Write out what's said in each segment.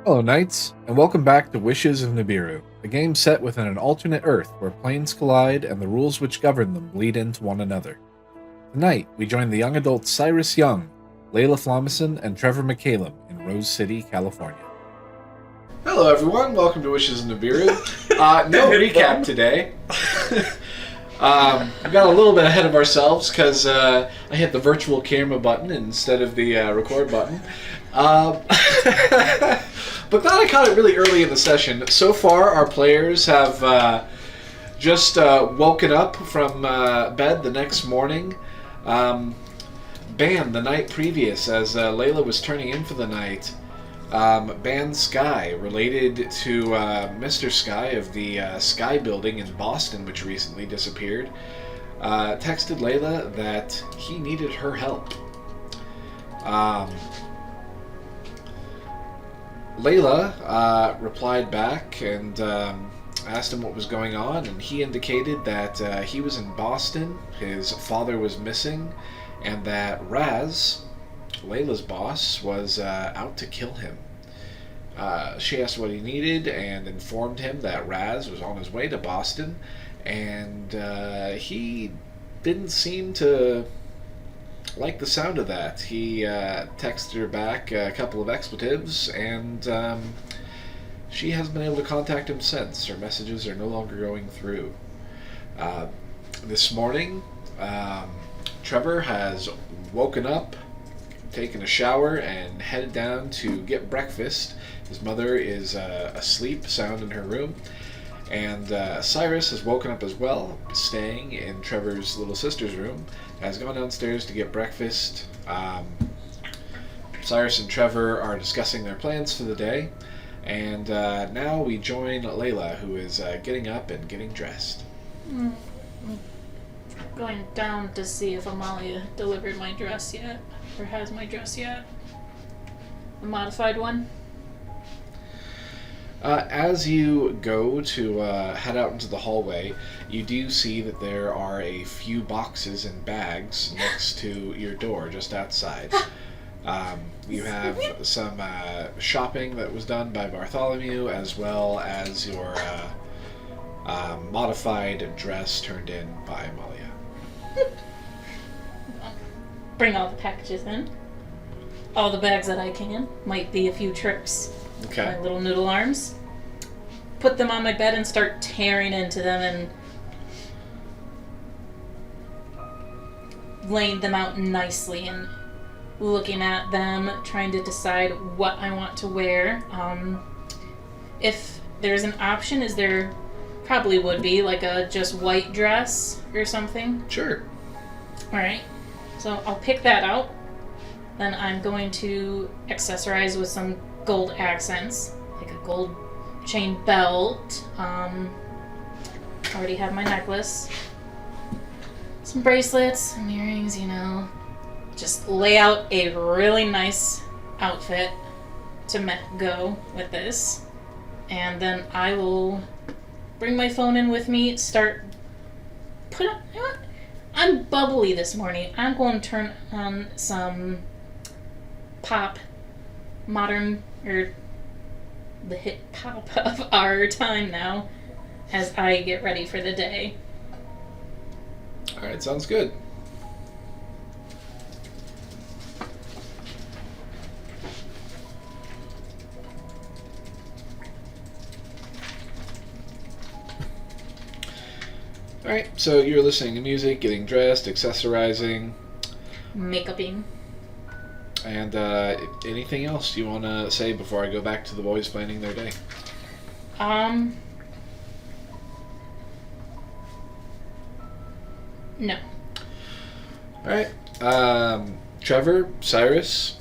Hello, Knights, and welcome back to Wishes of Nibiru, a game set within an alternate Earth where planes collide and the rules which govern them bleed into one another. Tonight, we join the young adults Cyrus Young, Layla Flamison, and Trevor McCallum in Rose City, California. Hello, everyone. Welcome to Wishes of Nibiru. No recap today. We got a little bit ahead of ourselves because I hit the virtual camera button instead of the record button. But glad I caught it really early in the session. So far, our players have just woken up from bed the next morning. Banned the night previous as Layla was turning in for the night. Banned Sky, related to Mr. Sky of the Sky Building in Boston, which recently disappeared, texted Layla that he needed her help. Layla replied back and asked him what was going on, and he indicated that he was in Boston, his father was missing, and that Raz, Layla's boss, was out to kill him. She asked what he needed and informed him that Raz was on his way to Boston, and he didn't seem to like the sound of that. He texted her back a couple of expletives, and she hasn't been able to contact him since. Her messages are no longer going through. This morning, Trevor has woken up, taken a shower, and headed down to get breakfast. His mother is asleep, sound in her room. And Cyrus has woken up as well, staying in Trevor's little sister's room, has gone downstairs to get breakfast. Cyrus and Trevor are discussing their plans for the day, and now we join Layla, who is getting up and getting dressed. I'm going down to see if Amalia delivered my dress yet, or has my dress yet. The modified one. As you go to head out into the hallway, you do see that there are a few boxes and bags next to your door, just outside. You have some shopping that was done by Bartholomew, as well as your modified dress turned in by Amalia. Bring all the packages in. All the bags that I can. Might be a few tricks. Okay. My little noodle arms. Put them on my bed and start tearing into them and laying them out nicely and looking at them, trying to decide what I want to wear. If there's an option, is there probably would be like a just white dress or something? Sure. Alright. So I'll pick that out. Then I'm going to accessorize with some gold accents, like a gold chain belt. Already have my necklace, some bracelets, some earrings, Just lay out a really nice outfit to go with this. And then I will bring my phone in with me, I'm bubbly this morning. I'm going to turn on some pop, modern, or the hit pop of our time now, as I get ready for the day. Alright, sounds good. Alright, so you're listening to music, getting dressed, accessorizing. Makeuping. And anything else you want to say before I go back to the boys planning their day? No. Alright. Trevor, Cyrus,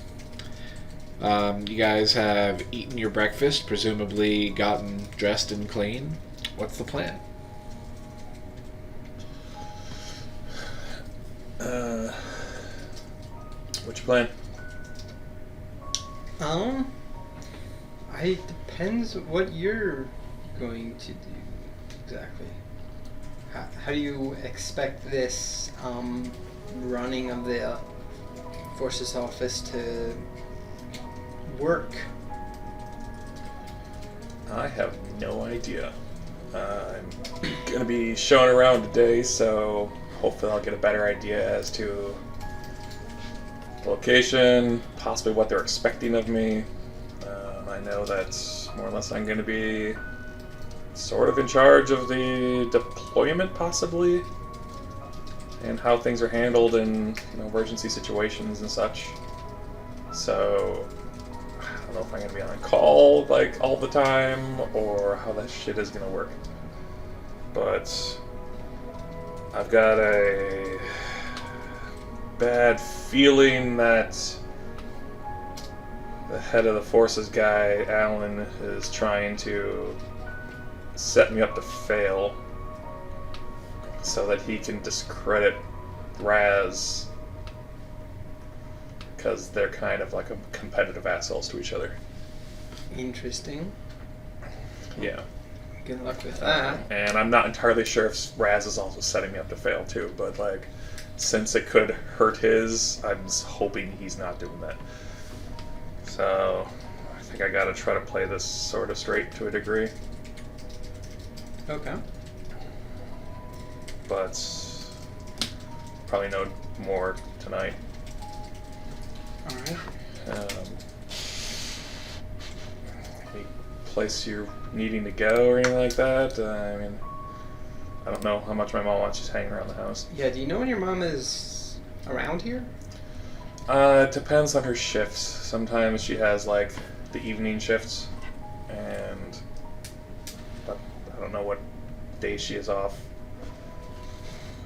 you guys have eaten your breakfast, presumably gotten dressed and clean. What's the plan? What's your plan? It depends what you're going to do exactly. How do you expect this running of the forces office to work? I have no idea. I'm going to be showing around today, so hopefully I'll get a better idea as to location, possibly what they're expecting of me. I know that more or less I'm going to be sort of in charge of the deployment, possibly, and how things are handled in emergency situations and such. So I don't know if I'm going to be on call like all the time or how that shit is going to work. But I've got a bad feeling that the head of the forces guy, Alan, is trying to set me up to fail so that he can discredit Raz, because they're kind of like a competitive assholes to each other. Interesting. Yeah. Good luck with that. And I'm not entirely sure if Raz is also setting me up to fail too, but like, since it could hurt his, I'm hoping he's not doing that. So I think I gotta try to play this sort of straight to a degree. Okay. But probably know more tonight. Alright. Any place you're needing to go or anything like that? I mean, I don't know how much my mom wants just hanging around the house. Yeah, do you know when your mom is around here? It depends on her shifts. Sometimes she has like the evening shifts, and I don't know what days she is off.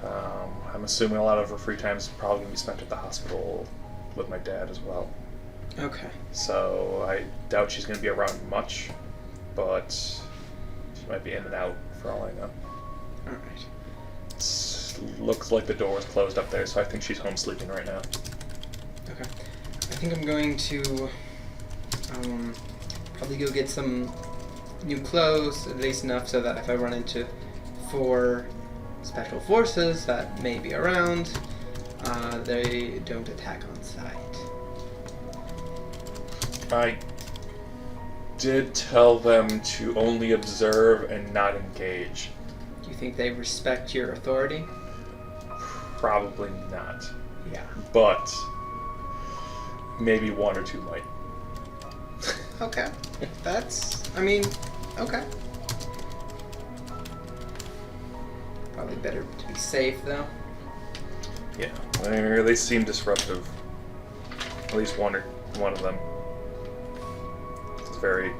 I'm assuming a lot of her free time is probably going to be spent at the hospital with my dad as well. Okay. So I doubt she's going to be around much, but she might be in and out for all I know. Alright. Looks like the door was closed up there, so I think she's home sleeping right now. Okay. I think I'm going to probably go get some new clothes, at least enough so that if I run into 4 special forces that may be around, they don't attack on sight. I did tell them to only observe and not engage. Do you think they respect your authority? Probably not. Yeah. But maybe 1 or 2 might. Okay. Okay. Probably better to be safe, though. Yeah, they seem disruptive. At least one of them. It's very. I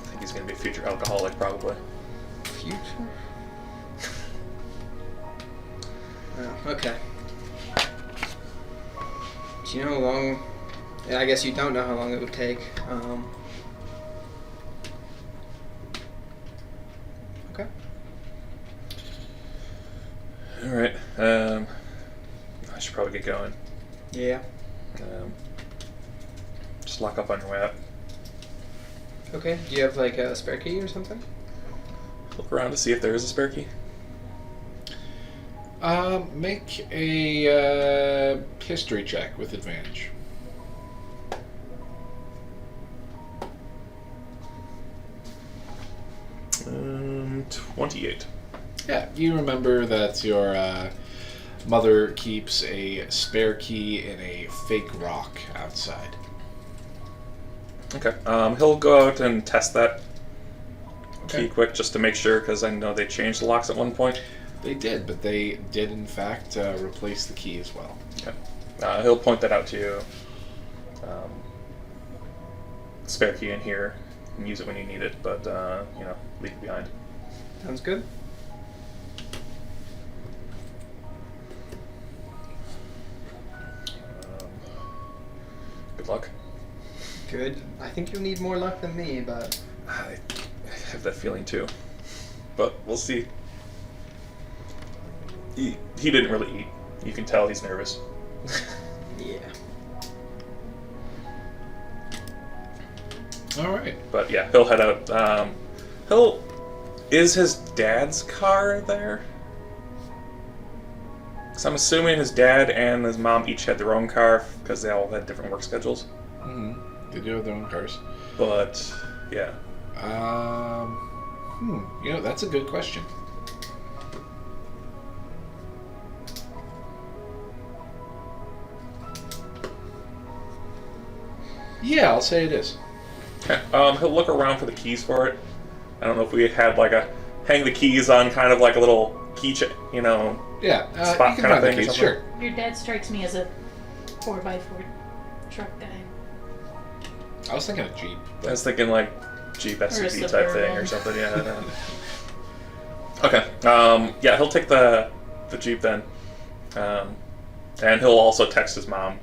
think he's going to be a future alcoholic, probably. Future? Oh, okay. Do you know how long... I guess you don't know how long it would take. Okay. Alright, I should probably get going. Yeah. Just lock up on your way out. Okay. Do you have, like, a spare key or something? Look around to see if there is a spare key. Make a history check with advantage. 28. Yeah, you remember that your mother keeps a spare key in a fake rock outside. Okay. He'll go out and test that Okay. key quick just to make sure, because I know they changed the locks at one point. They did, but they did in fact replace the key as well. Okay. He'll point that out to you. Spare key in here. You can use it when you need it, but leave it behind. Sounds good. Good luck. Good. I think you'll need more luck than me, but... I have that feeling too, but we'll see. He didn't really eat. You can tell he's nervous. Yeah. All right. But yeah, he'll head out. Is his dad's car there? Because I'm assuming his dad and his mom each had their own car because they all had different work schedules. Mm-hmm. They do have their own cars. But yeah, That's a good question. Yeah, I'll say it is. Okay. He'll look around for the keys for it. I don't know if we had like a hang the keys on kind of like a little keychain, Yeah, spot you can kind of find the thing or keys, something. sure. Your dad strikes me as a 4x4 truck guy. I was thinking a Jeep. I was thinking like Jeep SUV type thing or something. Yeah. No. Okay. Yeah, he'll take the Jeep then, and he'll also text his mom.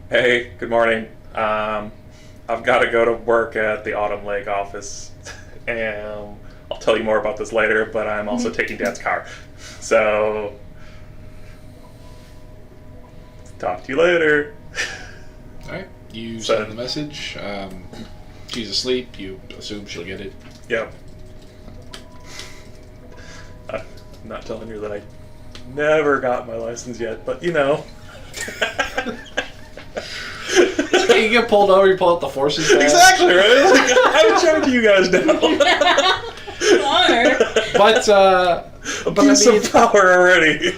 Hey, good morning. I've got to go to work at the Autumn Lake office, and I'll tell you more about this later. But I'm also taking Dad's car, so talk to you later. All right. You So- send the message. She's asleep. You assume she'll get it. Yep. I'm not telling you that I never got my license yet, but You get pulled over, you pull out the forces badge. Exactly, right? Like, I'm showing to you guys now. But Abuse of power already.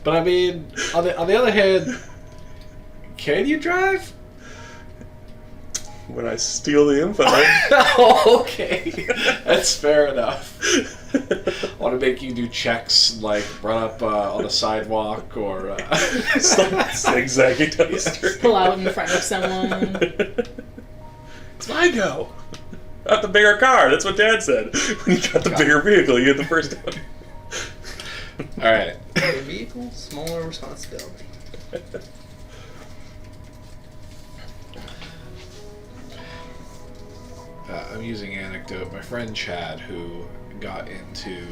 But I mean, on the other hand, can you drive? When I steal the info. Oh, okay, that's fair enough. Want to make you do checks like run up on the sidewalk or zigzagging down the street. Pull out in front of someone. It's my go. Got the bigger car. That's what Dad said. When you got the bigger vehicle, you get the first one. All right. Bigger vehicle, smaller responsibility. I'm using anecdote. My friend Chad, who got into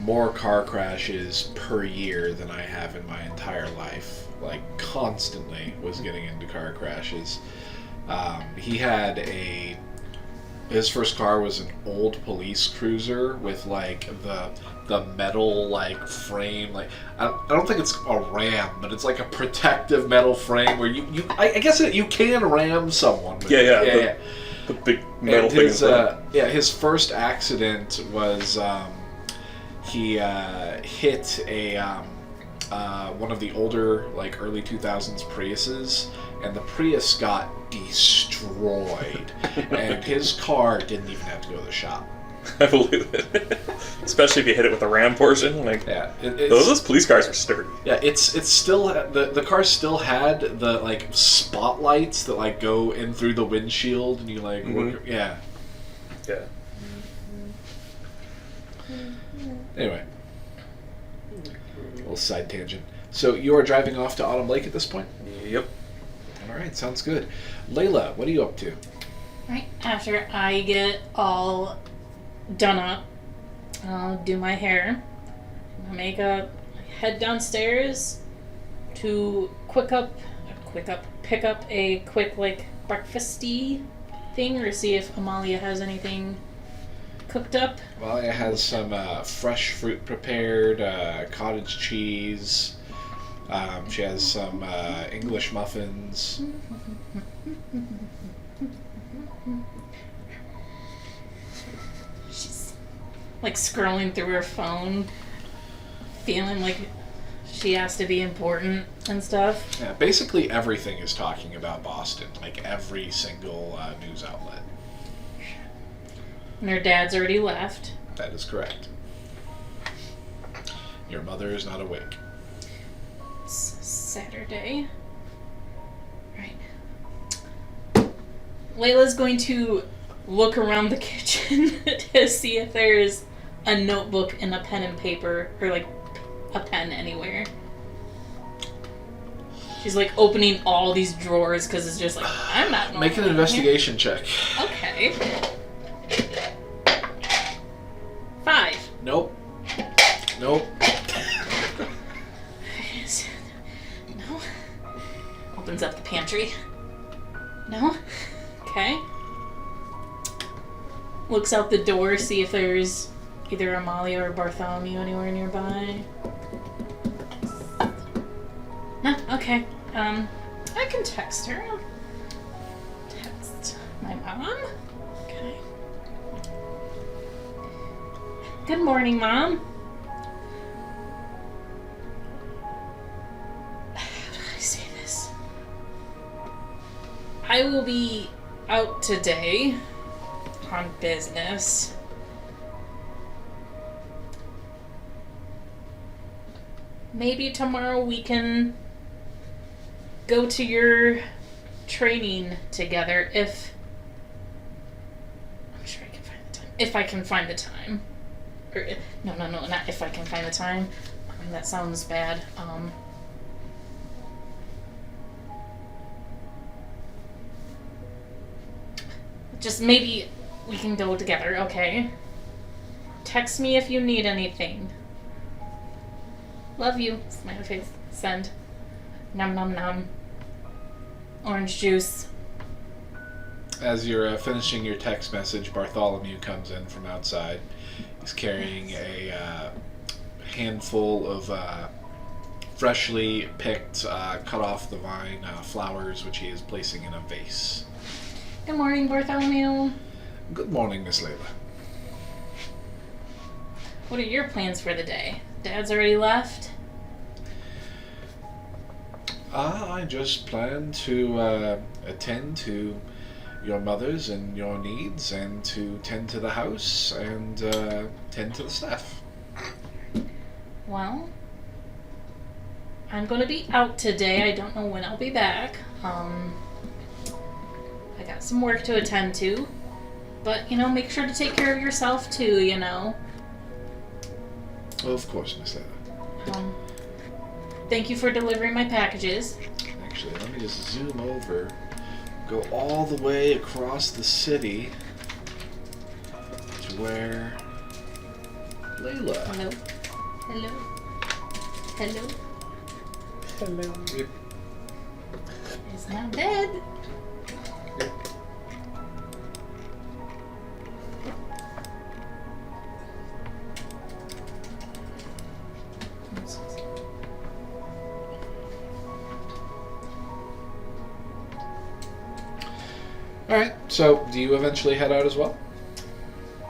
more car crashes per year than I have in my entire life, like constantly was getting into car crashes. He had his first car was an old police cruiser with like the metal like frame, like I don't think it's a ram, but it's like a protective metal frame where I guess you can ram someone with Yeah. The big metal and thing. his first accident was he hit a one of the older like early 2000s Priuses, and the Prius got destroyed, and his car didn't even have to go to the shop. I believe it. Especially if you hit it with a ram portion. Like, Yeah, those police cars are sturdy. Yeah, it's still the car still had the like spotlights that like go in through the windshield, and you like work. Yeah. Yeah. Anyway, a little side tangent. So you are driving off to Autumn Lake at this point? Yep. All right, sounds good. Layla, what are you up to? Right after I get all done up, I'll do my hair, make up, head downstairs to pick up a quick like breakfasty thing, or see if Amalia has anything cooked up. Valia has some fresh fruit prepared, cottage cheese. She has some English muffins. She's like scrolling through her phone, feeling like she has to be important and stuff. Yeah, basically everything is talking about Boston, like every single news outlet. And her dad's already left. That is correct. Your mother is not awake. It's Saturday. Right. Layla's going to look around the kitchen to see if there's a notebook and a pen and paper, or like a pen anywhere. She's like opening all these drawers because it's just like, I'm not Make an normally investigation check. here. Okay. 5. Nope. Nope. No. Opens up the pantry. No. Okay. Looks out the door, see if there's either Amalia or Bartholomew anywhere nearby. No. Okay. I can text her. Text my mom. Okay. Good morning, Mom. How do I say this? I will be out today on business. Maybe tomorrow we can go to your training together if... I'm sure I can find the time. If I can find the time. Or, no, not if I can find the time. That sounds bad. Just maybe we can go together, okay? Text me if you need anything. Love you. Smiley face. Send. Nom nom nom. Orange juice. As you're finishing your text message, Bartholomew comes in from outside. He's carrying a handful of freshly picked, cut off the vine flowers, which he is placing in a vase. Good morning, Bartholomew. Good morning, Miss Layla. What are your plans for the day? Dad's already left? I just plan to attend to your mother's and your needs, and to tend to the house, and tend to the staff. Well, I'm going to be out today. I don't know when I'll be back. I got some work to attend to. But, make sure to take care of yourself too, Well, of course, Miss Layla. Thank you for delivering my packages. Actually, let me just zoom over. Go all the way across the city to where Layla. Hello. Hello. Hello. Hello. It's not dead. Alright, so do you eventually head out as well?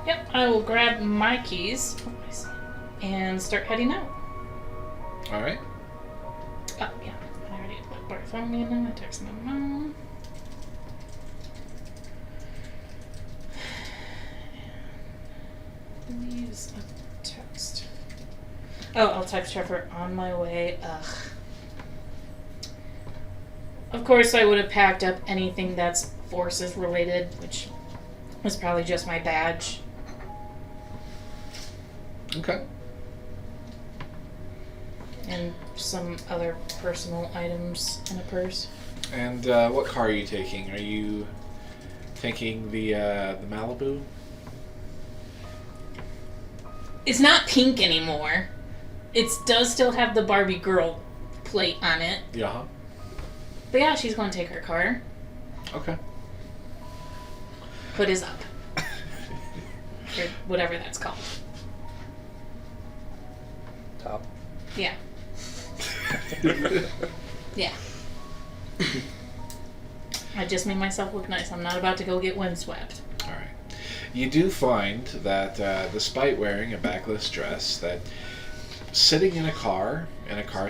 Yep, I will grab my keys and start heading out. Alright. Oh, yeah. I already put Bartholomew in. I text my mom. Leaves a text. Oh, I'll text Trevor on my way. Ugh. Of course, I would have packed up anything that's forces related, which was probably just my badge. Okay. And some other personal items in a purse. And what car are you taking? Are you taking the Malibu? It's not pink anymore. It does still have the Barbie girl plate on it. Yeah. But yeah, she's going to take her car. Okay. Hood is up. Or whatever that's called. Top. Yeah. Yeah. I just made myself look nice. I'm not about to go get windswept. Alright. You do find that despite wearing a backless dress, that sitting in a car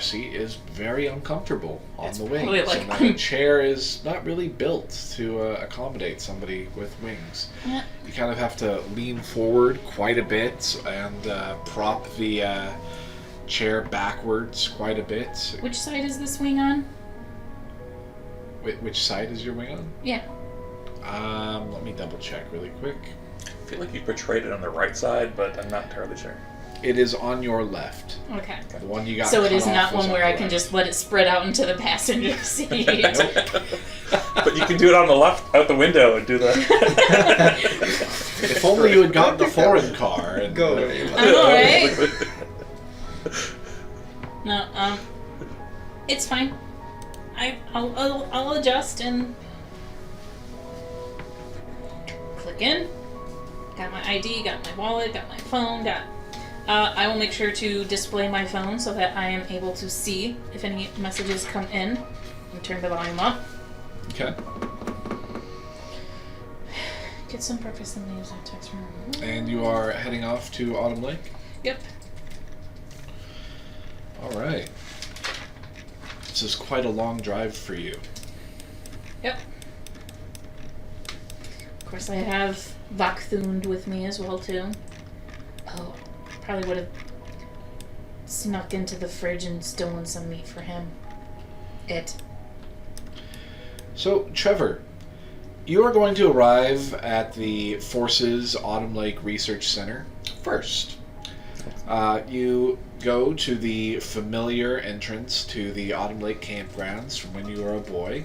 seat is very uncomfortable on the wings. Like, and that a chair is not really built to accommodate somebody with wings. Yeah. You kind of have to lean forward quite a bit and prop the chair backwards quite a bit. Which side is this wing on? Which side is your wing on? Yeah. Let me double check really quick. I feel like you portrayed it on the right side, but I'm not entirely sure. It is on your left. Okay. The one you got. So it cut is off not was one on where your I can right. just let it spread out into the passenger seat. But you can do it on the left, out the window, and do the... If only you had gotten the foreign car. And, Go. I know, right? No, it's fine. I'll adjust and click in. Got my ID, got my wallet, got my phone, I will make sure to display my phone so that I am able to see if any messages come in and turn the volume up. Okay. Get some breakfast and leaves that text room. And you are heading off to Autumn Lake? Yep. Alright. This is quite a long drive for you. Yep. Of course, I have Vakthund with me as well, too. Oh, probably would have snuck into the fridge and stolen some meat for him. So, Trevor, you are going to arrive at the Forces Autumn Lake Research Center first. You go to the familiar entrance to the Autumn Lake campgrounds from when you were a boy,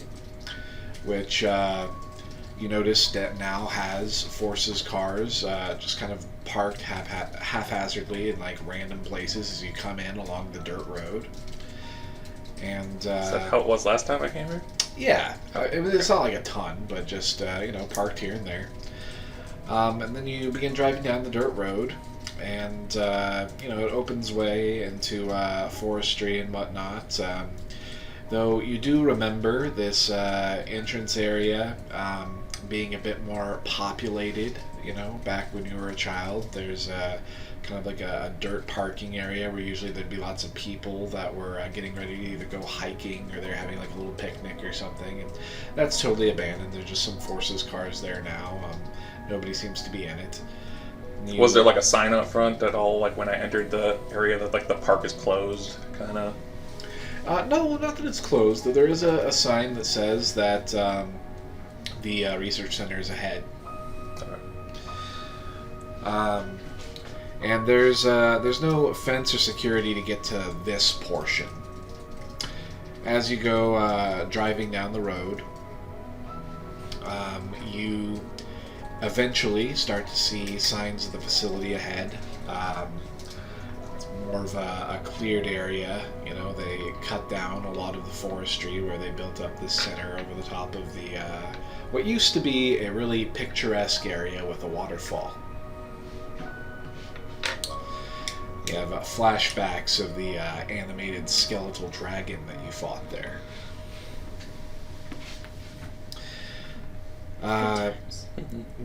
which you notice that now has Forces cars just kind of parked haphazardly in like random places as you come in along the dirt road. And Is that how it was last time I came here? yeah, it's not like a ton, but just parked here and there. And then you begin driving down the dirt road, and it opens way into forestry and whatnot. Though you do remember this entrance area being a bit more populated. Back when you were a child, there's kind of like a dirt parking area where usually there'd be lots of people that were getting ready to either go hiking or they're having like a little picnic or something, and that's totally abandoned. There's just some Forces cars there now. Nobody seems to be in it. Was there like a sign out front that all like when I entered the area that like the park is closed, kind of? No, not that it's closed. There is a sign that says that the research center is ahead. And there's no fence or security to get to this portion. As you go driving down the road, you eventually start to see signs of the facility ahead. It's more of a cleared area. They cut down a lot of the forestry where they built up this center over the top of the what used to be a really picturesque area with a waterfall. You have flashbacks of the animated skeletal dragon that you fought there.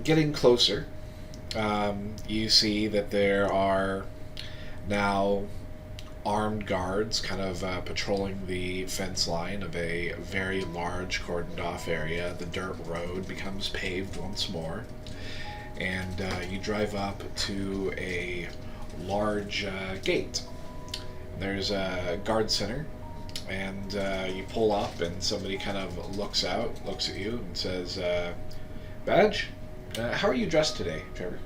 Getting closer, you see that there are now armed guards kind of patrolling the fence line of a very large cordoned off area. The dirt road becomes paved once more, and you drive up to a large gate. There's a guard center, and you pull up and somebody kind of looks at you and says, Badge, how are you dressed today, Trevor?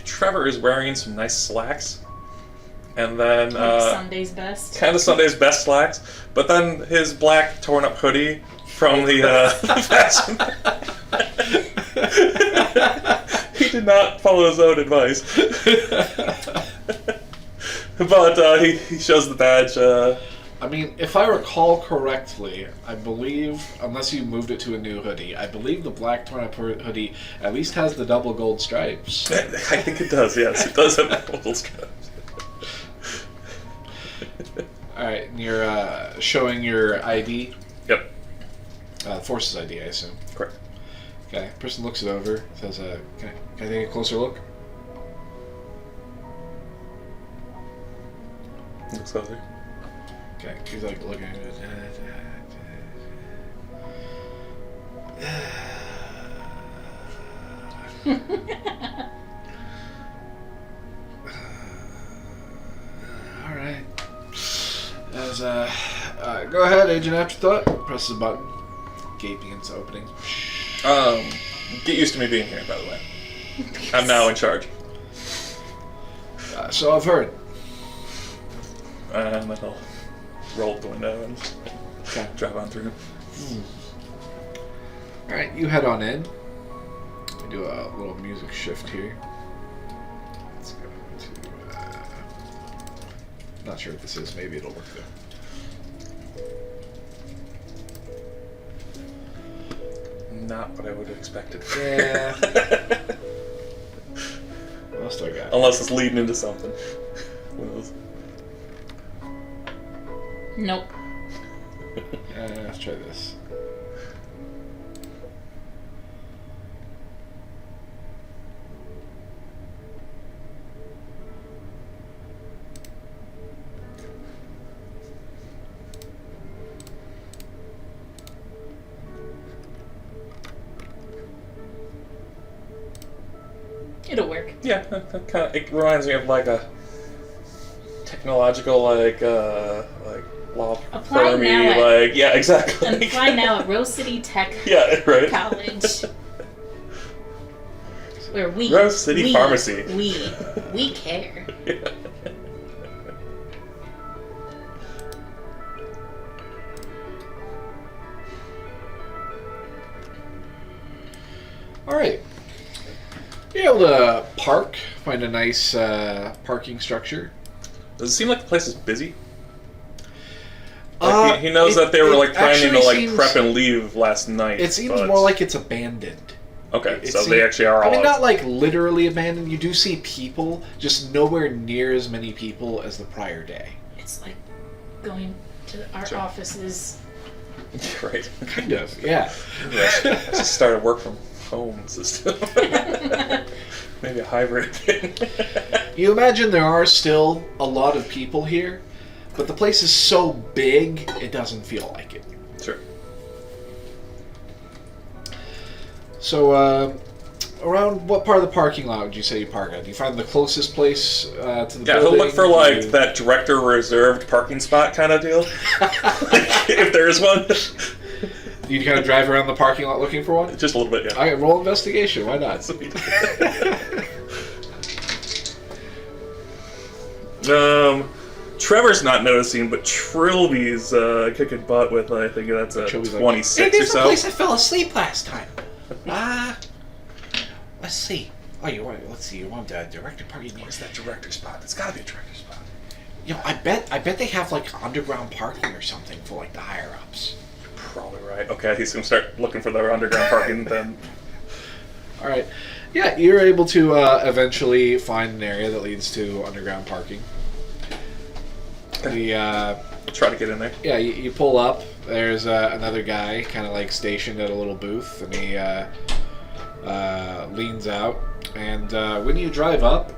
Trevor is wearing some nice slacks, and then Sunday's best. Kind of Sunday's best slacks, but then his black torn up hoodie from the fashion. He did not follow his own advice. But he shows the badge. I mean, if I recall correctly, I believe, unless you moved it to a new hoodie, I believe the black torn-up hoodie at least has the double gold stripes. I think it does, yes. It does have double stripes. Alright, and you're showing your ID? Yep. Forces ID, I assume. Correct. Okay, person looks it over, says, can I take a closer look? Looks closer. Okay, he's like looking at it. Alright. As go ahead, Agent Afterthought. Press the button. Gate begins opening. Get used to me being here, by the way. I'm now in charge. So I've heard. And then I'll roll the window and drive on through. Alright, you head on in. We do a little music shift here. Let's go to... not sure what this is. Maybe it'll work though. Not what I would have expected. Yeah. What else do I got? Unless it's leading into something. Who knows? Nope. Let's try this. It'll work. Yeah, that kind of, it reminds me of like a technological law Apply firmy, now at- yeah, exactly. And apply now at Rose City Tech Yeah, right. College. Where Rose City Pharmacy. We care. Yeah. All right. You're able to park, find a nice parking structure. Does it seem like the place is busy? Like he knows that they were like planning to like prep and leave last night. It seems but... more like it's abandoned. Okay, so they actually are all... I mean, not like literally abandoned. You do see people, just nowhere near as many people as the prior day. It's like going to our offices. Right. Kind of, yeah. I just started work from home system. Maybe a hybrid thing. You imagine there are still a lot of people here, but the place is so big, it doesn't feel like it. Sure. So, around what part of the parking lot would you say you park at? Do you find the closest place to the building? Yeah, he'll look for like that director reserved parking spot kind of deal. If there is one. You kind of drive around the parking lot looking for one? Just a little bit, yeah. Alright, roll investigation, why not? Trevor's not noticing, but Trilby's kicking butt with, I think that's a Trilby's 26 like, hey, or there's so. a place I fell asleep last time. Let's see. Oh, let's see. You want director parking? Where's that director spot? It's gotta be a director spot. You know, I bet they have like underground parking or something for like the higher ups. Probably right. Okay, he's gonna start looking for the underground parking then. All right. Yeah, you're able to eventually find an area that leads to underground parking. Try to get in there. Yeah, you pull up. There's another guy kind of like stationed at a little booth, and he leans out. And when you drive up,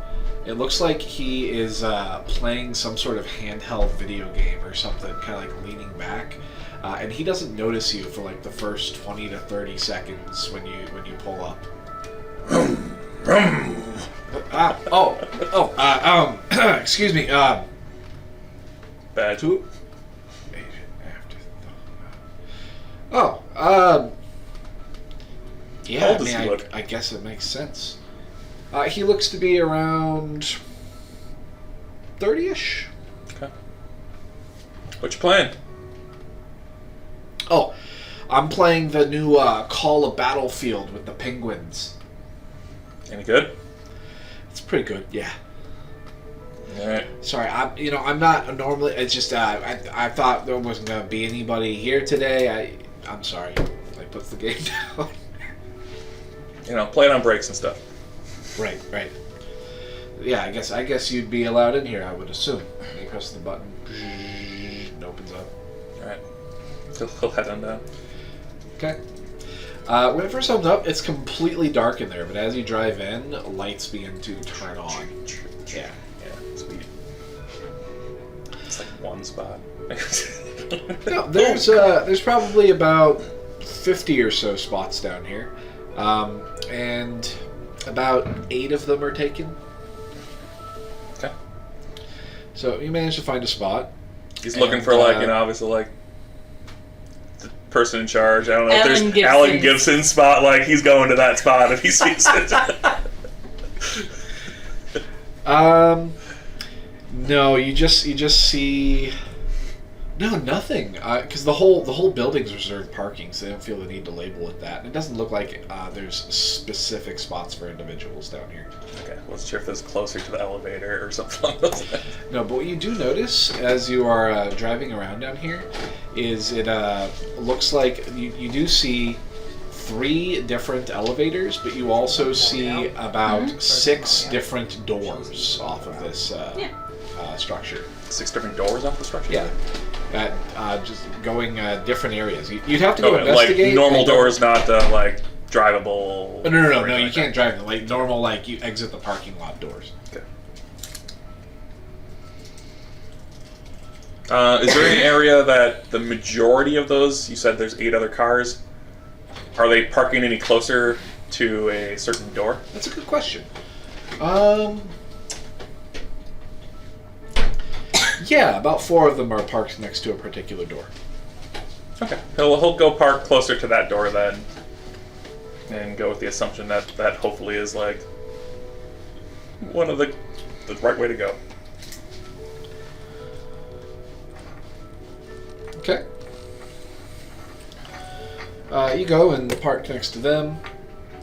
it looks like he is playing some sort of handheld video game or something, kind of like leaning back. And he doesn't notice you for like the first 20 to 30 seconds when you pull up. Excuse me. Bad. Who? Oh, yeah. How old does he look? I guess it makes sense. He looks to be around 30-ish. Okay. What you playing? Oh, I'm playing the new Call of Battlefield with the Penguins. Any good? It's pretty good, yeah. Alright. Sorry, I'm not normally. It's just I thought there wasn't gonna be anybody here today. I'm sorry. I puts the game down. Play it on breaks and stuff. Right. Yeah, I guess you'd be allowed in here. I would assume. You press the button, it opens up. Alright. He'll head on down. Okay. When it first opens up, it's completely dark in there, but as you drive in, lights begin to turn on. Yeah. Sweet. It's like one spot. No, there's probably about 50 or so spots down here, and about 8 of them are taken. Okay. So you managed to find a spot. He's looking for obviously the person in charge. I don't know if there's Gibson's. Alan Gibson's spot. Like he's going to that spot if he sees it. No, you just see nothing. Because the whole building's reserved parking, so they don't feel the need to label it that. And it doesn't look like there's specific spots for individuals down here. Okay, let's check if that's closer to the elevator or something like that. No, but what you do notice as you are driving around down here is it looks like you do see 3 different elevators, but you also see about 6 different doors off of this structure. 6 different doors off the structure? Yeah. That just going different areas. You'd have to go investigate. Like normal doors, not drivable. No. You can't drive them. Like normal, like you exit the parking lot doors. Okay. Is there any area that the majority of those? You said there's 8 other cars. Are they parking any closer to a certain door? That's a good question. Yeah, about 4 of them are parked next to a particular door. Okay. He'll go park closer to that door then, and go with the assumption that that hopefully is like one of the right way to go. Okay. You go and park next to them.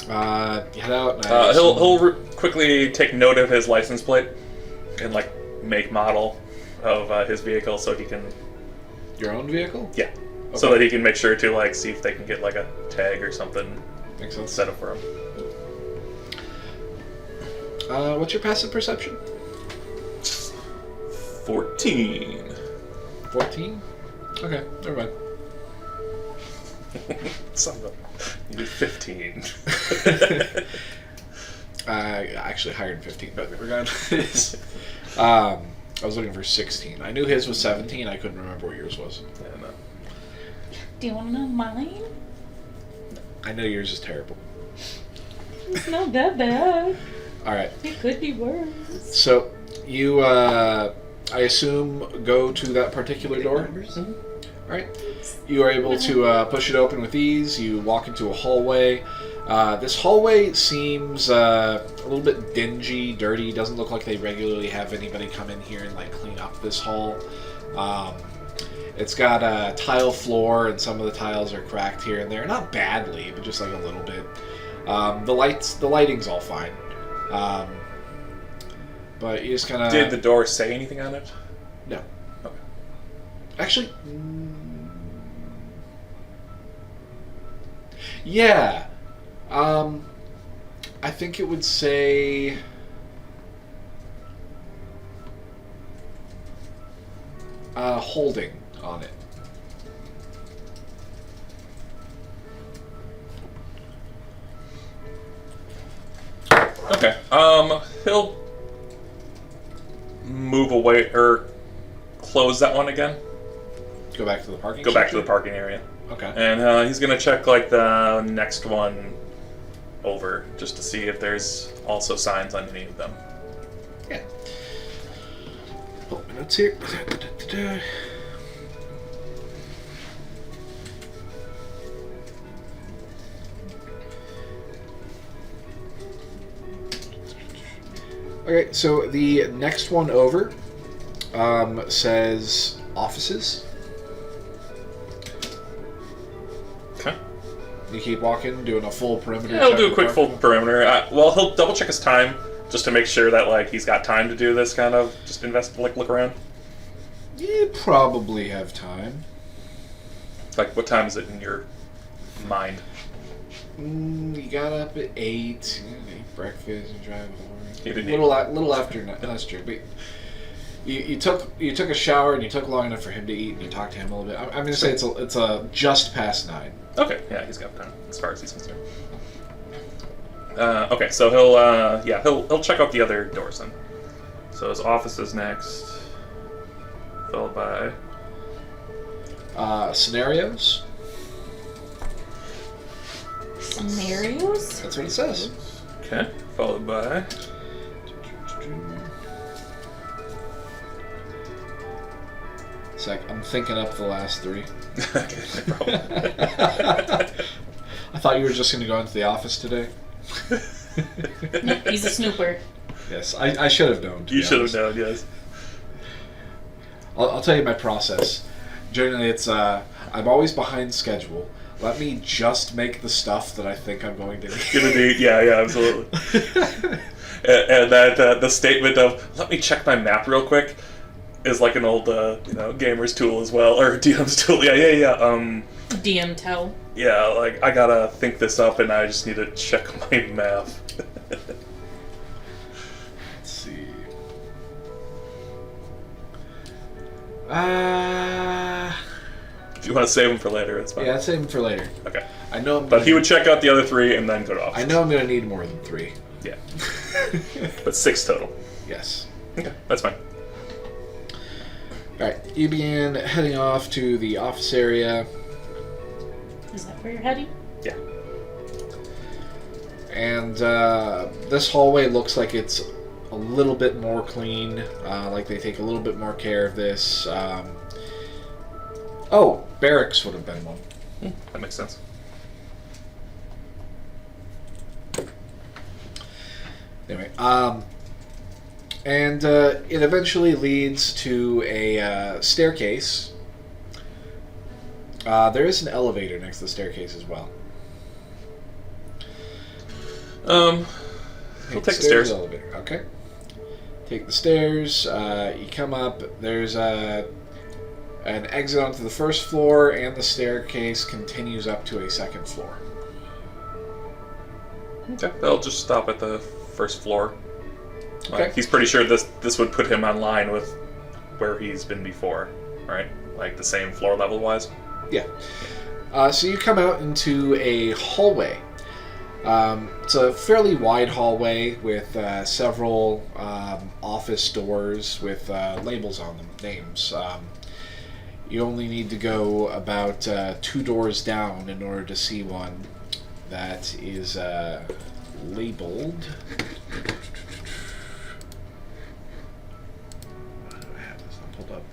You head out. And He'll quickly take note of his license plate and like make model of his vehicle so he can. Your own vehicle? Yeah. Okay. So that he can make sure to like see if they can get like a tag or something Makes sense. set up for him. What's your passive perception? 14. 14? Okay, never mind. Son of a... You did 15. Actually higher than 15, but regardless. I was looking for 16. I knew his was 17. I couldn't remember what yours was. Yeah, no. Do you want to know mine? I know yours is terrible. It's not that bad. All right. It could be worse. So you, I assume, go to that particular door. Mm-hmm. All right. You are able to push it open with ease. You walk into a hallway. This hallway seems a little bit dingy, dirty. Doesn't look like they regularly have anybody come in here and like clean up this hall. It's got a tile floor, and some of the tiles are cracked here and there. Not badly, but just like a little bit. The lighting's all fine. But you just kind of... Did the door say anything on it? No. Okay. Actually... Yeah. I think it would say... holding on it. Okay. He'll move away or close that one again. Go back to the parking Go back to section? the parking area. Okay. And he's gonna check like the next one over just to see if there's also signs on any of them. Yeah. Pull up my notes here. Okay, so the next one over says offices. Okay. You keep walking, doing a full perimeter. Yeah, he'll check do of a the quick full parking. perimeter. Well, he'll double check his time just to make sure that like he's got time to do this kind of just look around. You probably have time. Like, what time is it in your mind? You got up at 8. You ate breakfast and drive home. You didn't Little after. That's true. But you took a shower and you took long enough for him to eat and you talked to him a little bit. I'm going to say it's a just past 9. Okay, yeah, he's got time as far as he's concerned. Okay, so he'll check out the other doors then. So his office is next, followed by scenarios. Scenarios? That's what it says. okay, followed by Sec, I'm thinking up the last 3. okay, no problem. I thought you were just going to go into the office today. Nope, he's a snooper. Yes, I should have known. You should have known, yes. I'll tell you my process. Generally, it's I'm always behind schedule. Let me just make the stuff that I think I'm going to need. Gonna be, yeah, absolutely. and that the statement of "let me check my map real quick" is like an old gamer's tool as well, or DM's tool. Yeah. DM tell. Yeah, like I gotta think this up, and I just need to check my map. Let's see. If you want to save them for later, it's fine. Yeah, I'll save them for later. Okay. I know. But he would check out the other 3 and then go to office. I know I'm going to need more than 3. Yeah. But 6 total. Yes. Okay, that's fine. All right. You begin heading off to the office area. Is that where you're heading? Yeah. And this hallway looks like it's a little bit more clean, like they take a little bit more care of this. Oh, barracks would have been one. That makes sense. Anyway, and it eventually leads to a staircase. There is an elevator next to the staircase as well. We'll take the stairs. Elevator. Okay. Take the stairs. You come up. There's an exit onto the first floor, and the staircase continues up to a second floor. Okay, they'll just stop at the first floor. Okay. He's pretty sure this would put him on line with where he's been before, right? Like the same floor level wise. Yeah. So you come out into a hallway. It's a fairly wide hallway with several office doors with labels on them, names. You only need to go about 2 doors down in order to see one that is labeled. Why do I have this not pulled up?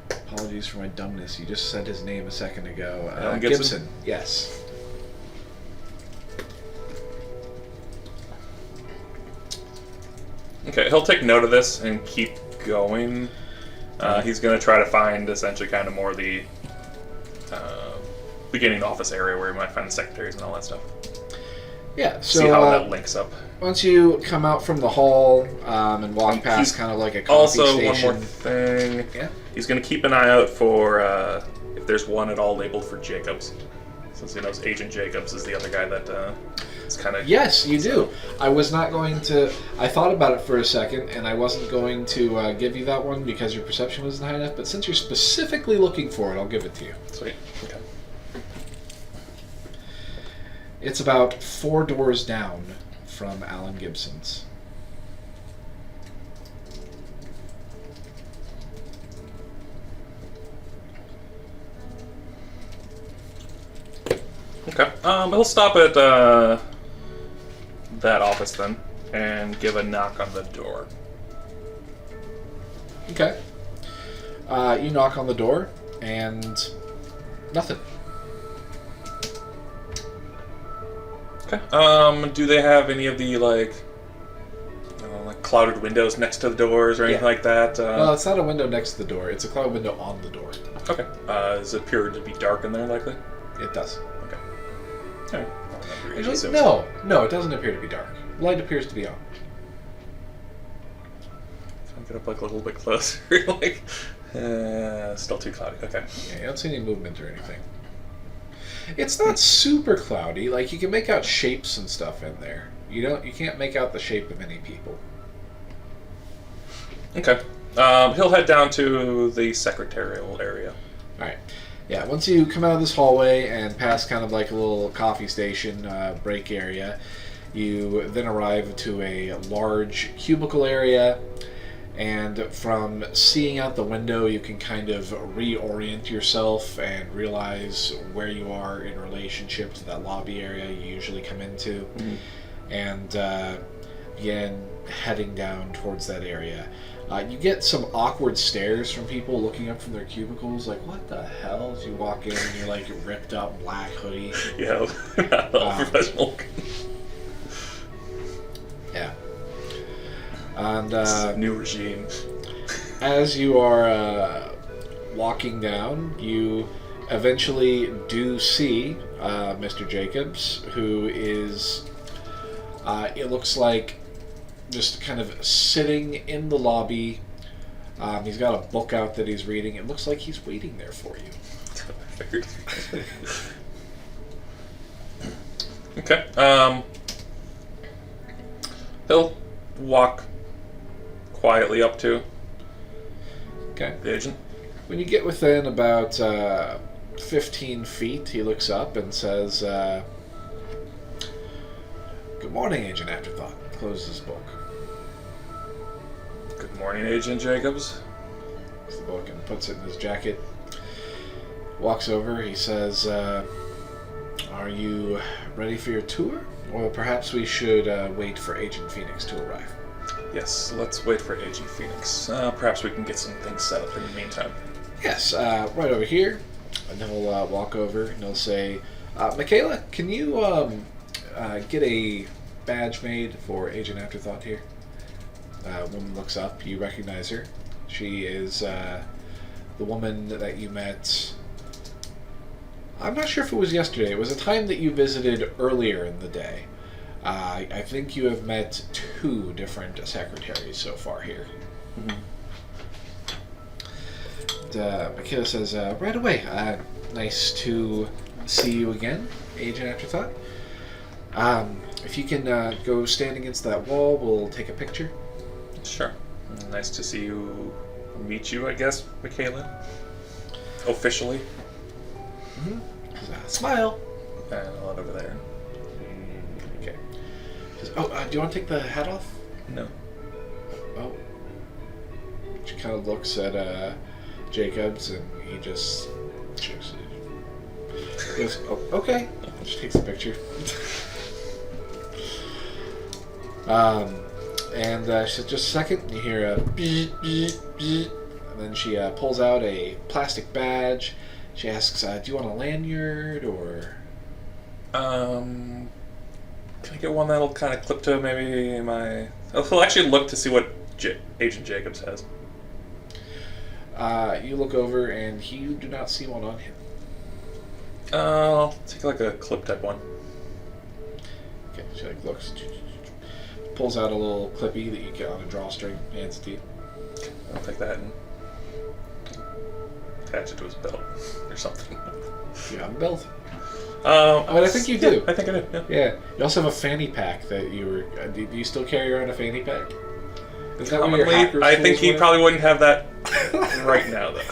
Apologies for my dumbness. You just said his name a second ago. Gibson. Yes. Okay, he'll take note of this and keep going. He's going to try to find essentially kind of more the beginning office area where he might find the secretaries and all that stuff. Yeah, so see how that links up. Once you come out from the hall and walk past kind of like a coffee station. Also, one more thing. Yeah? He's going to keep an eye out for if there's one at all labeled for Jacobs. Since he knows Agent Jacobs is the other guy that is kind of... Yes, you do. I was not going to... I thought about it for a second, and I wasn't going to give you that one because your perception wasn't high enough, but since you're specifically looking for it, I'll give it to you. Sweet. Okay. It's about 4 doors down from Alan Gibson's. Okay. He'll stop at that office then and give a knock on the door. Okay. You knock on the door, and nothing. Okay. Do they have any of the like clouded windows next to the doors or anything like that? Well, it's not a window next to the door. It's a cloud window on the door. Okay. Does it appear to be dark in there, likely? It does. Okay. All right. Actually, no, it doesn't appear to be dark. Light appears to be on. I'll get up like a little bit closer. Still too cloudy. Okay. Yeah, you don't see any movement or anything. It's not super cloudy. Like, you can make out shapes and stuff in there. You can't make out the shape of any people. Okay. He'll head down to the secretarial area. All right. Yeah, once you come out of this hallway and pass kind of like a little coffee station break area, you then arrive to a large cubicle area, and from seeing out the window you can kind of reorient yourself and realize where you are in relationship to that lobby area you usually come into, and begin heading down towards that area. You get some awkward stares from people looking up from their cubicles, like, what the hell? As you walk in and you're like ripped up black hoodie. Yeah, not all professional. Yeah. And this is a new regime. As you are walking down, you eventually do see Mr. Jacobs, who is, it looks like, just kind of sitting in the lobby. He's got a book out that he's reading. It looks like he's waiting there for you. Okay. He'll walk quietly up to Okay. the agent. When you get within about 15 feet, he looks up and says, "Good morning, Agent Afterthought." Closes his book. Good morning, Agent Jacobs. Takes the book and puts it in his jacket. walks over. He says, "Are you ready for your tour? Or perhaps we should wait for Agent Phoenix to arrive." Yes, let's wait for Agent Phoenix. Perhaps we can get some things set up in the meantime. Yes, right over here. And then he'll walk over and he'll say, "Michaela, can you get a badge made for Agent Afterthought here?" Woman looks up. You recognize her. She is the woman that you met. I'm not sure if it was yesterday. It was a time that you visited earlier in the day. I think you have met 2 different secretaries so far here. Mm-hmm. Michaela says, "Right away. Nice to see you again, Agent Afterthought. If you can go stand against that wall, we'll take a picture." Sure. Nice to meet you, I guess, Michaela. Officially. Mm-hmm. Smile. And I'll head over there. Okay. Says, "Oh, do you want to take the hat off?" No. Oh. She kind of looks at Jacobs, and he just shakes it. He goes, "Oh, okay." She takes a picture. And she says, "Just a second." You hear a beep, beep, beep. And then she pulls out a plastic badge. She asks, "Do you want a lanyard, or...?" Can I get one that'll kind of clip to maybe my... I'll actually look to see what Agent Jacobs has. You look over, and you do not see one on him. I'll take like a clip type one. Okay, she looks, pulls out a little clippy that you get on a drawstring, hands it to you. I'll take that and attach it to his belt or something. You have a belt. I I think you do. I think I do, yeah. Yeah. You also have a fanny pack that you were... do you still carry around a fanny pack? Is that where your hacker I think tools he went? probably wouldn't have that right now, though.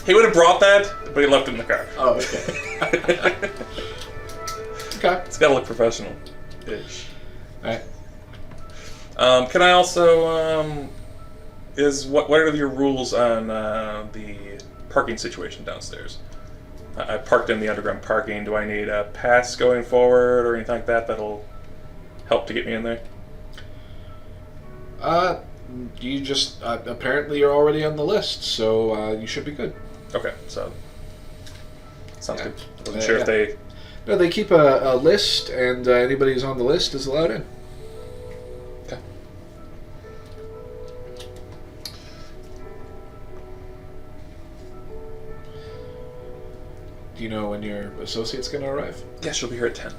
He would have brought that, but he left it in the car. Oh, okay. Okay. It's got to look professional-ish. Alright. Can I also... what are your rules on the parking situation downstairs? I parked in the underground parking. Do I need a pass going forward or anything like that that'll help to get me in there? You just... apparently you're already on the list, so you should be good. Okay, so... Sounds Yeah. good. Wasn't sure if they... No, they keep a list, and anybody who's on the list is allowed in. Okay. Do you know when your associate's going to arrive? Yeah, she'll be here at 10.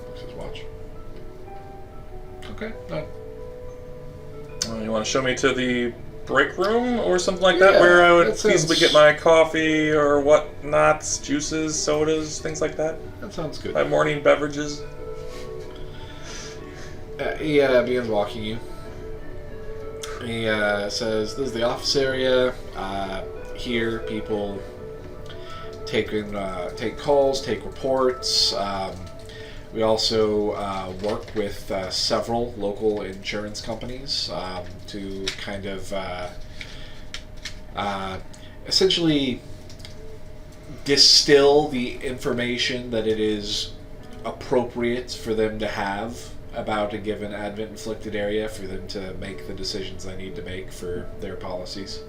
Looks at his watch. Okay. No. You want to show me to the break room or something like that, Yeah, where I would that sounds- feasibly get my coffee or whatnots, juices, sodas, things like that? That sounds good. My morning beverages? He begins walking you. He says, "This is the office area. Here, people take calls, take reports. We also work with several local insurance companies to kind of essentially distill the information that it is appropriate for them to have about a given Advent-inflicted area for them to make the decisions they need to make for their policies."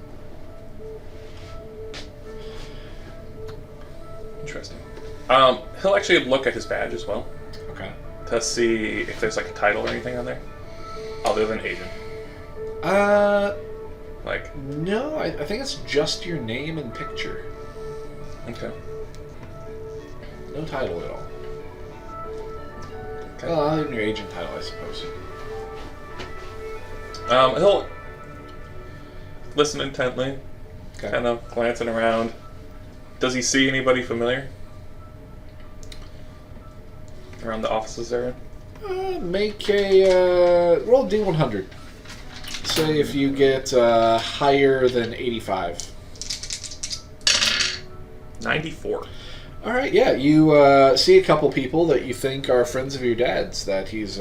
Interesting. He'll actually look at his badge as well Okay. to see if there's like a title or anything on there, other than agent. Like, No, I think it's just your name and picture. okay. No title at all. Okay. Well, other than your agent title, I suppose. He'll listen intently, Okay. kind of glancing around. Does he see anybody familiar around the offices area? Make a roll D100. Say if you get higher than 85. 94. All right, yeah. You see a couple people that you think are friends of your dad's that he's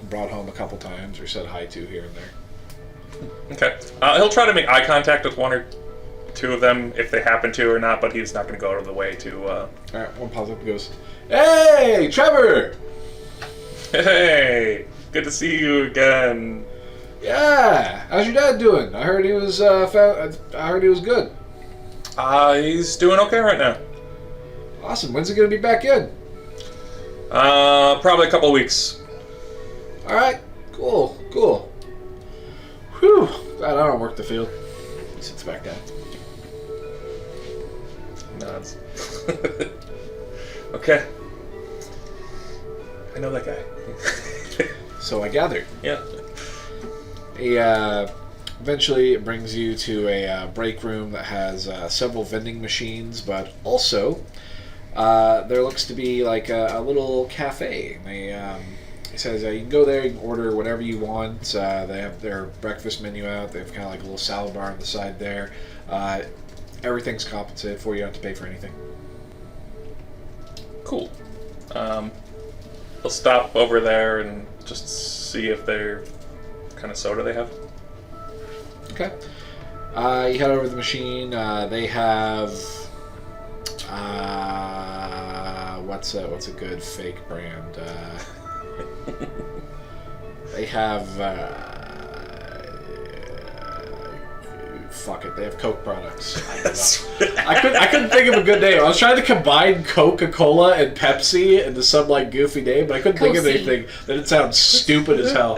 brought home a couple times or said hi to here and there. Okay. He'll try to make eye contact with one or two of them if they happen to or not, but he's not going to go out of the way to... Alright, one pops up and goes, "Hey, Trevor! Hey! Good to see you again. Yeah, how's your dad doing? I heard he was I heard he was good. He's doing okay right now. Awesome. When's he gonna be back in? Probably a couple of weeks. All right. Cool. Whew. Glad I don't work the field. He sits back down. Nods. Okay. I know that guy. So I gathered. Yeah. He eventually brings you to a break room that has several vending machines, but also there looks to be like a little cafe. He says you can go there, you can order whatever you want. They have their breakfast menu out. They have kind of like a little salad bar on the side there. Everything's compensated for. You don't have to pay for anything. Cool. We'll stop over there and just see if they're kind of soda they have. Okay. You head over to the machine. They have what's a good fake brand? They have fuck it. They have Coke products. I couldn't think of a good name. I was trying to combine Coca-Cola and Pepsi into some like goofy name, but I couldn't think of anything that didn't sound stupid as hell.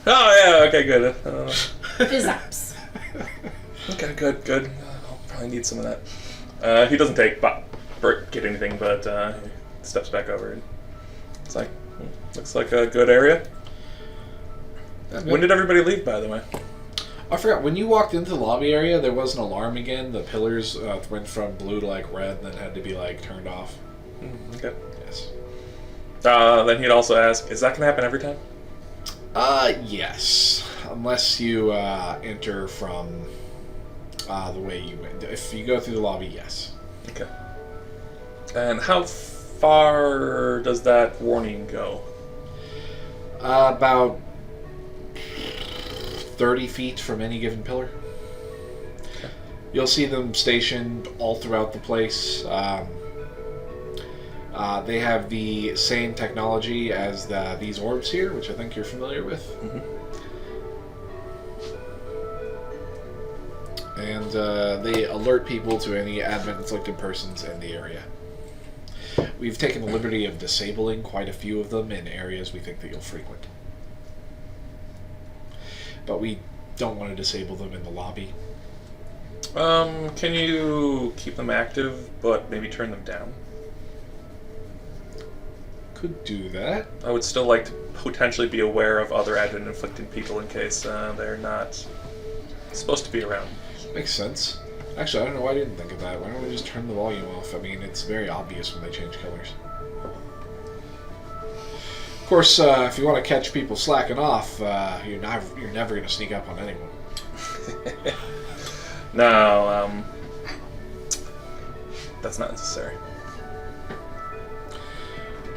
Oh yeah. Okay. Good. Fizz-ups. Okay. Good. I'll probably need some of that. He doesn't get anything, but he steps back over and it's like, looks like a good area. When did everybody leave, by the way? I forgot, when you walked into the lobby area, there was an alarm again. The pillars went from blue to like red and then had to be like turned off. Okay. Yes. Then he'd also ask, is that going to happen every time? Yes. Unless you enter from the way you went. If you go through the lobby, yes. Okay. And how far does that warning go? About 30 feet from any given pillar. Okay. You'll see them stationed all throughout the place. They have the same technology as these orbs here, which I think you're familiar with. Mm-hmm. And they alert people to any advent inflicted persons in the area. We've taken the liberty of disabling quite a few of them in areas we think that you'll frequent. But we don't want to disable them in the lobby. Can you keep them active, but maybe turn them down? Could do that. I would still like to potentially be aware of other advent inflicted people in case they're not supposed to be around. Makes sense. Actually, I don't know why I didn't think of that. Why don't we just turn the volume off? I mean, it's very obvious when they change colors. Of course, if you want to catch people slacking off, you're never going to sneak up on anyone. No, that's not necessary.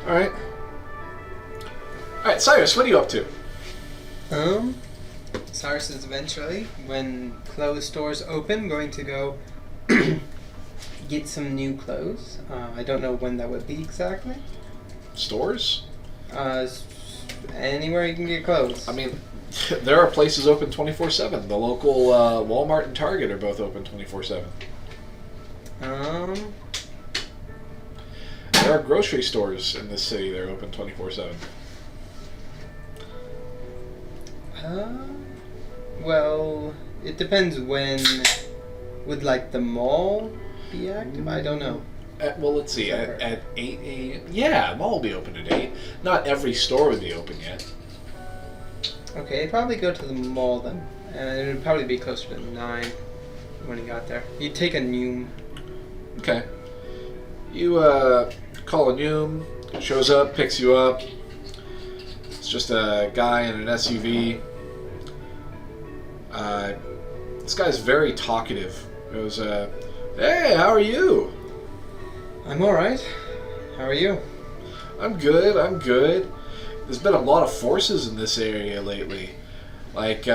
Alright, Cyrus, what are you up to? Cyrus is eventually, when clothes stores open, going to go get some new clothes. I don't know when that would be exactly. Stores? Anywhere you can get clothes. I mean, there are places open 24/7. The local Walmart and Target are both open 24/7. There are grocery stores in this city that are open 24/7. Well, it depends when. Would like the mall be active? I don't know. Well, let's see. At 8 a.m. Yeah, mall will be open at 8. Not every store would be open yet. Okay, probably go to the mall then. And it would probably be closer to 9 when he got there. You'd take a Noom. Okay. You call a Noom, shows up, picks you up. It's just a guy in an SUV. This guy's very talkative. He goes, "Hey, how are you?" I'm alright. How are you? I'm good. There's been a lot of forces in this area lately. Like,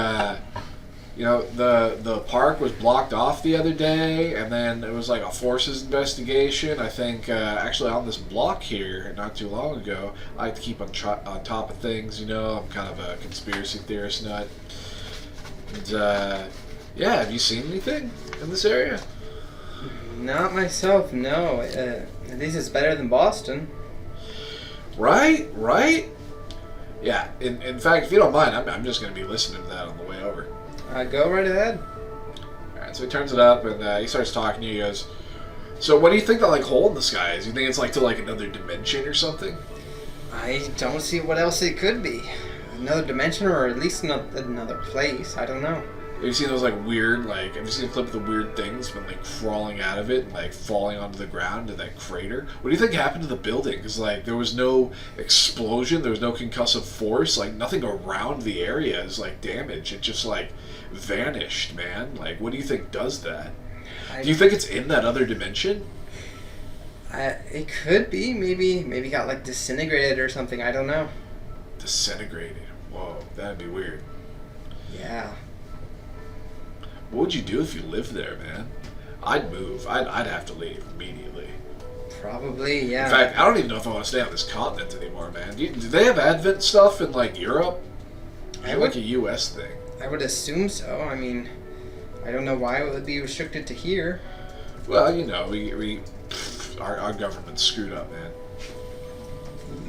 You know, the park was blocked off the other day, and then it was like a forces investigation. I think actually on this block here, not too long ago, I like to keep on top of things. You know, I'm kind of a conspiracy theorist nut. And yeah, have you seen anything in this area? Not myself, no. At least it's better than Boston. Right? Yeah. In fact, if you don't mind, I'm just going to be listening to that on the way over. Go right ahead. Alright, so he turns it up and he starts talking to you. He goes, so what do you think that like hole in the sky is? You think it's like to like another dimension or something? I don't see what else it could be. Another dimension, or at least another place. I don't know. Have you seen those like weird, like, have you seen a clip of the weird things when like crawling out of it and like falling onto the ground in that crater? What do you think happened to the building? Because like there was no explosion, there was no concussive force, like nothing around the area is like damaged. It just like vanished, man. Like, what do you think does that? Do you think it's in that other dimension? It could be. Maybe got like disintegrated or something. I don't know. Disintegrated. Whoa, that'd be weird. Yeah. What would you do if you lived there, man? I'd move. I'd have to leave immediately. Probably, yeah. In fact, I don't even know if I want to stay on this continent anymore, man. Do they have Advent stuff in like Europe? Is it like a U.S. thing? I would assume so. I mean, I don't know why it would be restricted to here. Well, you know, our government's screwed up, man.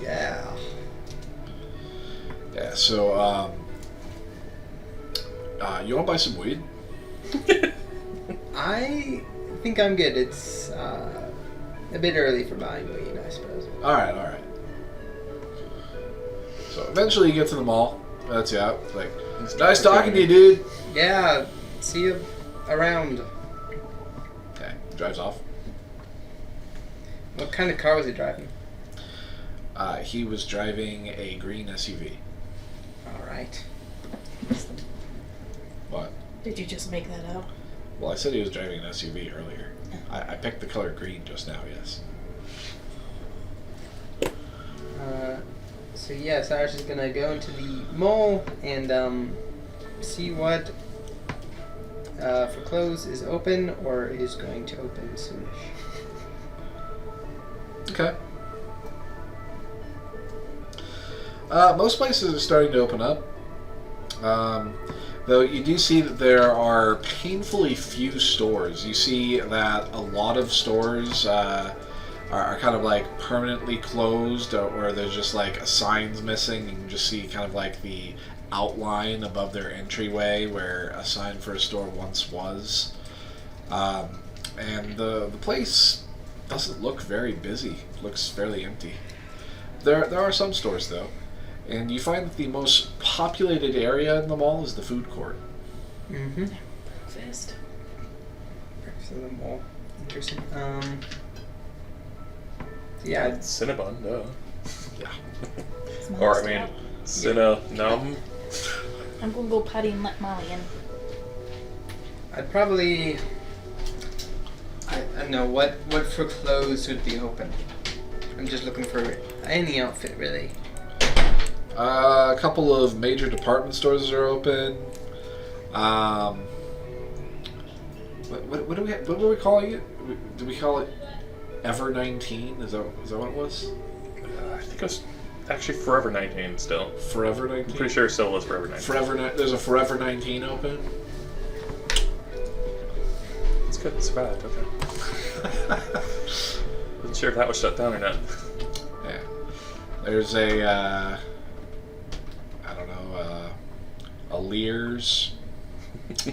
Yeah. Yeah. So, you want to buy some weed? I think I'm good. It's a bit early for buying weed, I suppose. All right. So eventually you get to the mall. That's you out. Like, it's nice talking to you, dude. Yeah. See you around. Okay. Drives off. What kind of car was he driving? He was driving a green SUV. All right. What? Did you just make that up? Well, I said he was driving an SUV earlier. I picked the color green just now, yes. So yeah, Cyrus is gonna go into the mall and see what for clothes is open or is going to open soonish. Okay. Most places are starting to open up. Though you do see that there are painfully few stores. You see that a lot of stores are kind of like permanently closed, or there's just like a sign's missing. You can just see kind of like the outline above their entryway where a sign for a store once was. And the place doesn't look very busy. It looks fairly empty. There are some stores though. And you find that the most populated area in the mall is the food court. Mm-hmm. Breakfast. Breakfast in the mall. Interesting. Yeah. Cinnabon, duh. Yeah. Or, I mean, Cinnanum. I'm gonna go potty and let Molly in. I'd probably... I don't know, what for clothes would be open? I'm just looking for any outfit, really. A couple of major department stores are open. What do we what were we calling it? Did we call it Ever 19? Is that what it was? I think it was actually Forever 19 still. Forever 19. I'm pretty sure it still was Forever 19. There's a Forever 19 open. It's good. It's valid. Okay. Wasn't sure if that was shut down or not. Yeah. There's a a Lear's,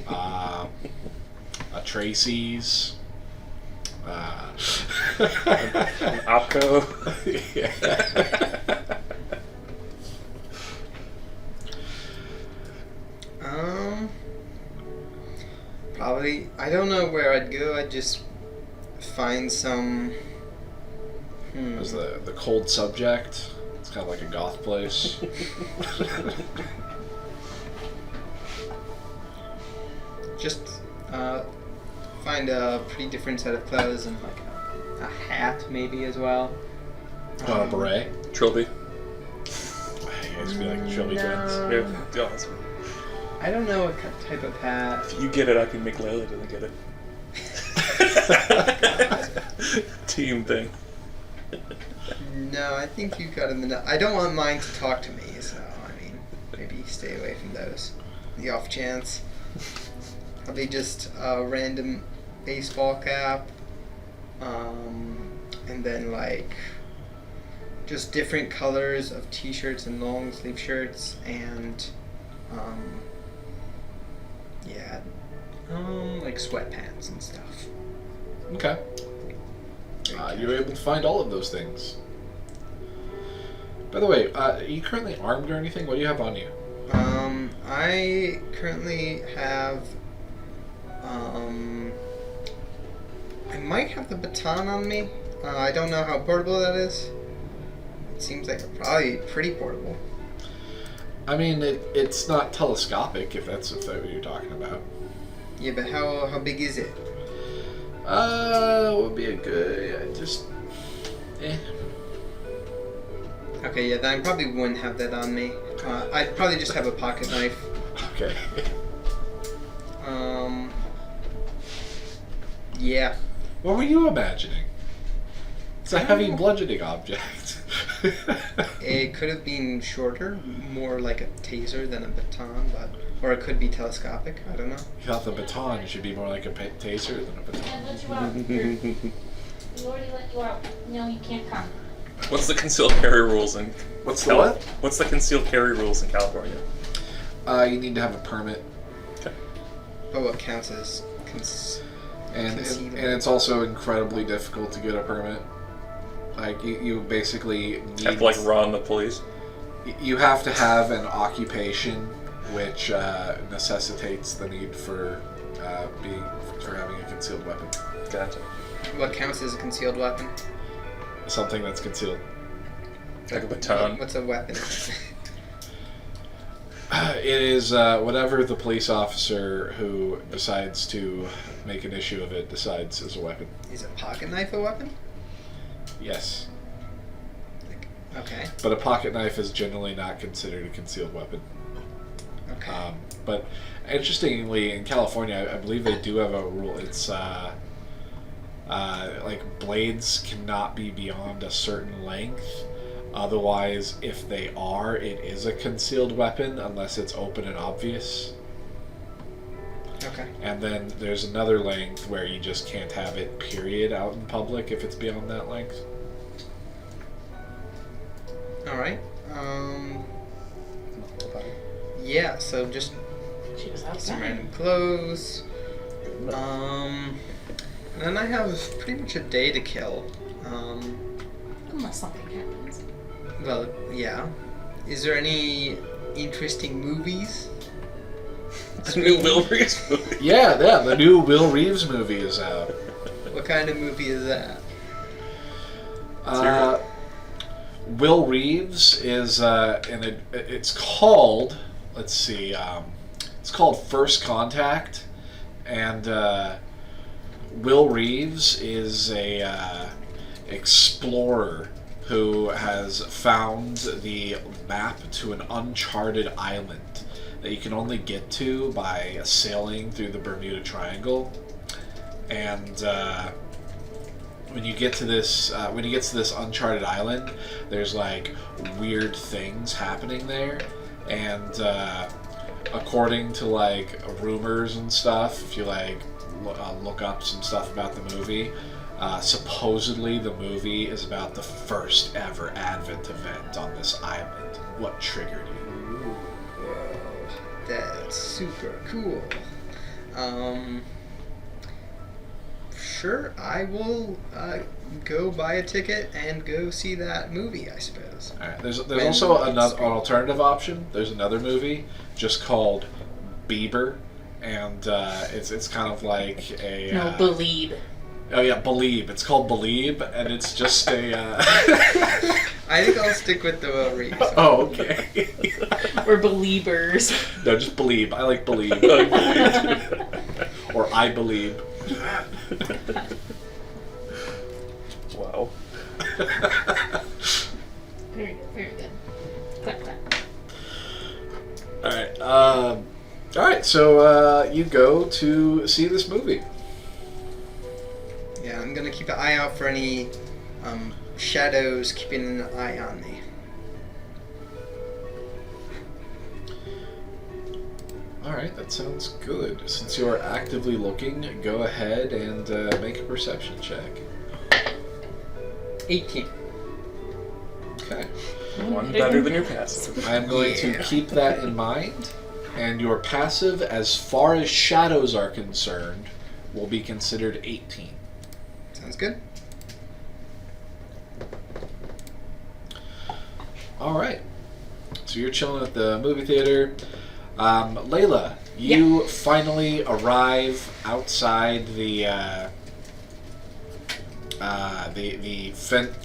a Tracy's, An Opco. yeah. Probably, I don't know where I'd go. I'd just find some. There's the Cold Subject. It's kind of like a goth place. Just find a pretty different set of clothes and like a hat maybe as well. A beret. Trilby. You guys be like the Trilby twins. Yeah. Yeah, that's I don't know what type of hat. If you get it, I can make Layla doesn't get it. Team thing. No, I think you got him. I don't want mine to talk to me, so I mean, maybe stay away from those. The off chance. Probably just a random baseball cap, and then like just different colors of t-shirts and long sleeve shirts, and yeah, like sweatpants and stuff. Okay. You were able to find all of those things. By the way, are you currently armed or anything? What do you have on you? I currently have, I might have the baton on me. I don't know how portable that is. It seems like probably pretty portable. I mean, it's not telescopic, if that's what you're talking about. Yeah, but how big is it? Would be a good, Okay, yeah, then I probably wouldn't have that on me. I'd probably just have a pocket knife. Okay. Yeah. What were you imagining? It's a heavy bludgeoning object. It could have been shorter, more like a taser than a baton, or it could be telescopic. I don't know. You thought the baton should be more like a taser than a baton. Let you out. We already let you out. No, you can't come. What's the concealed carry rules in? What's the what? What's the concealed carry rules in California? You need to have a permit. Okay. But what counts as And it's also incredibly difficult to get a permit. Like, you basically need... Have to, like, run the police? You have to have an occupation which necessitates the need for having a concealed weapon. Gotcha. What counts as a concealed weapon? Something that's concealed. Like a baton? What's a weapon? It is whatever the police officer who decides to make an issue of it decides is a weapon. Is a pocket knife a weapon? Yes. Okay. But a pocket knife is generally not considered a concealed weapon. Okay. But interestingly, in California, I believe they do have a rule. It's like blades cannot be beyond a certain length. Otherwise, if they are, it is a concealed weapon unless it's open and obvious. Okay. And then there's another length where you just can't have it, period, out in public if it's beyond that length. Alright. Yeah, so just She was some outside. random clothes. And then I have pretty much a day to kill. Unless something happens. Well, yeah. Is there any interesting movies? The new Will Reeves movie. Yeah, the new Will Reeves movie is out. What kind of movie is that? Will Reeves is, it's called, let's see, it's called First Contact, and Will Reeves is a explorer who has found the map to an uncharted island that you can only get to by sailing through the Bermuda Triangle. And when you get to this uncharted island, there's like weird things happening there, and according to like rumors and stuff, if you like look up some stuff about the movie, supposedly the movie is about the first ever Advent event on this island. What triggered you? Whoa, that's super cool. Sure, I will go buy a ticket and go see that movie, I suppose. All right, there's also an alternative option. There's another movie just called Bieber, and it's kind of like a No, Believe. Oh yeah, Believe. It's called Believe, and it's just a. I think I'll stick with the Will Reeves. Oh, okay. We're Believers. No, just Believe. I like Believe. Or I Believe. Wow. Very good, very good. Clap, clap. All right. All right, so you go to see this movie. Yeah, I'm gonna keep an eye out for any shadows keeping an eye on me. All right, that sounds good. Since you are actively looking, go ahead and make a perception check. 18. Okay. One better than your passive. I am going to keep that in mind, and your passive, as far as shadows are concerned, will be considered 18. Sounds good. All right. So you're chilling at the movie theater. Layla, you finally arrive outside the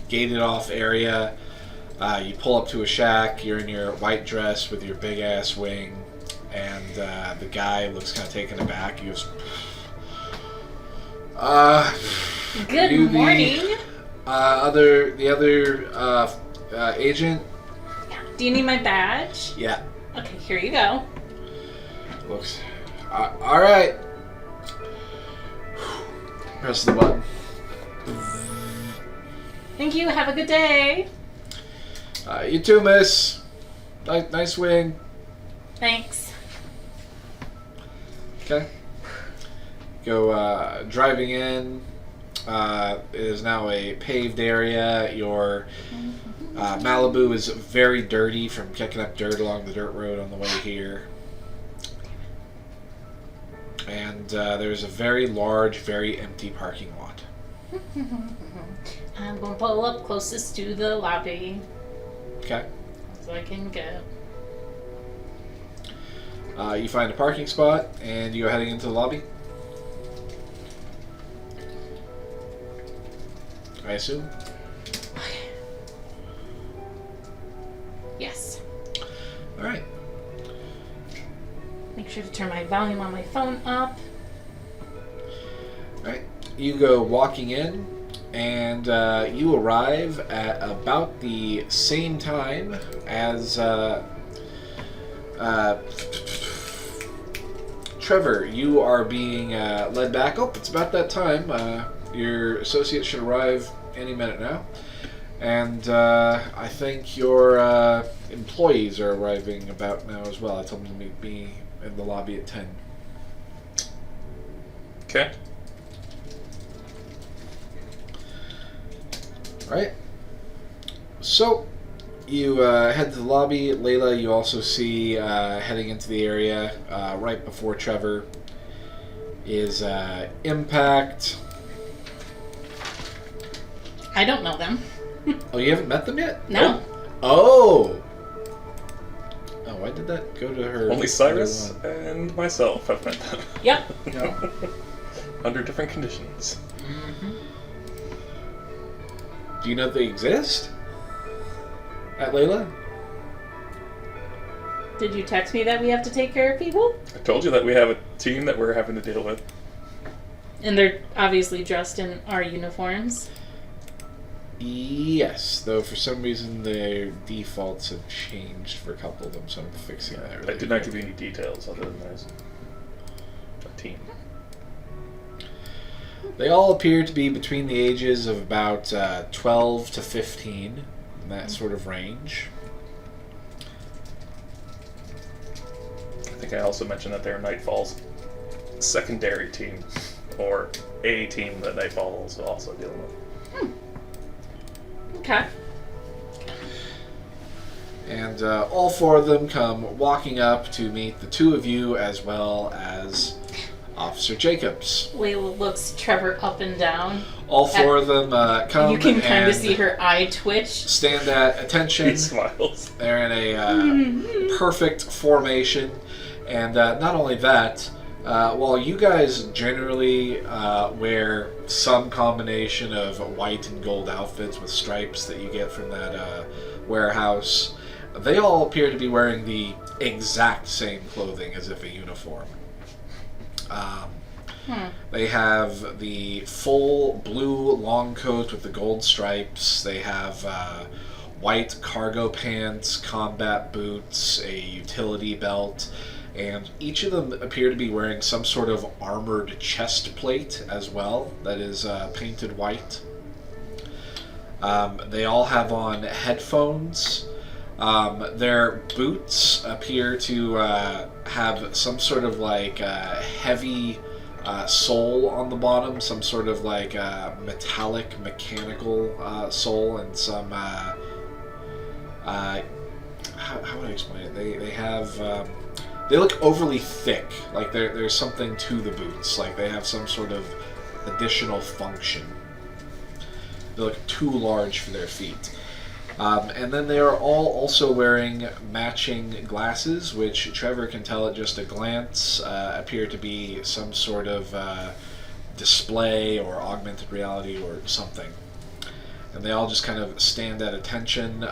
gated off area. You pull up to a shack. You're in your white dress with your big ass wing, and the guy looks kind of taken aback. He goes, Good morning. The other agent? Do you need my badge? Yeah. Okay, here you go. Looks. All right. Press the button. Thank you. Have a good day. You too, miss. Nice wing. Thanks. Okay. Go driving in. It is now a paved area. Your Malibu is very dirty from kicking up dirt along the dirt road on the way here. And there's a very large, very empty parking lot. I'm going to pull up closest to the lobby Okay. so I can go. You find a parking spot, and you're heading into the lobby. I assume? Yes. Alright. Make sure to turn my volume on my phone up. Alright. You go walking in, and you arrive at about the same time as Trevor. You are being led back. Oh, it's about that time. Your associate should arrive any minute now. And I think your employees are arriving about now as well. I told them to meet me in the lobby at 10. Okay. Right. So, you head to the lobby. Layla, you also see heading into the area right before Trevor is Impact. I don't know them. Oh, you haven't met them yet? No. Oh! Oh, why did that go to her? Only Cyrus and myself have met them. Yep. No. Under different conditions. Mm-hmm. Do you know they exist? At Layla? Did you text me that we have to take care of people? I told you that we have a team that we're having to deal with. And they're obviously dressed in our uniforms. Yes, though for some reason their defaults have changed for a couple of them, so I'm fixing that. I did not give you any details other than there's a team. They all appear to be between the ages of about 12 to 15, in that sort of range. I think I also mentioned that they're Nightfall's secondary team, or a team that Nightfall is also dealing with. Okay. And all four of them come walking up to meet the two of you as well as Officer Jacobs. Layla looks Trevor up and down. All four of them come You can kind of and see her eye twitch. stand at attention. He smiles. They're in a perfect formation. And not only that, while you guys generally wear some combination of white and gold outfits with stripes that you get from that warehouse, they all appear to be wearing the exact same clothing as if a uniform. They have the full blue long coat with the gold stripes. They have white cargo pants, combat boots, a utility belt, and each of them appear to be wearing some sort of armored chest plate as well that is painted white. They all have on headphones. Their boots appear to have some sort of like heavy sole on the bottom, some sort of like metallic mechanical sole, and some how would I explain it? They have they look overly thick, like there's something to the boots, like they have some sort of additional function. They look too large for their feet. And then they are all also wearing matching glasses, which Trevor can tell at just a glance appear to be some sort of display or augmented reality or something. And they all just kind of stand at attention.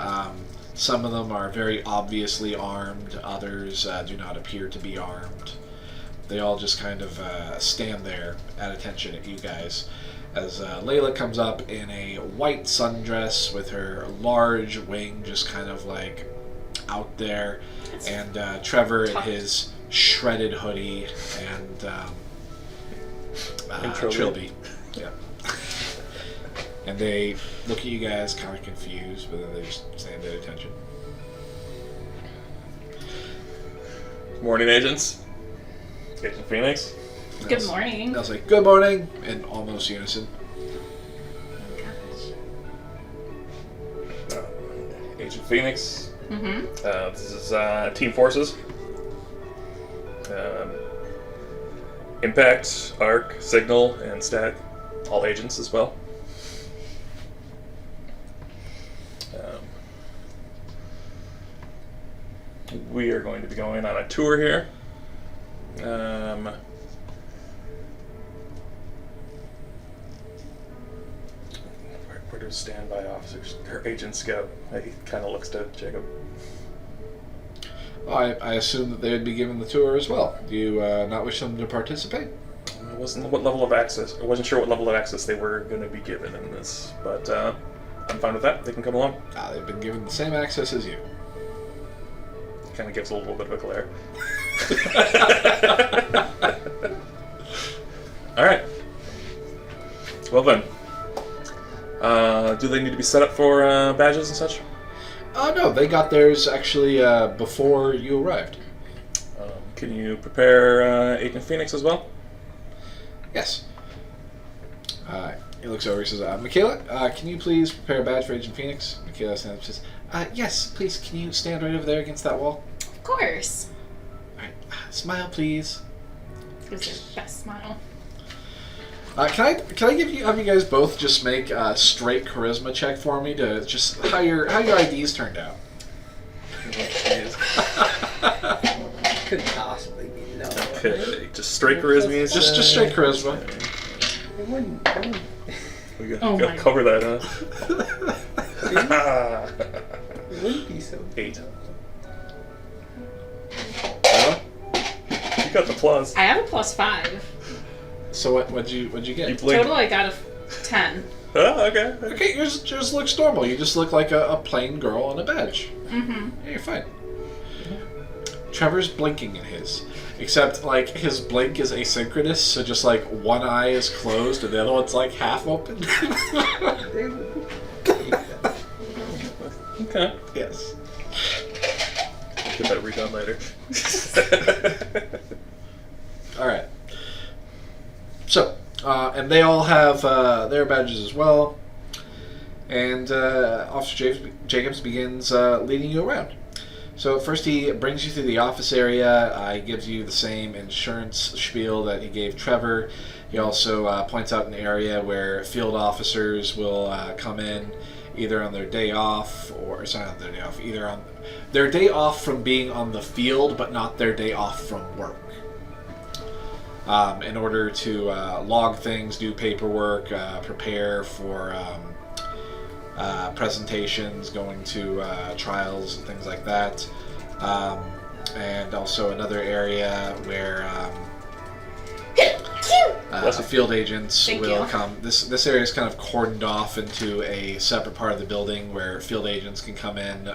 Some of them are very obviously armed, others do not appear to be armed. They all just kind of stand there at attention at you guys. As Layla comes up in a white sundress with her large wing just kind of like out there, and Trevor in his shredded hoodie and Trilby. Yeah. And they look at you guys kind of confused, but then they just stand at attention. Morning, agents. Agent Phoenix. Good morning. I was like, good morning, in almost unison. Agent Phoenix. Mm-hmm. This is Team Forces. Impact, Arc, Signal, and Stat. All agents as well. We are going to be going on a tour here. Where do standby officers or agents go? He kind of looks to Jacob. Well, I assume that they would be given the tour as well. Do you not wish them to participate? I wasn't what level of access. I wasn't sure what level of access they were going to be given in this, but I'm fine with that. They can come along. They've been given the same access as you. Kind of gives a little bit of a glare. All right. Well then. Do they need to be set up for badges and such? No, they got theirs actually before you arrived. Can you prepare Agent Phoenix as well? Yes. He looks over and says, Michaela, can you please prepare a badge for Agent Phoenix? Michaela stands up and says, yes, please, can you stand right over there against that wall? Of course. Alright, smile, please. Gives their best smile. Can I have you guys both just make a straight charisma check for me to just how your IDs turned out? Couldn't possibly be no. Okay, just straight charisma is Just straight charisma. It wouldn't. We gotta cover that, huh? It wouldn't be so. 8. You got the plus. I have a +5. So what'd you get? You blinked. Total, I got a 10. Oh, okay. Okay, yours just looks normal. You just look like a plain girl on a badge. Mm-hmm. Yeah, you're fine. Trevor's blinking in his. Except, like, his blink is asynchronous, so just, like, one eye is closed and the other one's, like, half open. Okay. Yes. Get that redone later. Alright. So, and they all have their badges as well. And Officer Jacobs begins leading you around. So first he brings you through the office area. He gives you the same insurance spiel that he gave Trevor. He also points out an area where field officers will come in either on their day off, or sorry, not their day off, either on their day off from being on the field, but not their day off from work. In order to log things, do paperwork, prepare for presentations, going to trials and things like that. And also another area where Field agents Thank will you. come. This area is kind of cordoned off into a separate part of the building where field agents can come in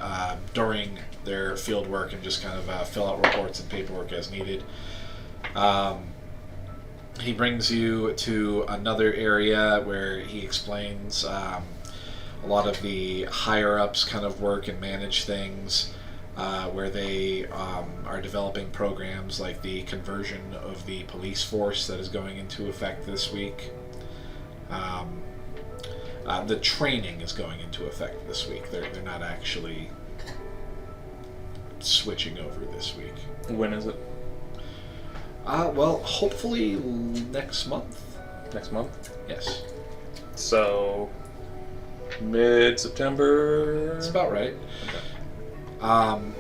during their field work and just kind of fill out reports and paperwork as needed. He brings you to another area where he explains a lot of the higher-ups kind of work and manage things, where they are developing programs like the conversion of the police force that is going into effect this week. The training is going into effect this week. They're not actually switching over this week. When is it? Well, hopefully next month. Next month? Yes. So, mid-September? That's about right. Okay.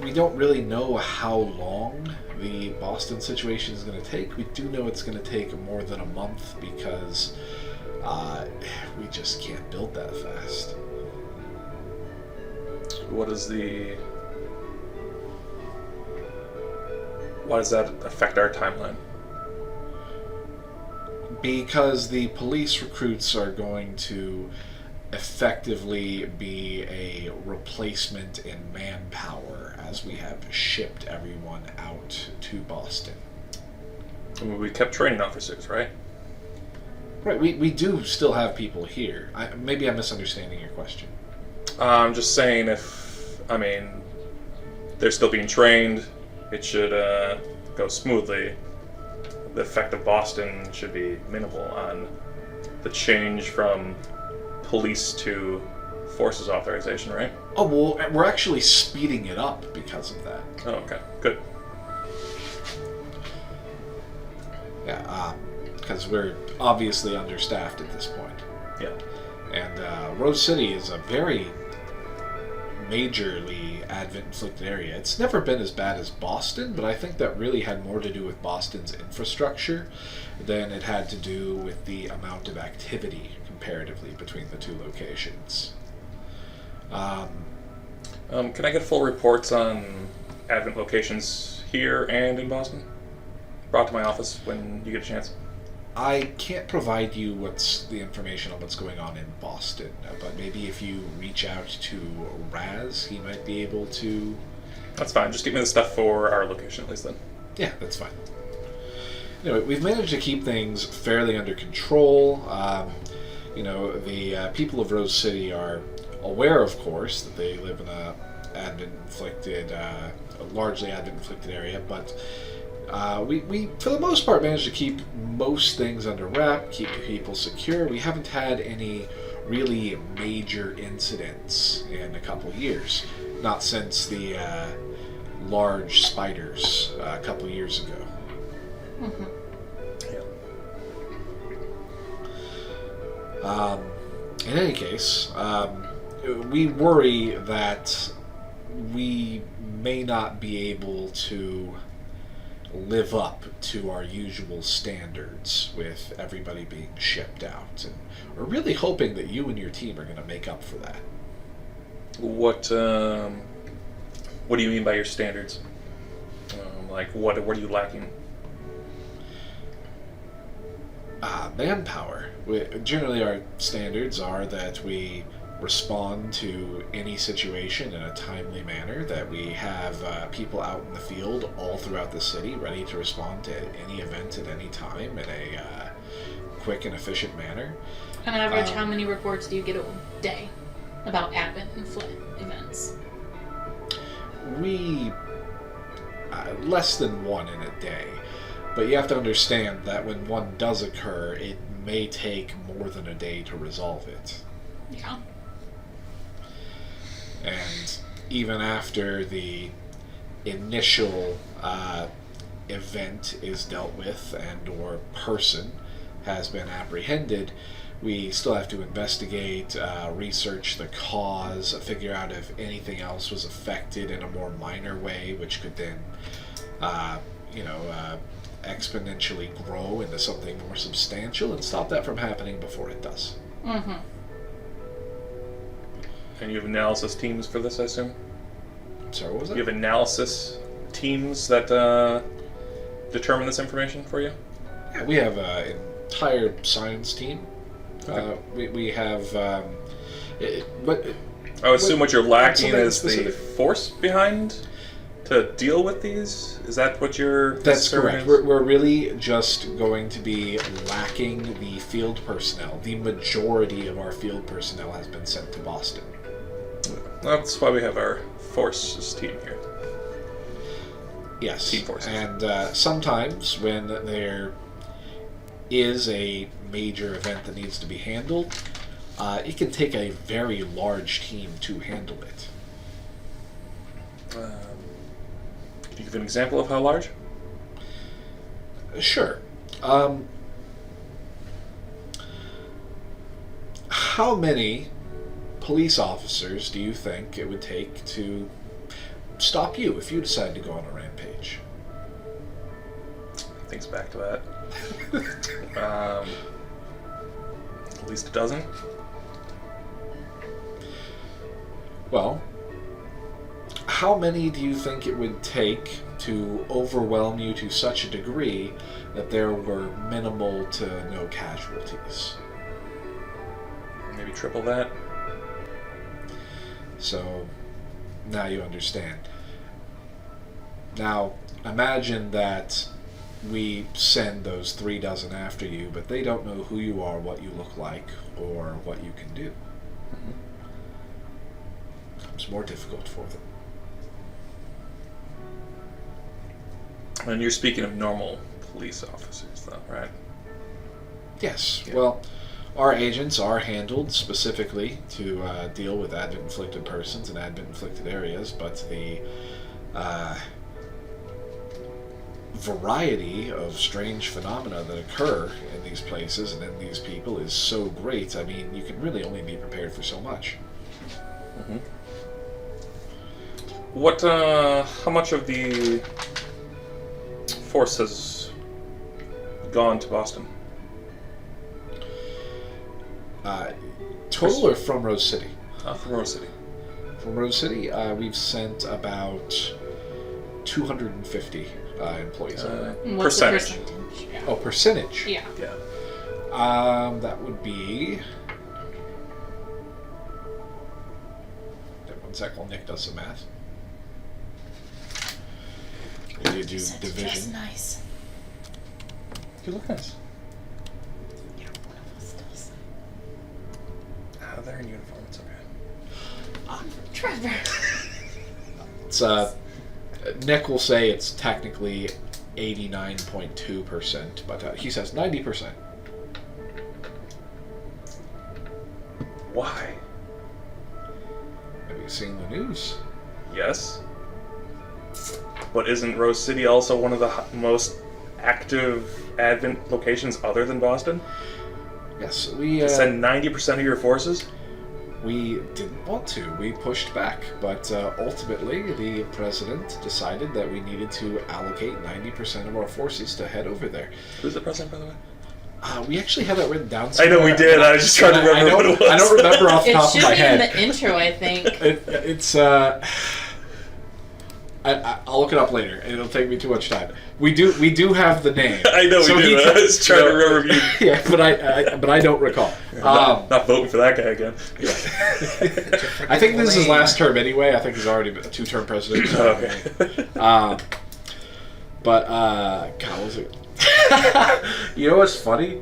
We don't really know how long the Boston situation is going to take. We do know it's going to take more than a month because we just can't build that fast. Why does that affect our timeline? Because the police recruits are going to effectively be a replacement in manpower as we have shipped everyone out to Boston. I mean, we kept training officers, right? Right, we do still have people here. Maybe I'm misunderstanding your question. I'm just saying they're still being trained. It should go smoothly. The effect of Boston should be minimal on the change from police to forces authorization, right? Oh, well, we're actually speeding it up because of that. Oh, okay. Good. Yeah, because we're obviously understaffed at this point. Yeah. And Rose City is a very majorly Advent-inflicted area. It's never been as bad as Boston, but I think that really had more to do with Boston's infrastructure than it had to do with the amount of activity comparatively between the two locations. Can I get full reports on Advent locations here and in Boston? Brought to my office when you get a chance. I can't provide you the information on what's going on in Boston, but maybe if you reach out to Raz, he might be able to... That's fine. Just give me the stuff for our location at least then. Yeah, that's fine. Anyway, we've managed to keep things fairly under control. The people of Rose City are aware, of course, that they live in a largely Advent-inflicted area, but we, for the most part, managed to keep most things under wrap, keep people secure. We haven't had any really major incidents in a couple years. Not since the large spiders a couple years ago. Mm-hmm. Yeah. In any case, we worry that we may not be able to live up to our usual standards with everybody being shipped out. And we're really hoping that you and your team are going to make up for that. What do you mean by your standards? What are you lacking? Manpower. Generally, our standards are that we respond to any situation in a timely manner, that we have people out in the field all throughout the city ready to respond to any event at any time in a quick and efficient manner. On average, how many reports do you get a day about Advent and events? We... less than one in a day. But you have to understand that when one does occur, it may take more than a day to resolve it. Yeah. And even after the initial event is dealt with and or person has been apprehended, we still have to investigate, research the cause, figure out if anything else was affected in a more minor way, which could then, exponentially grow into something more substantial and stop that from happening before it does. Mm-hmm. And you have analysis teams for this, I assume? Sorry, what was it? You have analysis teams that determine this information for you? Yeah, we have entire science team. We have, but I would assume what you're lacking something is the specific. force behind to deal with these. Is that what your That's concern correct. is? We're really just going to be lacking the field personnel. The majority of our field personnel has been sent to Boston. That's why we have our forces team here. Yes. Team forces. And sometimes when there is a major event that needs to be handled, it can take a very large team to handle it. Can you give an example of how large? Sure. How many police officers do you think it would take to stop you if you decide to go on a rampage? Thinks back to that. At least a dozen. Well, how many do you think it would take to overwhelm you to such a degree that there were minimal to no casualties? Maybe triple that. So, now you understand. Now, imagine that we send those 3 dozen after you, but they don't know who you are, what you look like, or what you can do. Becomes more difficult for them. And you're speaking of normal police officers, though, right? Yes. Yeah. Well, our agents are handled specifically to deal with Inflicted Persons and Inflicted Areas, but the variety of strange phenomena that occur in these places and in these people is so great. I mean, you can really only be prepared for so much. Mm-hmm. How much of the force has gone to Boston? Total or from Rose City? From Rose City. From Rose City, we've sent about 250 employees over. What's the Percentage. percentage? Yeah. Oh, percentage? Yeah. Yeah. That would be... One sec while Nick does some math. Maybe you do Percentage is division. nice. You look nice. Yeah, one of us does. They're in uniform. It's okay. Trevor. It's Nick will say it's technically 89.2%, but he says 90%. Why? Have you seen the news? Yes. But isn't Rose City also one of the most active Advent locations other than Boston? Yes, we To send 90% of your forces? we didn't want to. We pushed back, but ultimately the president decided that we needed to allocate 90% of our forces to head over there. Who's the president, by the way? We actually have that written down I somewhere. know we did. I was just trying to remember what it was. I don't remember off the It top should of my be in head. the intro, I think. It's I'll look it up later. It'll take me too much time. We do have the name. I know we do. I was trying to remember if you... Yeah, but I don't recall. Not voting for that guy again. I think this is his last term anyway. I think he's already been a 2-term president. So. Okay. But God, what was it? You know what's funny?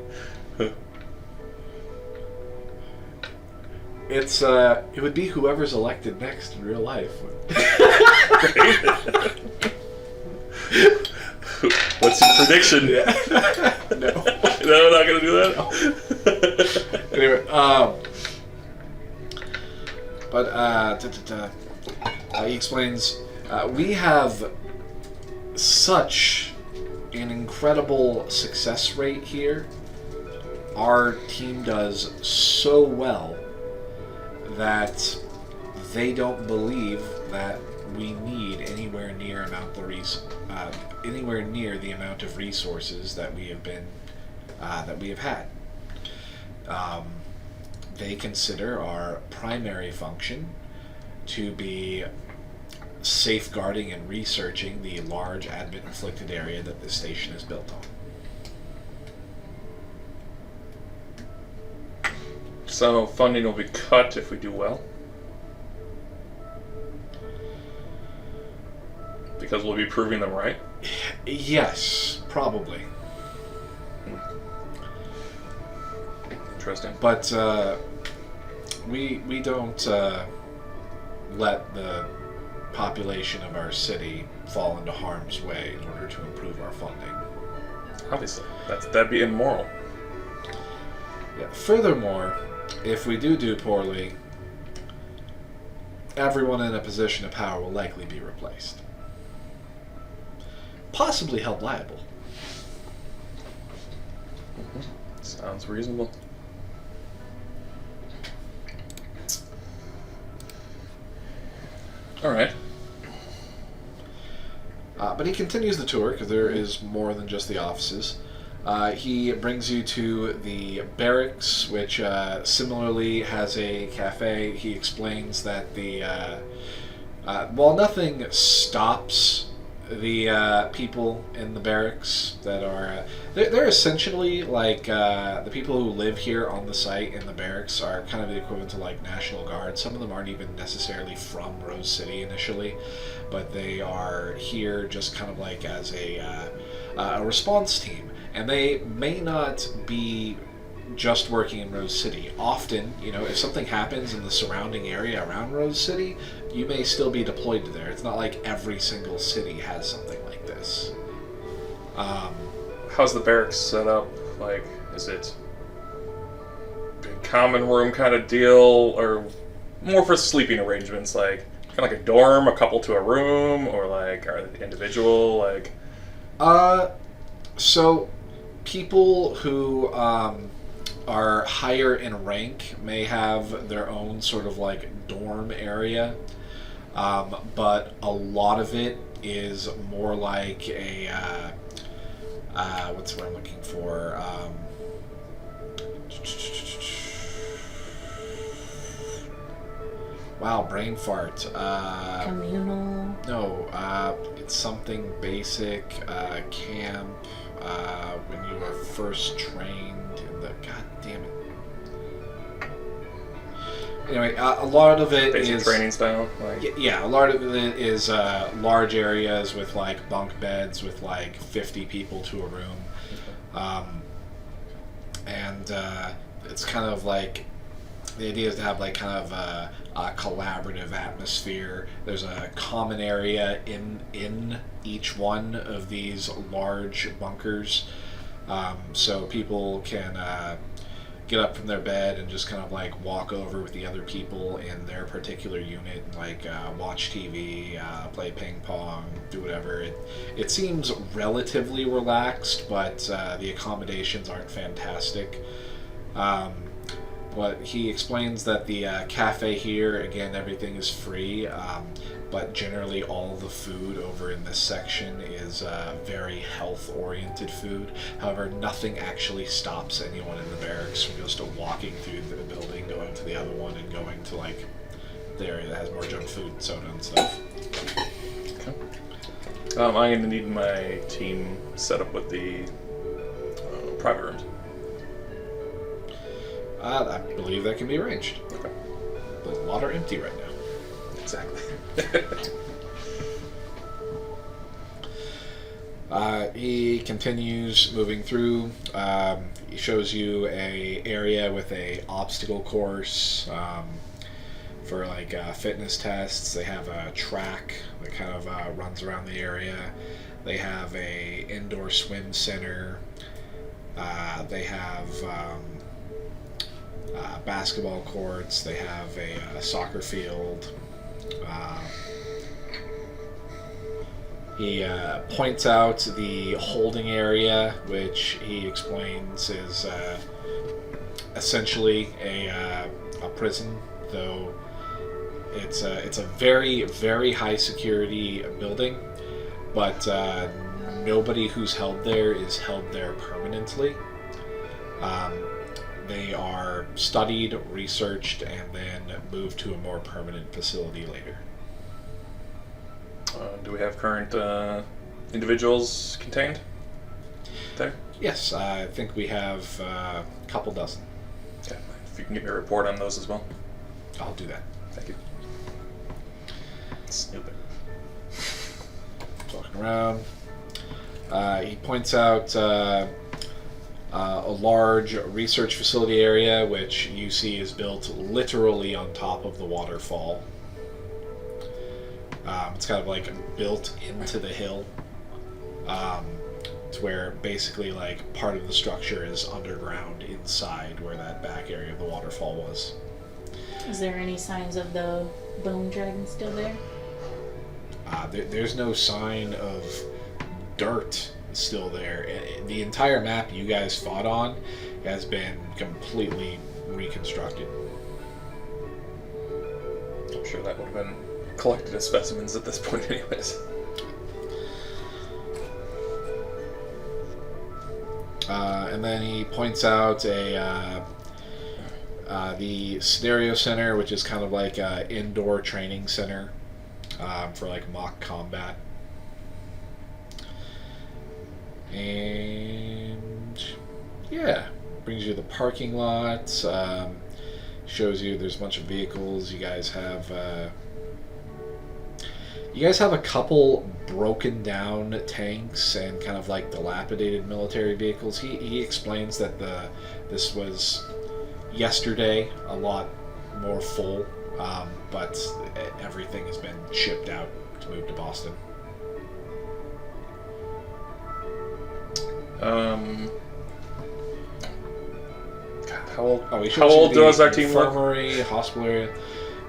It's it would be whoever's elected next in real life. What's your prediction? No. No, not gonna do that. Anyway, he explains, we have such an incredible success rate here. Our team does so well that they don't believe that we need anywhere near the amount of resources that we have had. They consider our primary function to be safeguarding and researching the large Inflicted area that this station is built on. So funding will be cut if we do well. Because we'll be proving them right. Yes, probably. Interesting. But we don't let the population of our city fall into harm's way in order to improve our funding. Obviously, that'd be immoral. Yeah. Furthermore, if we do poorly, everyone in a position of power will likely be replaced. Possibly held liable. Sounds reasonable. All right. But he continues the tour because there is more than just the offices. He brings you to the barracks, which similarly has a cafe. He explains that while nothing stops the people in the barracks that are they're essentially like the people who live here on the site in the barracks are kind of the equivalent to like National Guard. Some of them aren't even necessarily from Rose City initially, but they are here just kind of like as a response team, and they may not be just working in Rose City. Often, if something happens in the surrounding area around Rose City, you may still be deployed to there. It's not like every single city has something like this. How's the barracks set up? Like, is it a common room kind of deal, or more for sleeping arrangements? Like, kind of like a dorm, a couple to a room, or like, are they individual? Like, so people who are higher in rank may have their own sort of like dorm area, but a lot of it is more like a what's what I'm looking for? Wow, brain fart. Communal. No, it's something basic. Camp. When you were first trained in the. God damn it. Anyway, a lot of it basic is training style. Like, yeah, a lot of it is large areas with like bunk beds with like 50 people to a room, and it's kind of like the idea is to have like kind of a collaborative atmosphere. There's a common area in each one of these large bunkers, so people can get up from their bed and just kind of like walk over with the other people in their particular unit and like watch TV, play ping pong, do whatever. It seems relatively relaxed, but the accommodations aren't fantastic. But he explains that the cafe here, again, everything is free, but generally all the food over in this section is very health-oriented food. However, nothing actually stops anyone in the barracks from just walking through the building, going to the other one, and going to like the area that has more junk food, soda, and stuff. okay. I'm going to need my team set up with the private rooms. I believe that can be arranged. Okay. But a lot are empty right now. Exactly. He continues moving through. He shows you a area with a obstacle course for like fitness tests. They have a track that kind of runs around the area. They have a indoor swim center. They have basketball courts. They have a soccer field. He points out the holding area, which he explains is essentially a prison, though it's a very, very high security building, but nobody who's held there is held there permanently. They are studied, researched, and then moved to a more permanent facility later. Do we have current individuals contained there? Yes, I think we have a couple dozen. Yeah, If you can give me a report on those as well. I'll do that. Thank you. Stupid. Walking around. He points out a large research facility area, which you see is built literally on top of the waterfall. It's kind of like built into the hill, to where basically like part of the structure is underground inside where that back area of the waterfall was. Is there any signs of the bone dragon still there? There's no sign of dirt still there. The entire map you guys fought on has been completely reconstructed. I'm sure that would have been collected as specimens at this point anyways. And then he points out the Scenario Center, which is kind of like an indoor training center for like mock combat. And yeah, brings you to the parking lot. Shows you there's a bunch of vehicles. You guys have a couple broken down tanks and kind of like dilapidated military vehicles. He explains that this was yesterday a lot more full, but everything has been shipped out to move to Boston. How old? How old does our team look? Infirmary, hospital area.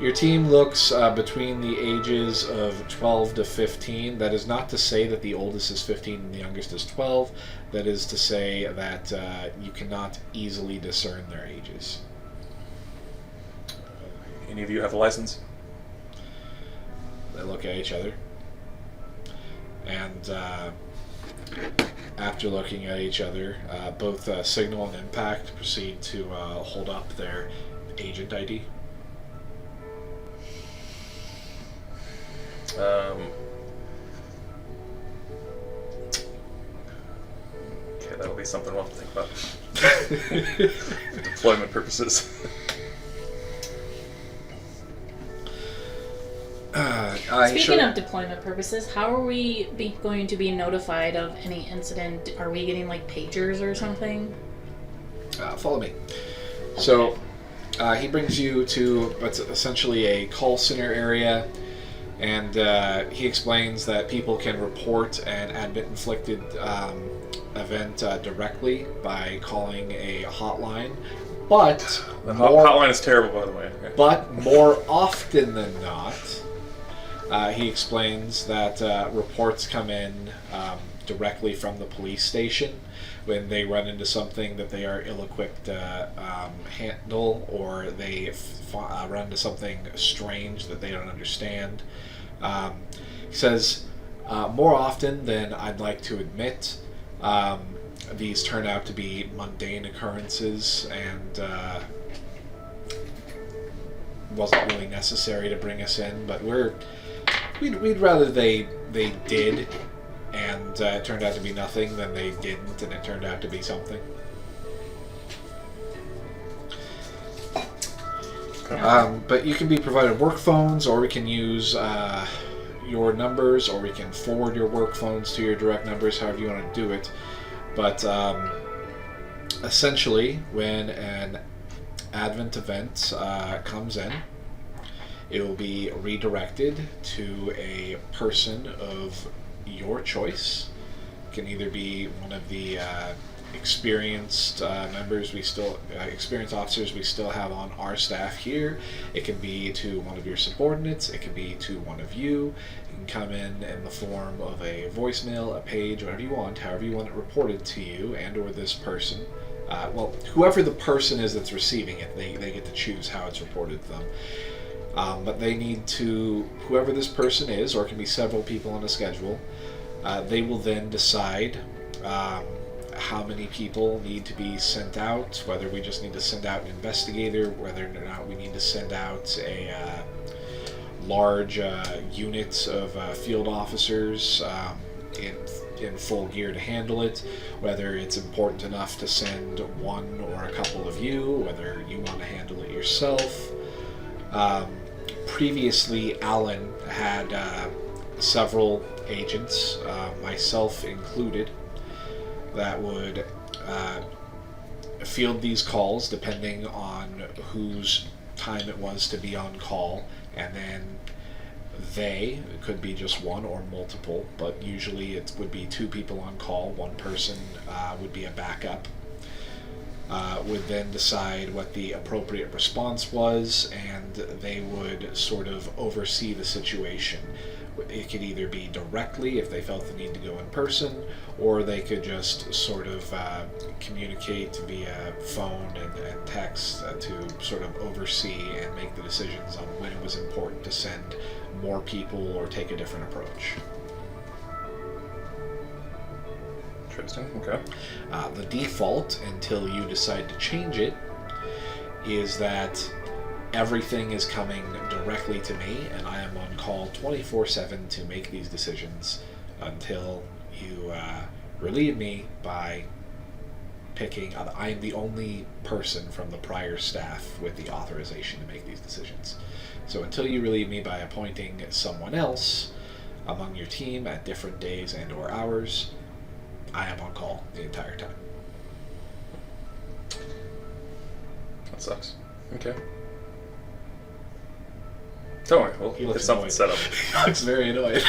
Your team looks between the ages of 12 to 15. That is not to say that the oldest is 15 and the youngest is 12. That is to say that you cannot easily discern their ages. Any of you have a license? They look at each other. And after looking at each other, both Signal and Impact proceed to hold up their agent ID. Okay, that'll be something we'll have to think about. Deployment purposes. Speaking of deployment purposes, how are we going to be notified of any incident? Are we getting like pagers or something? Follow me. So he brings you to what's essentially a call center area. And he explains that people can report an inflicted event directly by calling a hotline, but the hotline is terrible, by the way. Okay. But more often than not, he explains that reports come in directly from the police station when they run into something that they are ill-equipped to handle, or they run into something strange that they don't understand. He says, more often than I'd like to admit, these turn out to be mundane occurrences, and wasn't really necessary to bring us in, but we'd rather they did, and it turned out to be nothing, than they didn't, and it turned out to be something. But you can be provided work phones, or we can use your numbers, or we can forward your work phones to your direct numbers, however you want to do it. But essentially, when an Advent event comes in, it will be redirected to a person of your choice. It can either be one of the experienced members experienced officers we still have on our staff here. It can be to one of your subordinates. It can be to one of you. It can come in the form of a voicemail, a page, whatever you want, however you want it reported to you and or this person. Whoever the person is that's receiving it, they get to choose how it's reported to them. But they need to, whoever this person is, or it can be several people on a schedule, they will then decide how many people need to be sent out, whether we just need to send out an investigator, whether or not we need to send out a large unit of field officers. in full gear to handle it, whether it's important enough to send one or a couple of you, whether you want to handle it yourself. Previously, Alan had several agents, myself included, that would field these calls depending on whose time it was to be on call, and then it could be just one or multiple, but usually it would be two people on call. One person would be a backup. Would then decide what the appropriate response was, and they would sort of oversee the situation. It could either be directly if they felt the need to go in person, or they could just sort of communicate via phone and text to sort of oversee and make the decisions on when it was important to send more people or take a different approach. Interesting, okay. The default, until you decide to change it, is that everything is coming directly to me, and I am on call 24/7 to make these decisions until you relieve me by picking. I am the only person from the prior staff with the authorization to make these decisions. So until you relieve me by appointing someone else among your team at different days and or hours, I am on call the entire time. That sucks. Okay. Don't worry, we'll get something set up. He looks very annoyed.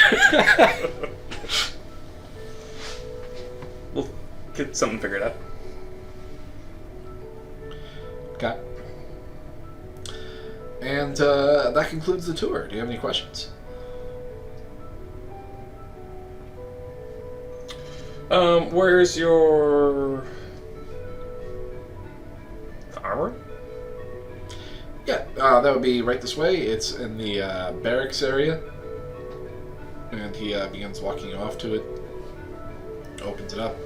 We'll get something figured out. Okay. And that concludes the tour. Do you have any questions? Where's your armor? Yeah, that would be right this way. It's in the barracks area. And he begins walking off to it. Opens it up.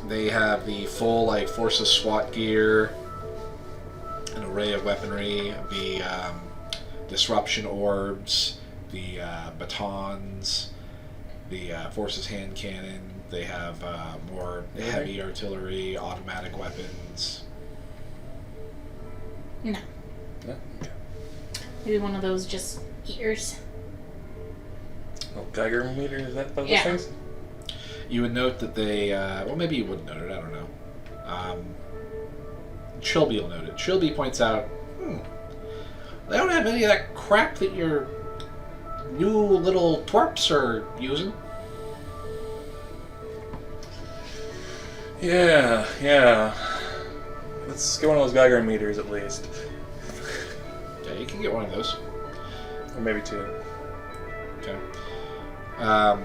They have the full, Forces SWAT gear, an array of weaponry, the disruption orbs, the batons, the Forces hand cannon. They have more heavy artillery, automatic weapons. No. Yeah. Okay. Maybe one of those just ears. Oh, Geiger meter, is that those Yeah. things? You would note that they, well, maybe you wouldn't note it, I don't know. Chilby will note it. Chilby points out, they don't have any of that crap that your new little twerps are using. Yeah. Let's get one of those Geiger meters at least. Yeah, you can get one of those. Or maybe two. Okay. How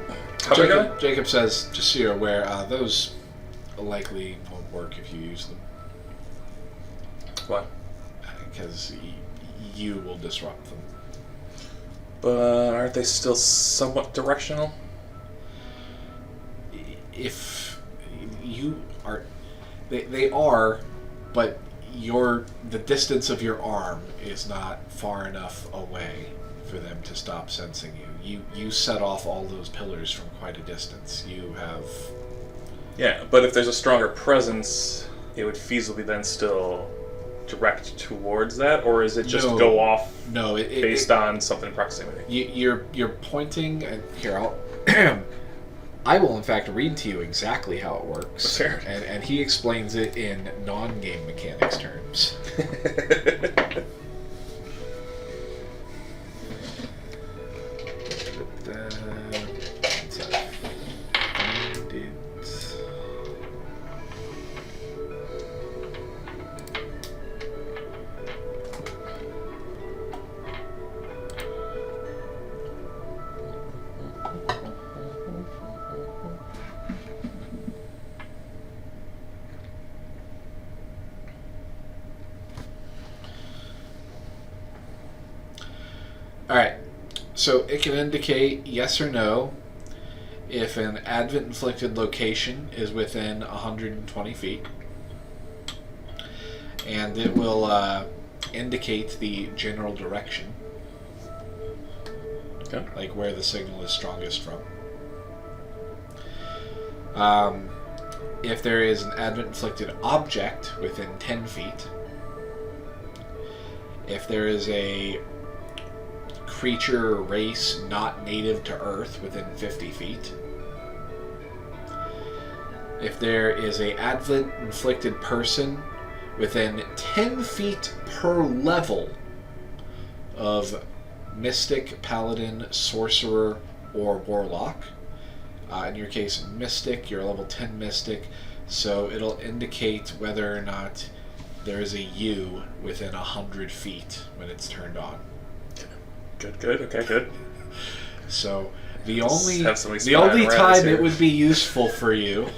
big are Jacob says, just so you're aware, those likely won't work if you use them. Why? Because you will disrupt them. But aren't they still somewhat directional? If you are... They are, but the distance of your arm is not far enough away for them to stop sensing you. You set off all those pillars from quite a distance. You have... Yeah, but if there's a stronger presence, it would feasibly then still direct towards that, or is it just go off based on something in proximity? You're pointing, and here I will in fact read to you exactly how it works, and he explains it in non-game mechanics terms. Alright, so it can indicate yes or no if an Advent-inflicted location is within 120 feet. And it will indicate the general direction. Okay. Like where the signal is strongest from. If there is an advent-inflicted object within 10 feet, if there is a creature or race not native to Earth within 50 feet, if there is a advent-inflicted person within 10 feet per level of mystic, paladin, sorcerer, or warlock. In your case, mystic, you're a level 10 mystic, so it'll indicate whether or not there is a U within 100 feet when it's turned on. Good, okay, good. So the only around time here. it would be useful for you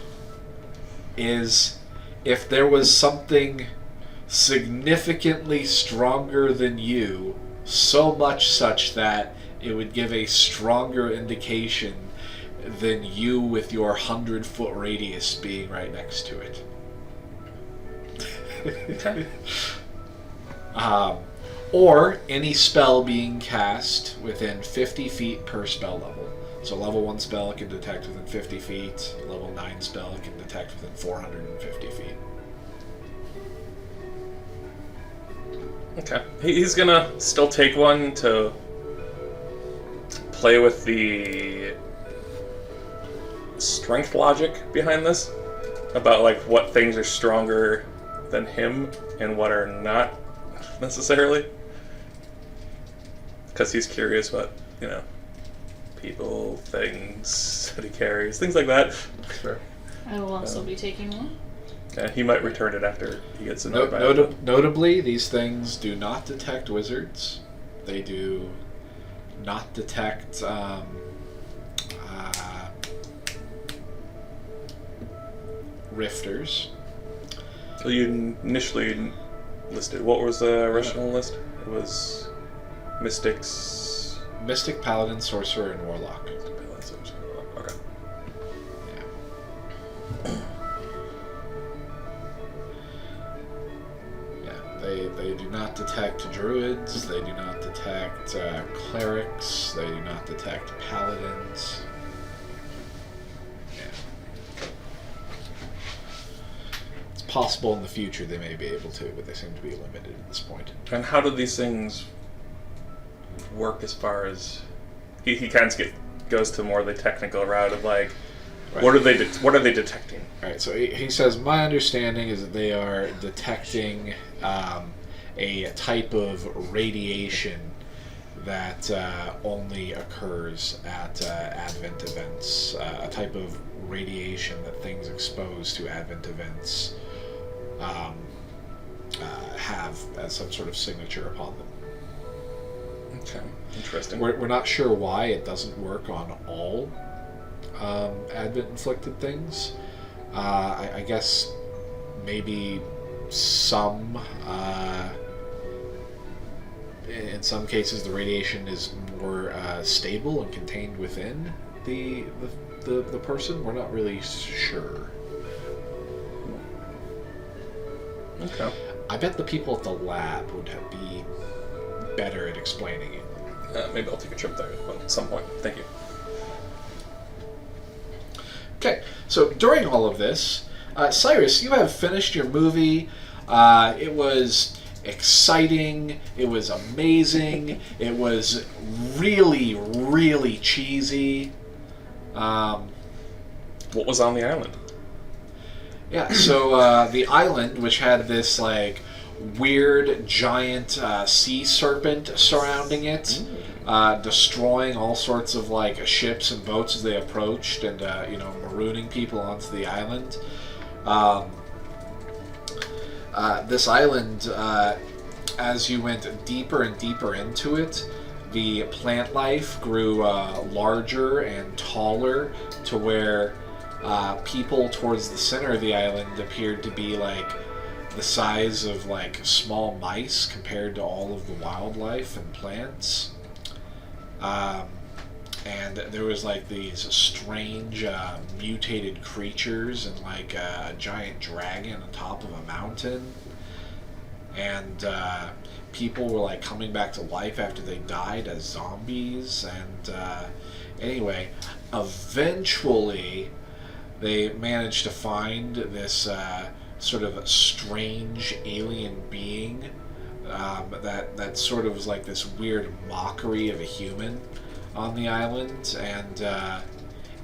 is if there was something significantly stronger than you, so much such that it would give a stronger indication than you with your 100-foot radius being right next to it. Okay. Or any spell being cast within 50 feet per spell level. So level 1 spell can detect within 50 feet, level 9 spell can detect within 450 feet. Okay. He's gonna still take one to play with the strength logic behind this, about like what things are stronger than him and what are not necessarily, because he's curious about, you know, people, things that he carries, things like that. Sure. I will also be taking one. And he might return it after he gets annoyed by it. Notably, these things do not detect wizards. They do not detect rifters. So you initially listed, what was the original list? It was mystics, Mystic, paladin, sorcerer, and warlock. okay. They do not detect druids, they do not detect clerics, they do not detect paladins. Yeah. It's possible in the future they may be able to, but they seem to be limited at this point. And how do these things work as far as... He kind of goes to more the technical route of like, Right. what are they detecting? Alright, so he says, my understanding is that they are detecting a type of radiation that only occurs at Advent events, a type of radiation that things exposed to Advent events have as some sort of signature upon them. Okay, interesting. We're not sure why it doesn't work on all Advent-inflicted things. I guess maybe some... in some cases, the radiation is more stable and contained within the person. We're not really sure. Okay. I bet the people at the lab would be better at explaining it. Maybe I'll take a trip there at some point. Thank you. Okay, so during all of this, Cyrus, you have finished your movie. It was exciting. It was amazing. It was really, really cheesy. What was on the island? Yeah, so the island, which had this like weird giant sea serpent surrounding it, destroying all sorts of like ships and boats as they approached, and marooning people onto the island. This island, as you went deeper and deeper into it, the plant life grew larger and taller to where people towards the center of the island appeared to be like the size of like small mice compared to all of the wildlife and plants. And there was like these strange mutated creatures and like a giant dragon on top of a mountain. And people were like coming back to life after they died as zombies. And anyway, eventually they manage to find this sort of strange alien being that sort of was like this weird mockery of a human on the island, and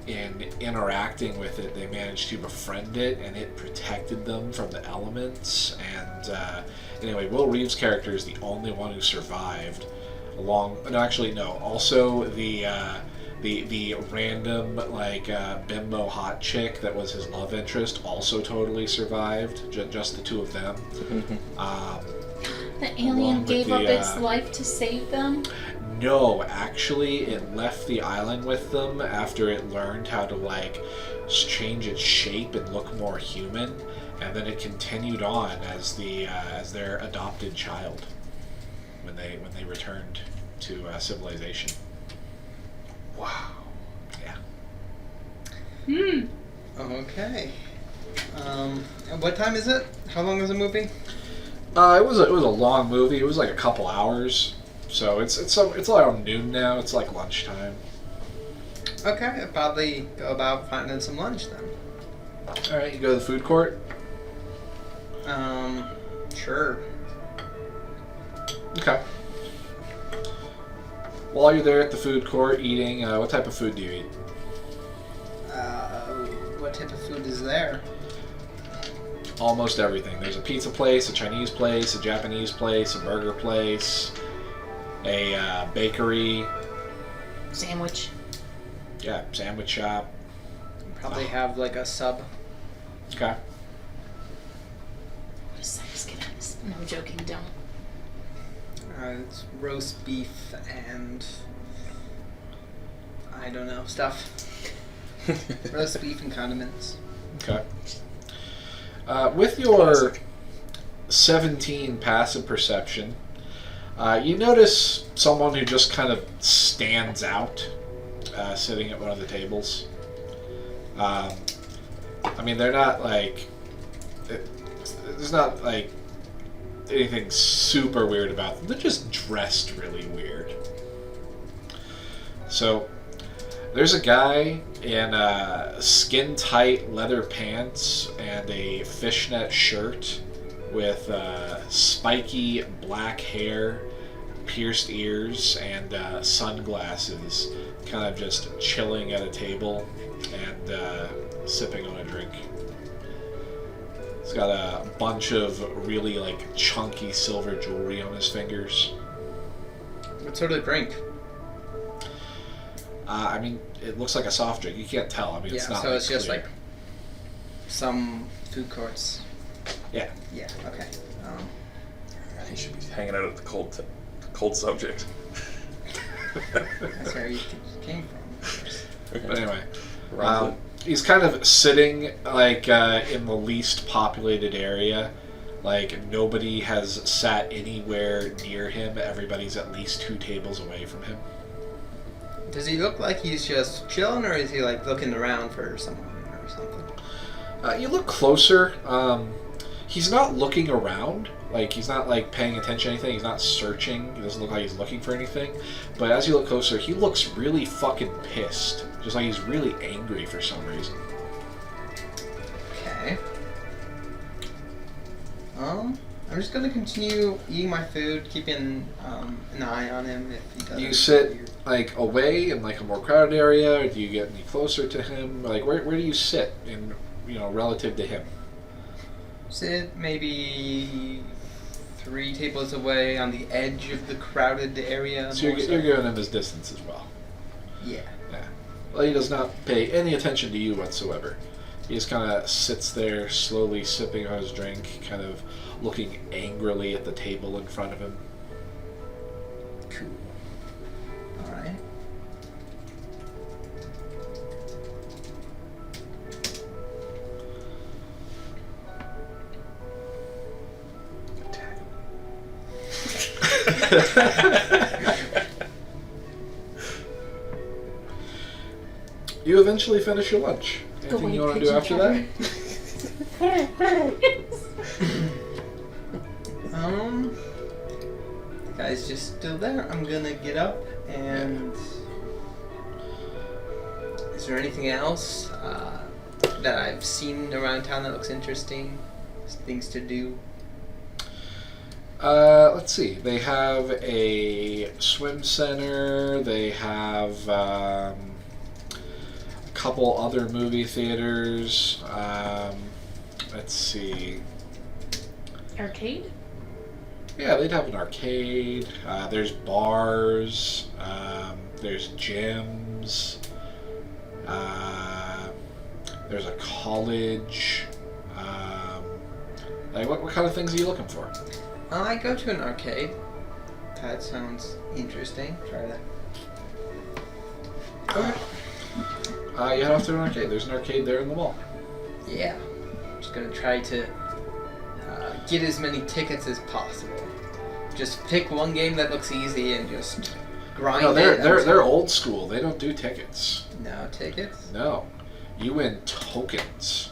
in interacting with it, they managed to befriend it, and it protected them from the elements. And anyway, Will Reeves' character is the only one who survived. Also the random bimbo hot chick that was his love interest also totally survived. Just the two of them. The alien gave up its life to save them? No, actually, it left the island with them after it learned how to change its shape and look more human, and then it continued on as their adopted child when they returned to civilization. Wow. Yeah. Okay. What time is it? How long is the movie? It was a long movie. It was like a couple hours. So it's around noon now. It's like lunchtime. Okay, I'll probably go about finding some lunch then. All right, you go to the food court. Sure. Okay. While you're there at the food court eating, what type of food do you eat? What type of food is there? Almost everything. There's a pizza place, a Chinese place, a Japanese place, a burger place, a bakery. Sandwich. Yeah, sandwich shop. Probably have a sub. Okay. What does subs get us? No, I'm joking, don't. It's roast beef and I don't know, stuff. Roast beef and condiments. Okay. With your 17 passive perception, you notice someone who just kind of stands out, sitting at one of the tables. They're not there's not anything super weird about them. They're just dressed really weird. So, there's a guy in skin-tight leather pants and a fishnet shirt with spiky black hair, pierced ears, and sunglasses, kind of just chilling at a table and sipping on a drink. He's got a bunch of really chunky silver jewelry on his fingers. What sort of drink? It looks like a soft drink. You can't tell. It's not. So it's clear. just some food courts. Yeah. Yeah. Okay. He should be hanging out at the cold subject. That's where you came from. But anyway, he's kind of sitting in the least populated area. Nobody has sat anywhere near him. Everybody's at least 2 tables away from him. Does he look like he's just chilling, or is he looking around for someone or something? You look closer. He's not looking around. He's not paying attention to anything. He's not searching. He doesn't look like he's looking for anything. But as you look closer, he looks really fucking pissed. Just he's really angry for some reason. Okay. I'm just gonna continue eating my food, keeping an eye on him if he doesn't. Do you sit away in a more crowded area, or do you get any closer to him? Where do you sit in relative to him? Sit maybe 3 tables away on the edge of the crowded area. So you're giving him his distance as well. Yeah. Yeah. Well, he does not pay any attention to you whatsoever. He just kind of sits there, slowly sipping on his drink, kind of looking angrily at the table in front of him. Cool. Alright. You eventually finish your lunch. Anything you want to do after that? The guy's just still there. I'm gonna get up and... Is there anything else? that I've seen around town that looks interesting? Things to do? Let's see. They have a swim center. They have a couple other movie theaters. Let's see. Arcade? Yeah, they'd have an arcade. There's bars. There's gyms. There's a college. Like, what kind of things are you looking for? I go to an arcade. That sounds interesting. Try that. Okay. You head off to an arcade. There's an arcade there in the mall. Yeah. Just gonna try to get as many tickets as possible. Just pick one game that looks easy and just grind No, it. they're old school. They don't do tickets. No tickets? No. You win tokens.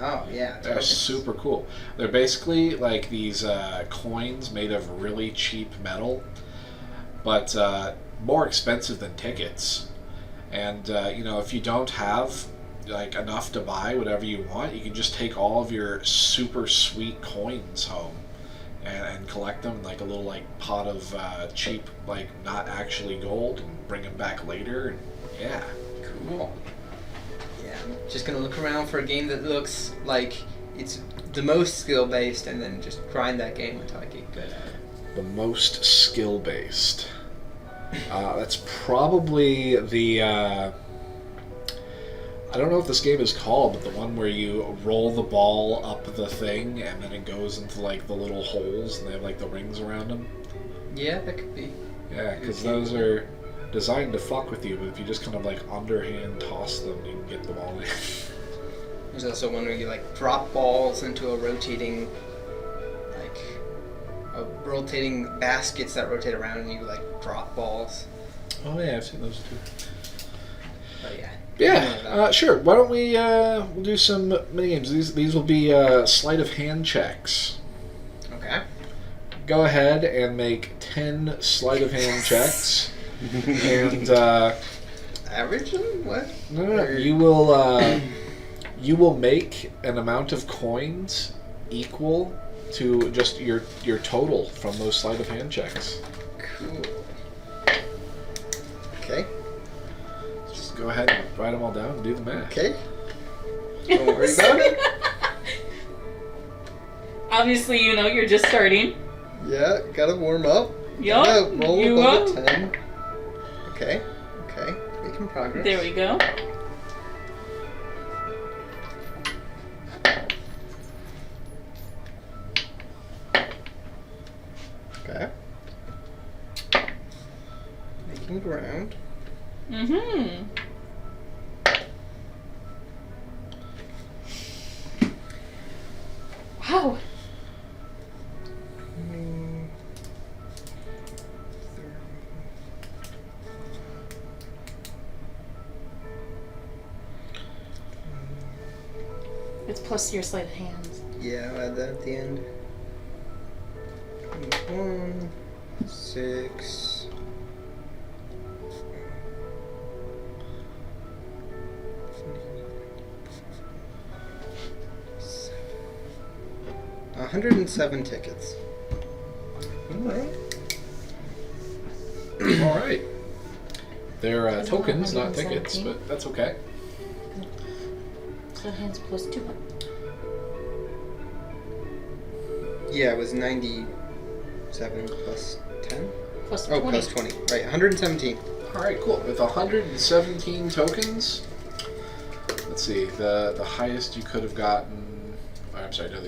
Oh, yeah. They're tokens. super cool. They're basically like these coins made of really cheap metal, but more expensive than tickets. And if you don't have like enough to buy whatever you want, you can just take all of your super sweet coins home and collect them in like a little like pot of cheap, like not actually gold, and bring them back later. And yeah, Cool. Yeah, I'm just gonna look around for a game that looks like it's the most skill based, and then just grind that game until I get good at it. the most skill based. That's probably the. I don't know what this game is called, but the one where you roll the ball up the thing and then it goes into like the little holes and they have like the rings around them. Yeah, that could be. Yeah, because those are designed to fuck with you, but if you just kind of like underhand toss them, you can get the ball in. There's also one where you like drop balls into a rotating baskets that rotate around, and you like drop balls. Oh yeah, I've seen those too. But yeah. Yeah, sure. Why don't we we'll do some minigames. These will be sleight of hand checks. Okay. Go ahead and make 10 sleight of hand checks, and Average them? What? no, Or- you will make an amount of coins equal to just your total from those sleight of hand checks. Cool. Okay. Just go ahead and write them all down and do the math. Okay. Don't worry about it. Obviously, you're just starting. Yeah, gotta warm up. Yup. Gotta roll You above will. a 10. Okay. Making progress. There we go. Okay. Making ground. Mm-hmm. Wow. It's plus your sleight of hands. Yeah, I'll add that at the end. 1, 6. 107 tickets. Alright. All right. They're That's tokens, not 117. tickets, but that's okay. Sleight of hands plus 2. Yeah, it was 97 plus 10. Plus Oh, 20. plus 20. Right, 117. All right, cool. With 117 tokens, let's see. The highest you could have gotten. I'm sorry. No,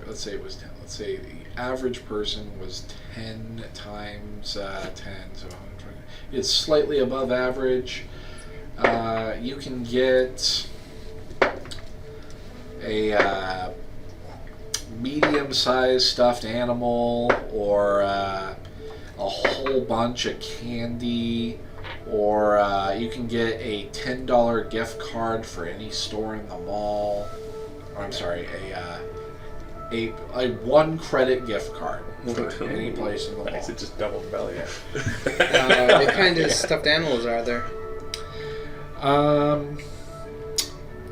let's say it was 10. Let's say the average person was 10 times 10, so 120. It's slightly above average. You can get a medium-sized stuffed animal, or a whole bunch of candy, or you can get a $10 gift card for any store in the mall. Or I'm sorry, a 1 credit gift card for any place in the mall. Nice, it just doubled value. What kind of stuffed animals are there?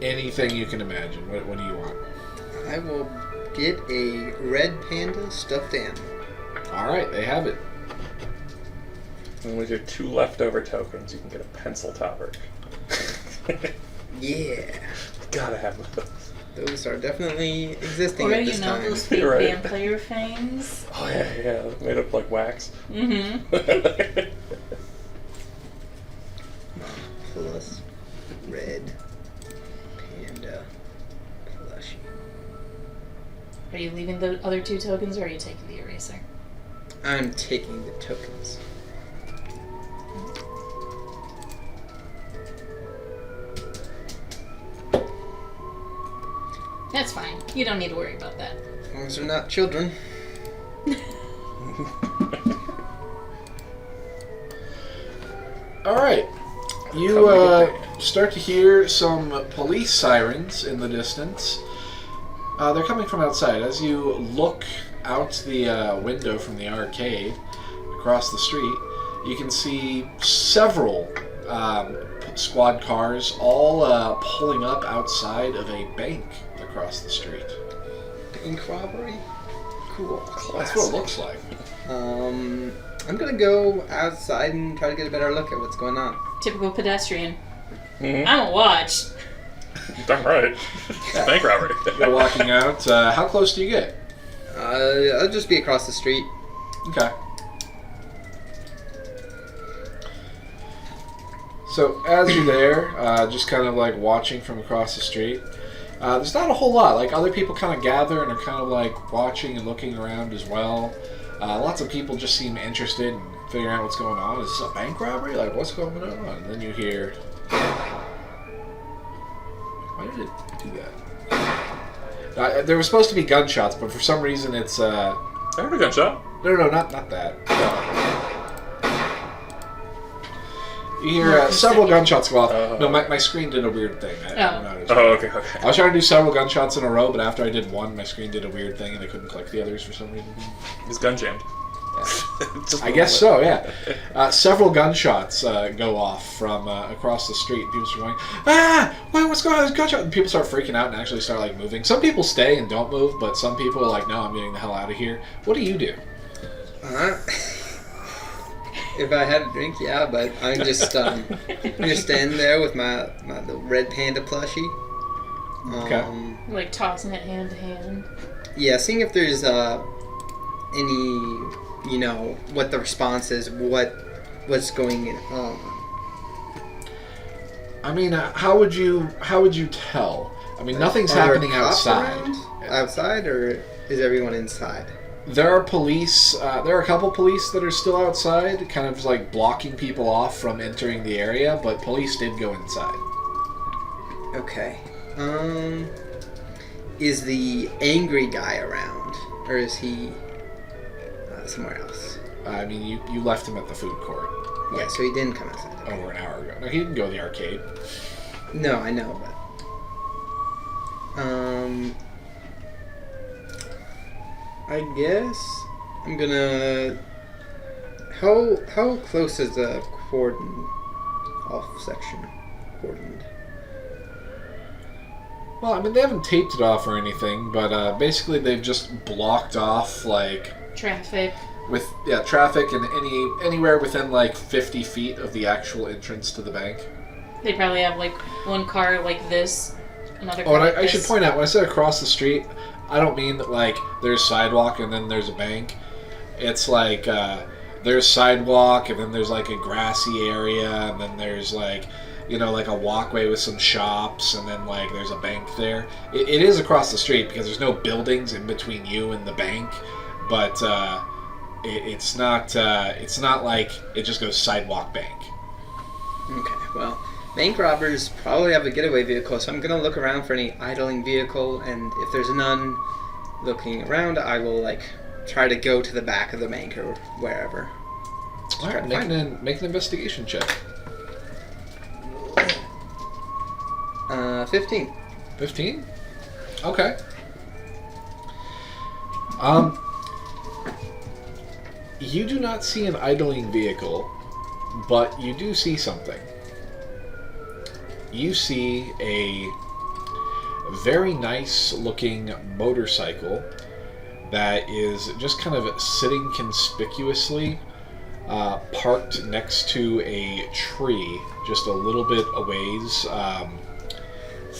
Anything you can imagine. What do you want? I will get a red panda stuffed animal. Alright, they have it. And with your 2 leftover tokens, you can get a pencil topper. Yeah. Gotta have those. Those are definitely existing Or at this time. those fake Right. vampire fangs. Oh yeah, made up like wax. Mm-hmm. Plus red panda plushie. Are you leaving the other 2 tokens, or are you taking the eraser? I'm taking the tokens. That's fine. You don't need to worry about that. As long as they're not children. Alright. You start to hear some police sirens in the distance. They're coming from outside. As you look out the window from the arcade across the street, you can see several squad cars all pulling up outside of a bank across the street. Bank robbery? Cool. That's what it looks like. I'm gonna go outside and try to get a better look at what's going on. Typical pedestrian. Mm-hmm. I'm a watch. Darn right. Bank robbery. You're walking out. How close do you get? I'll just be across the street. Okay. So as you're there, just kind of like watching from across the street, there's not a whole lot. Like other people kind of gather and are kind of like watching and looking around as well. Lots of people just seem interested in figuring out what's going on. Is this a bank robbery? Like what's going on? And then you hear, why did it do that? There was supposed to be gunshots, but for some reason it's I heard a gunshot. no, not that. You hear several gunshots go off. No, my screen did a weird thing. Okay. I was trying to do several gunshots in a row, but after I did one, my screen did a weird thing and I couldn't click the others for some reason. It's gun jammed. I guess so, yeah. Several gunshots go off from across the street. People start going, what's going on? There's a gunshot. And people start freaking out and actually start like moving. Some people stay and don't move, but some people are like, no, I'm getting the hell out of here. What do you do? If I had a drink, yeah, but I'm just standing there with my little red panda plushie. Okay. Like tossing it hand to hand. Yeah, seeing if there's any, what the response is, what's going on. I mean, how would you tell? I mean, nothing's happening outside. Outside, or is everyone inside? There are police. There are a couple police that are still outside, kind of like blocking people off from entering the area. But police did go inside. Okay. Is the angry guy around, or is he somewhere else? I mean, you left him at the food court. Yeah, so he didn't come outside. Okay. Over an hour ago. No, he didn't go to the arcade. No, I know, but I guess I'm gonna. How close is the cordon off section cordoned? Well, I mean, they haven't taped it off or anything, but basically they've just blocked off like Traffic. with traffic and anywhere within like 50 feet of the actual entrance to the bank. They probably have like one car like this, another car Oh, and like I should this. point out, when I said across the street, I don't mean that like there's sidewalk and then there's a bank. It's like there's sidewalk and then there's like a grassy area and then there's like, like a walkway with some shops and then like there's a bank there. It is across the street because there's no buildings in between you and the bank, but it's not like it just goes sidewalk bank. Okay, well, bank robbers probably have a getaway vehicle, so I'm gonna look around for any idling vehicle, and if there's none looking around, I will try to go to the back of the bank or wherever. All right, make an investigation check. 15. 15? Okay. You do not see an idling vehicle, but you do see something. You see a very nice looking motorcycle that is just kind of sitting conspicuously, parked next to a tree just a little bit a ways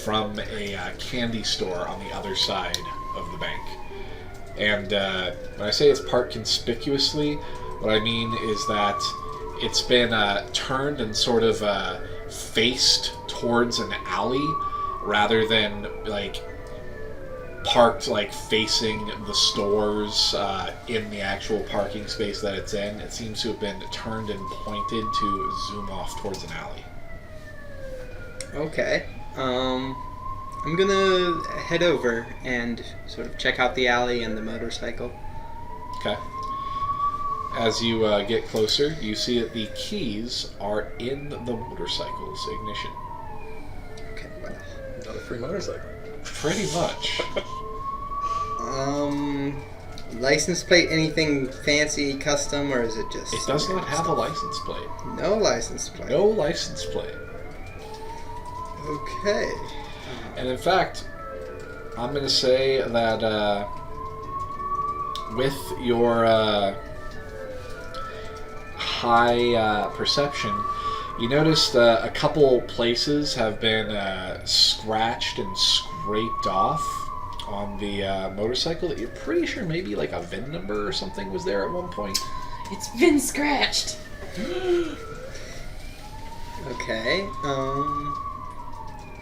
from a candy store on the other side of the bank. And when I say it's parked conspicuously, what I mean is that it's been turned and sort of faced towards an alley rather than like parked like facing the stores in the actual parking space that it's in. It seems to have been turned and pointed to zoom off towards an alley. Okay. I'm gonna head over and sort of check out the alley and the motorcycle. Okay. As you get closer, you see that the keys are in the motorcycle's ignition. Okay, well. Another free motorcycle. Pretty much. License plate, anything fancy, custom, or is it just... It does not have a license plate. No license plate. No license plate. Okay. And in fact, I'm going to say that with your high perception, you noticed a couple places have been scratched and scraped off on the motorcycle that you're pretty sure maybe like a VIN number or something was there at one point. It's been scratched. Okay.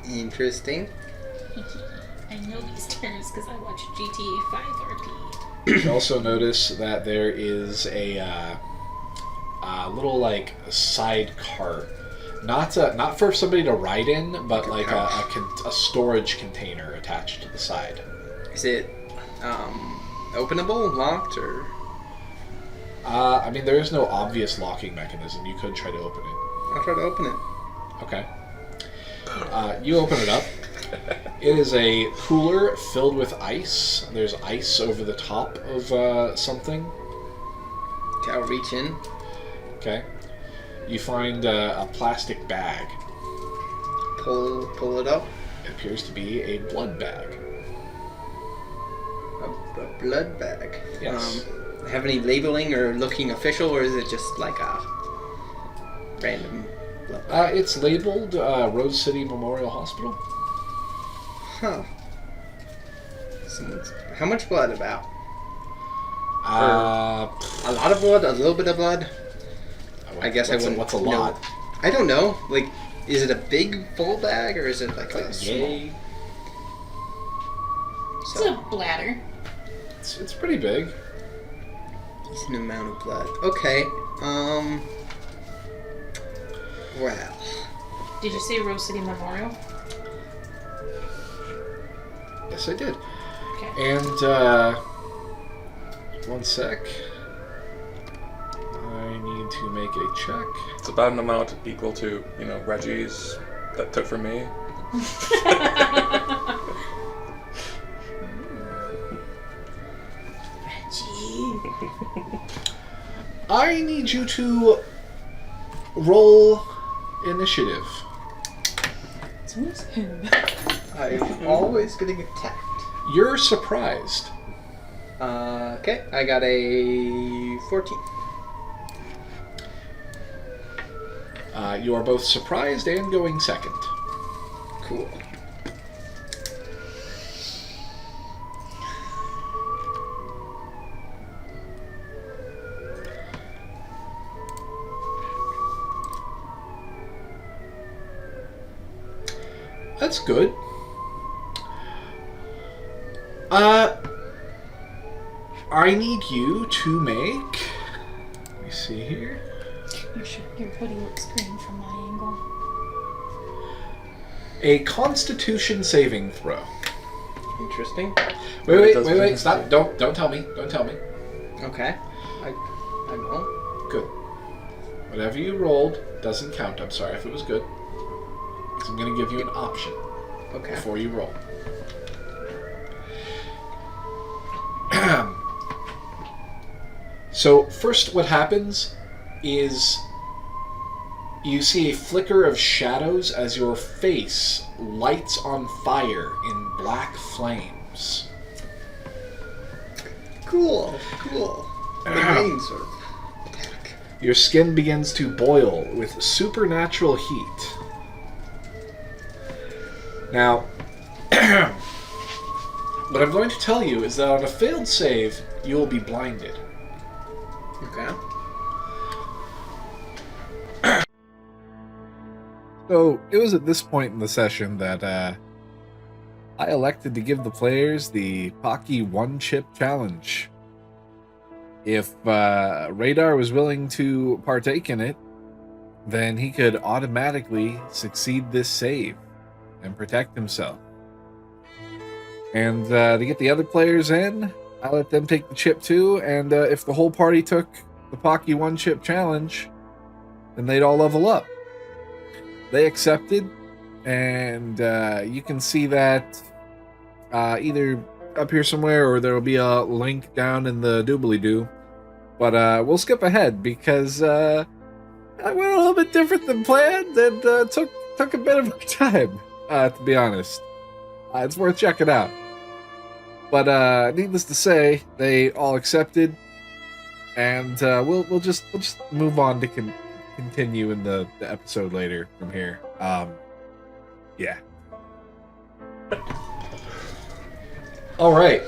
Interesting. I know these terms because I watched GTA 5 RP. You also notice that there is a little like side cart, not for somebody to ride in, but like a storage container attached to the side. Is it openable, locked, or? I mean, there is no obvious locking mechanism. You could try to open it. I'll try to open it. Okay. You open it up. It is a cooler filled with ice. There's ice over the top of something. Okay, I'll reach in. Okay. You find a plastic bag. Pull it up. It appears to be a blood bag. A blood bag. Yes. Have any labeling or looking official, or is it just like a random blood bag? It's labeled Rose City Memorial Hospital. Huh. How much blood about? A lot of blood? A little bit of blood? I guess I wouldn't. What's a lot? know. I don't know. Like, is it a big full bag or is it like a small? Yay. It's a bladder. It's pretty big. Decent amount of blood. Okay. Well. Did you say Rose City Memorial? Yes, I did. Okay. And one sec. I need to make a check. It's about an amount equal to, Reggie's that took from me. I need you to roll initiative. Who's him? I'm always getting attacked. You're surprised. Okay, I got a 14. You are both surprised and going second. Cool. That's good. I need you to make... Let me see here. Your hoodie looks green from my angle. A Constitution saving throw. Interesting. Wait, stop. Don't tell me. Don't tell me. Okay. I won't. Good. Whatever you rolled doesn't count. I'm sorry if it was good. Because I'm going to give you an option before you roll. So first what happens is You see a flicker of shadows as your face lights on fire in black flames. Cool. The rain sort of attack. Your skin begins to boil with supernatural heat. Now, what I'm going to tell you is that on a failed save, you will be blinded. Okay. So, it was at this point in the session that I elected to give the players the Pocky one-chip challenge. If Radar was willing to partake in it, then he could automatically succeed this save and protect himself. And to get the other players in, I let them take the chip too, and if the whole party took the Pocky one-chip challenge, then they'd all level up. They accepted, and you can see that either up here somewhere or there will be a link down in the doobly-doo. But we'll skip ahead because I went a little bit different than planned and took a bit of our time, to be honest. It's worth checking out. But needless to say, they all accepted, and we'll just move on to continue in the episode later from here. Yeah. All right.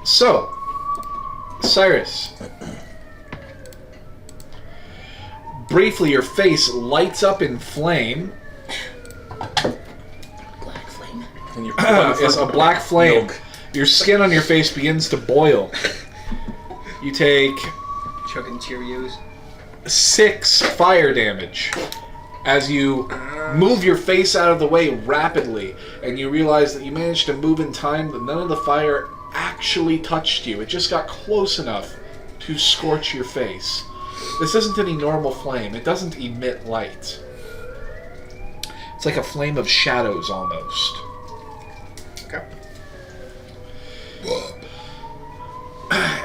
So, Cyrus. Briefly, your face lights up in flame. Black flame. And you It's a black flame. Milk. Your skin on your face begins to boil. You take Chugging Cheerios. 6 fire damage as you move your face out of the way rapidly, and you realize that you managed to move in time, but none of the fire actually touched you. It just got close enough to scorch your face. This isn't any normal flame. It doesn't emit light. It's like a flame of shadows almost. Okay.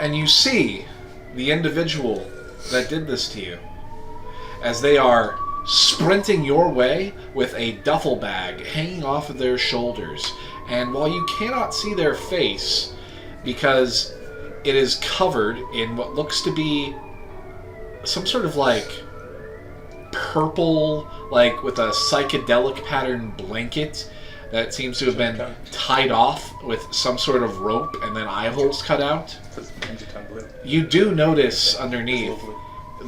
And you see the individual that did this to you as they are sprinting your way with a duffel bag hanging off of their shoulders. And while you cannot see their face because it is covered in what looks to be some sort of like purple, like with a psychedelic pattern blanket that seems to have been tied off with some sort of rope and then eye holes cut out, you do notice underneath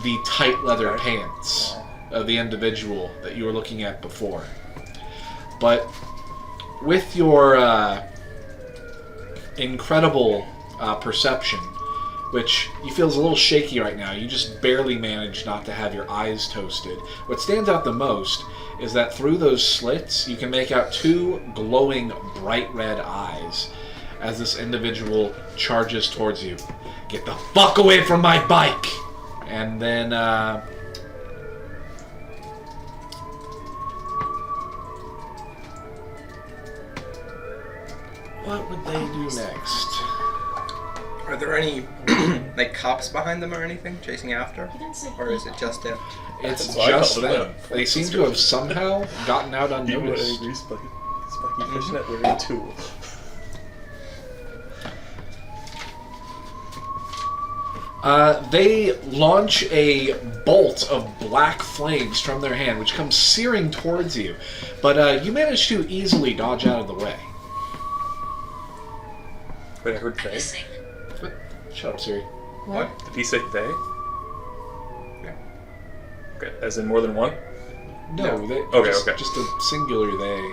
the tight leather pants of the individual that you were looking at before. But with your incredible perception, which you feel is a little shaky right now, you just barely managed not to have your eyes toasted. What stands out the most is that through those slits, you can make out 2 glowing bright red eyes as this individual charges towards you. Get the fuck away from my bike! And then, what would they do next? Are there any like cops behind them or anything chasing after? He didn't say Or is it just them? It's That's why I just called it them. them. They seem to have somehow gotten out You were unnoticed. angry, Spiky Fishnet, we're in 2. They launch a bolt of black flames from their hand, which comes searing towards you. But you manage to easily dodge out of the way. Wait, I heard they? Shut up, Siri. What? Did he say they? Yeah. Okay, as in more than one? No, they, Okay, just, okay. just a singular they.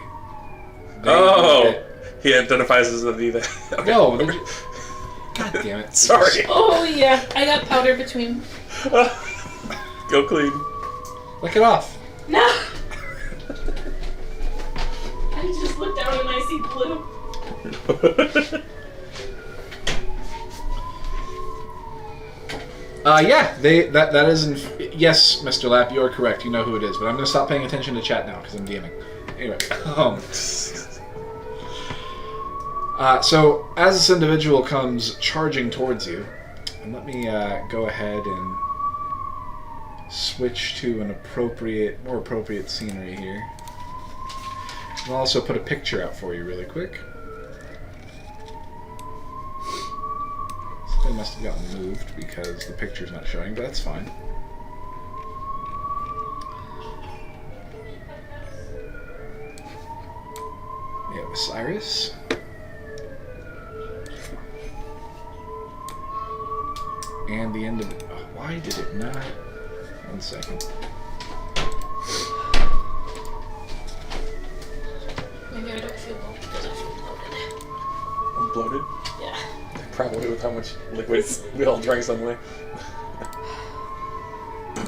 Oh! He identifies as the they. Okay. No, they God damn it. Sorry. Oh yeah, I got powder between. Go clean. Lick it off. No! I just looked down and I see blue. Yeah, that is yes, Mr. Lapp, you are correct. You know who it is, but I'm going to stop paying attention to chat now because I'm DMing. Anyway, so as this individual comes charging towards you, and let me go ahead and switch to an more appropriate scenery here. I'll also put a picture out for you really quick. Something must have gotten moved because the picture's not showing, but that's fine. We have Osiris. And the end of it. Oh, why did it not? 1 second. Maybe I don't feel well because I feel bloated. I'm bloated. Yeah. Probably with how much liquid we all drank suddenly. Did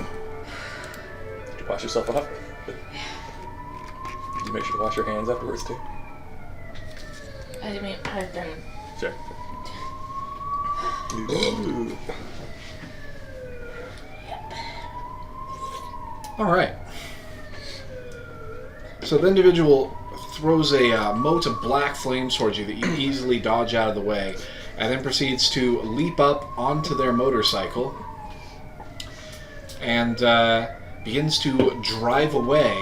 you wash yourself off? Did you make sure to wash your hands afterwards too? I mean, I've been... Sure. Alright. So the individual throws a mote of black flames towards you that you easily dodge out of the way, and then proceeds to leap up onto their motorcycle and begins to drive away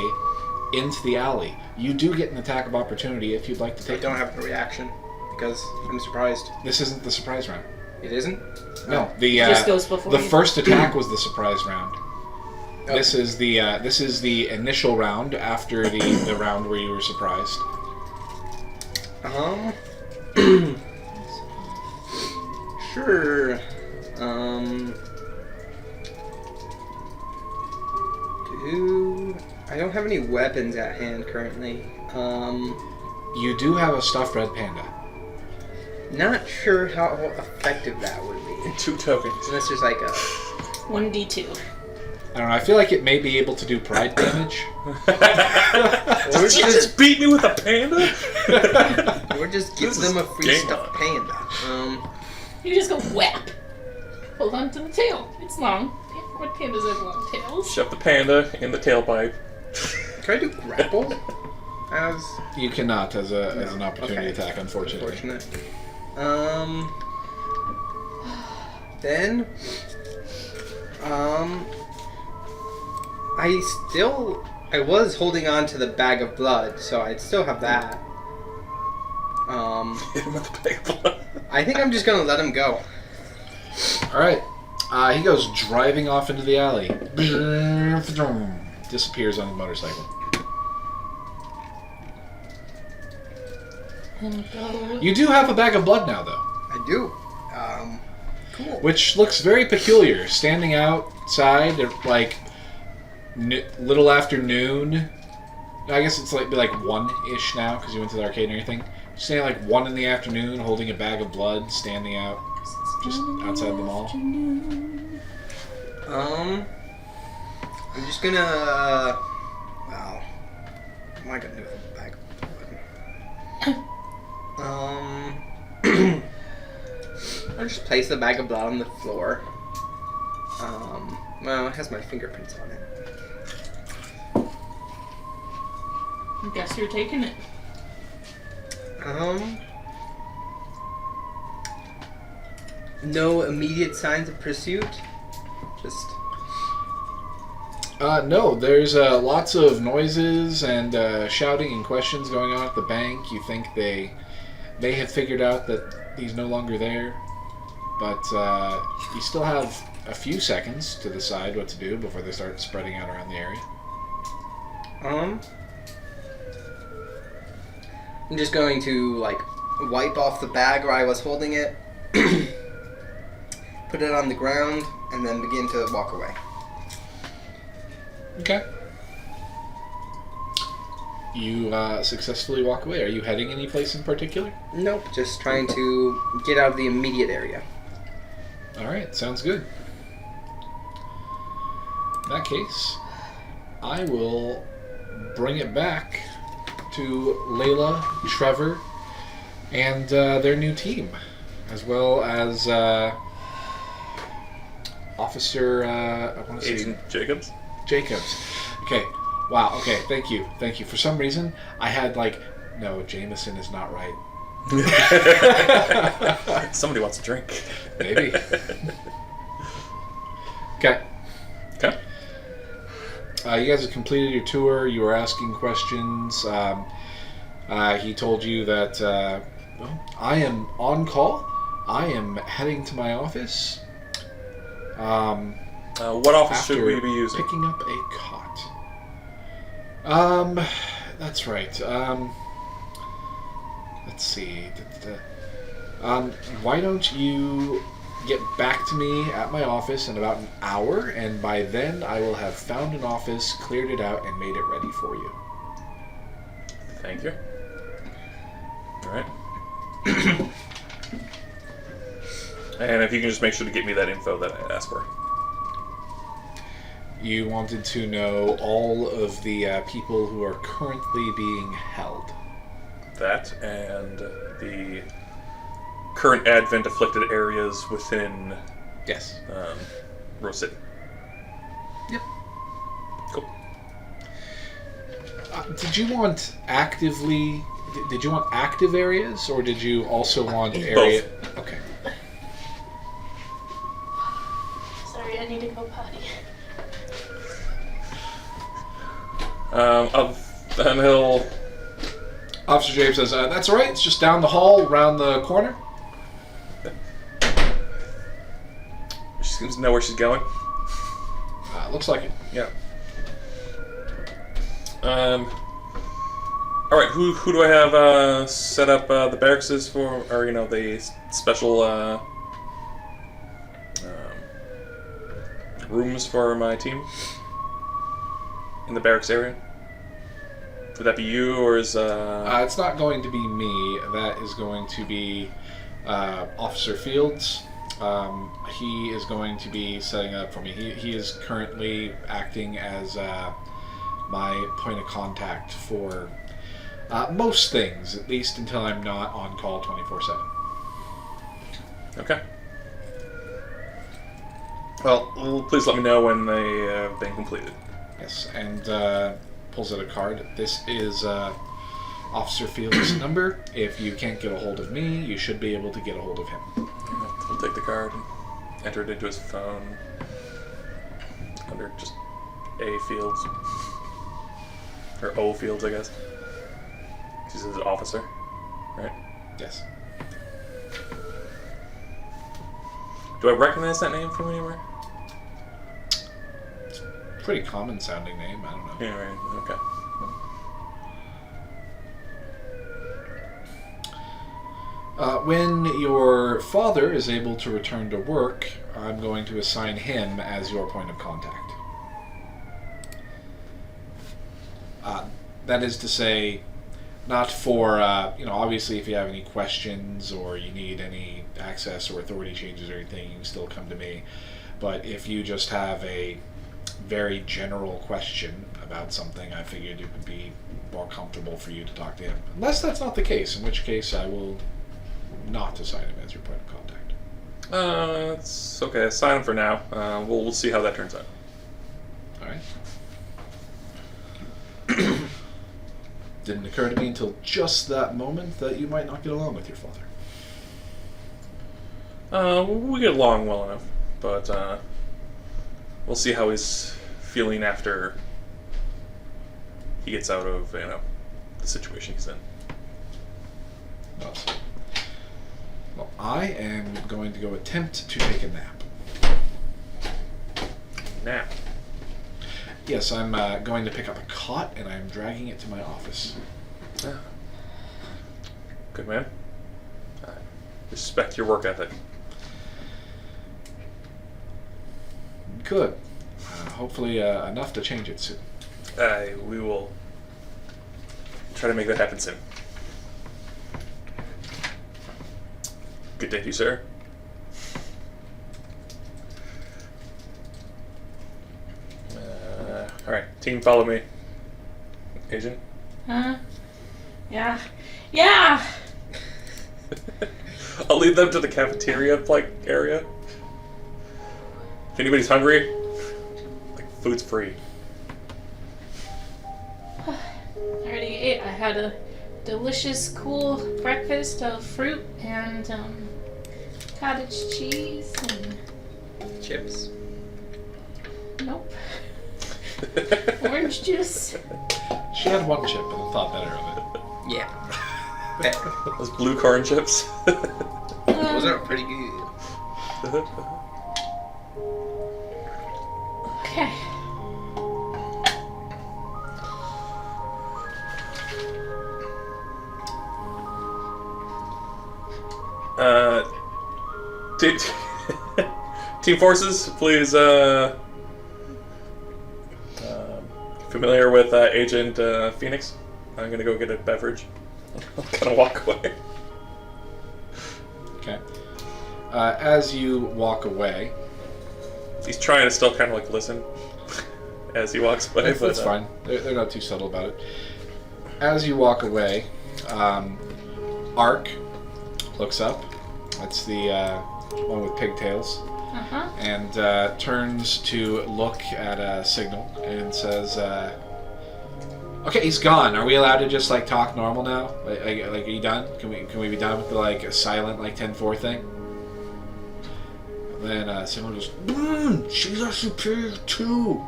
into the alley. You do get an attack of opportunity if you'd like to I take don't it. have a reaction because I'm surprised. This isn't the surprise round. It isn't? No, just goes before the you. first attack was the surprise round. Okay. This is the initial round after the round where you were surprised. Sure. I don't have any weapons at hand currently. You do have a stuffed red panda. Not sure how effective that would be. 2 tokens. Unless there's like a... 1d2. I don't know. I feel like it may be able to do pride damage. Did you just beat me with a panda? Or just give This them is a free game stuffed on. panda. You just go whap. Hold on to the tail. It's long. What pandas have long tails? Shove the panda in the tailpipe. Can I do grapple? As You cannot as an opportunity Okay. attack, unfortunately. unfortunate. Then, I was holding on to the bag of blood, so I'd still have that. Hit him with the bag of blood. I think I'm just gonna let him go. All right. He goes driving off into the alley. Disappears on his motorcycle. And go. You do have a bag of blood now, though, I do. Cool. which looks very peculiar. Standing outside at like little after noon. I guess it's like 1-ish now because you went to the arcade and everything. Standing like 1 in the afternoon, holding a bag of blood, standing out just outside the mall. I'm just gonna. Well, what am I gonna do with the bag of blood? I'll just place the bag of blood on the floor. Well, it has my fingerprints on it. I guess you're taking it. No immediate signs of pursuit. Just. No, there's lots of noises and shouting and questions going on at the bank. You think they may have figured out that he's no longer there, but you still have a few seconds to decide what to do before they start spreading out around the area. I'm just going to wipe off the bag where I was holding it, put it on the ground, and then begin to walk away. Okay. You successfully walk away. Are you heading any place in particular? Nope, just trying to get out of the immediate area. All right, sounds good. In that case, I will bring it back to Layla, Trevor, and their new team, as well as Officer Agent Jacobs? Jacobs. Okay. Wow. Okay. Thank you. Thank you. For some reason, I had no, Jameson is not right. Somebody wants a drink. Maybe. Okay. Okay. You guys have completed your tour. You were asking questions. He told you that well, I am on call. I am heading to my office. What office should we be using? Picking up a cot. That's right. Let's see. Why don't you get back to me at my office in about an hour, and by then I will have found an office, cleared it out, and made it ready for you. Thank you. All right. And if you can just make sure to get me that info that I asked for. You wanted to know all of the people who are currently being held. That and the current advent afflicted areas within Yes. Rose City. Yep. Cool. Did you want actively... Did you want active areas, or did you also want area... Both. Okay. Sorry, I need to go potty. Then he'll... Officer James says, that's all right, it's just down the hall, around the corner. She seems to know where she's going. Looks like it. Yeah. All right. Who do I have set up the barracks for, or the special rooms for my team in the barracks area? Would that be you, or is It's not going to be me. That is going to be Officer Fields. He is going to be setting up for me. He is currently acting as my point of contact for most things, at least until I'm not on call 24/7. Okay. Well, please let me know when they have been completed. Yes, and pulls out a card. This is Officer Fields' number. If you can't get a hold of me, you should be able to get a hold of him. He'll take the card and enter it into his phone under just A Fields. Or O Fields, I guess. He's an officer, right? Yes. Do I recognize that name from anywhere? Pretty common sounding name, I don't know. Yeah, right. Okay. When your father is able to return to work, I'm going to assign him as your point of contact. That is to say, not for, obviously if you have any questions or you need any access or authority changes or anything, you can still come to me. But if you just have a very general question about something, I figured it would be more comfortable for you to talk to him. Unless that's not the case, in which case I will not assign him as your point of contact. It's okay. Assign him for now. We'll see how that turns out. All right. Didn't occur to me until just that moment that you might not get along with your father. We get along well enough, but we'll see how he's feeling after he gets out of the situation he's in. Awesome. Well, I am going to go attempt to take a nap. Nap. Yes, I'm going to pick up a cot and I'm dragging it to my office. Good man. I respect your work ethic. Good. Hopefully enough to change it soon. We will try to make that happen soon. Good day to you, sir. Alright, team, follow me. Agent? Yeah. Yeah! I'll lead them to the cafeteria, area. If anybody's hungry, food's free. I already ate. I had a delicious, cool breakfast of fruit and cottage cheese and... Chips. Nope. Orange juice. She had one chip and thought better of it. Yeah. Better. Those blue corn chips. Those are pretty good. Okay. Team forces, please. Familiar with Agent Phoenix? I'm gonna go get a beverage. I'm gonna walk away. Okay. As you walk away, He's trying to still kind of like listen as he walks away. that's fine. They're not too subtle about it. As you walk away, Ark looks up. That's the one with pigtails. Uh-huh. And turns to look at Signal and says, "Okay, he's gone. Are we allowed to just like talk normal now? Like are you done? Can we be done with the like silent like 10-4 thing?" And then Signal goes, "She's our superior too."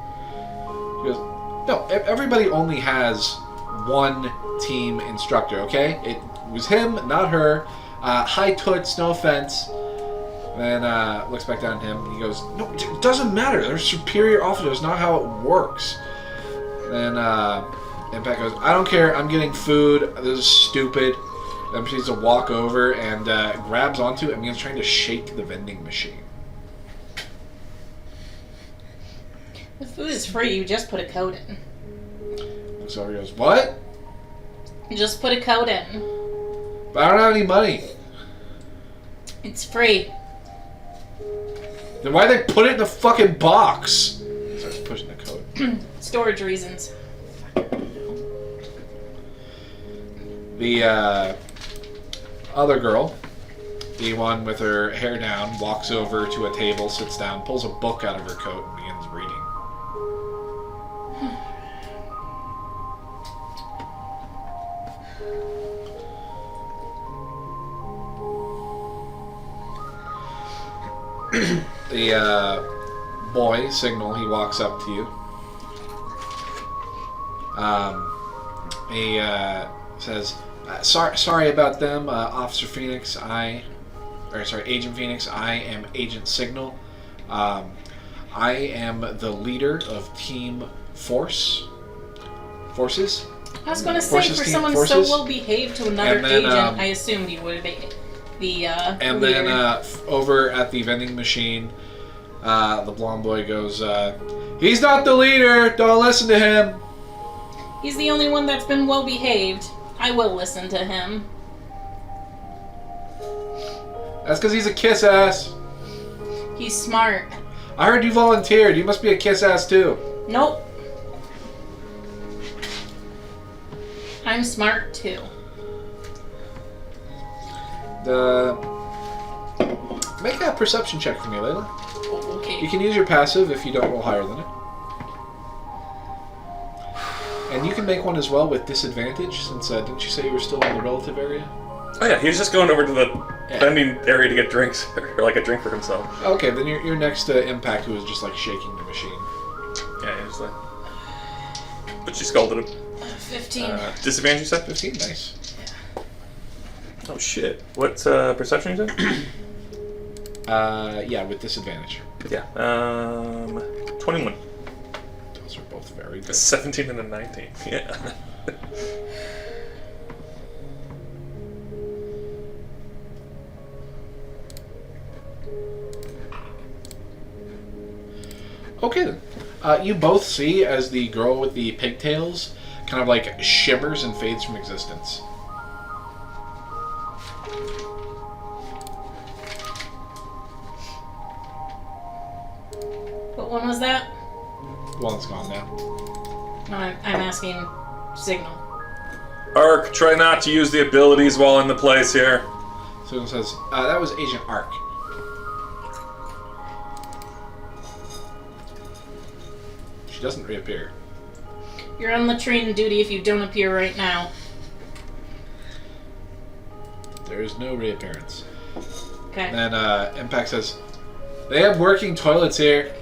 He goes, "No, everybody only has one team instructor. Okay, it was him, not her. Hi toots, no offense." Then looks back down at him and he goes, "No, it doesn't matter. They're superior officers, not how it works." Then Impact goes, "I don't care. I'm getting food. This is stupid." Then proceeds to walk over and grabs onto it and begins trying to shake the vending machine. The food is free. You just put a code in. Looks over and goes, "What? You just put a code in. But I don't have any money." It's free. Then why they put it in the fucking box? Starts pushing the code. Storage reasons. The other girl, the one with her hair down, walks over to a table, sits down, pulls a book out of her coat, and begins reading. The boy, Signal, he walks up to you. He says, sorry about them, Officer Phoenix. Agent Phoenix. I am Agent Signal. I am the leader of Team Forces. I was going to say, Forces, for team someone forces. so well behaved to another And then, agent, I assumed you would be the And leader. then over at the vending machine, the blonde boy goes, "He's not the leader. Don't listen to him." He's the only one that's been well behaved. I will listen to him. That's because he's a kiss ass. He's smart. I heard you volunteered. You must be a kiss ass too. Nope. I'm smart too. Make a perception check for me, Layla. Okay. You can use your passive if you don't roll higher than it. And you can make one as well with disadvantage, since didn't you say you were still in the relative area? Oh yeah, he was just going over to the vending area to get drinks, or like a drink for himself. Okay, then you're next to Impact, who was just like shaking the machine. Yeah, he was like... But she scolded him. 15. Disadvantage, you said? 15, nice. Oh shit. What perception you said? Yeah, with disadvantage. Yeah. 21. Those are both very A good. 17 and a 19. Yeah. Okay then. You both see as the girl with the pigtails kind of like shimmers and fades from existence. What one was that? Well, it's gone now. No, I'm asking Signal. Ark, try not to use the abilities while in the place here. So it says, that was Agent Ark. She doesn't reappear. You're on latrine duty if you don't appear right now. There is no reappearance. Okay. And then Impact says, they have working toilets here.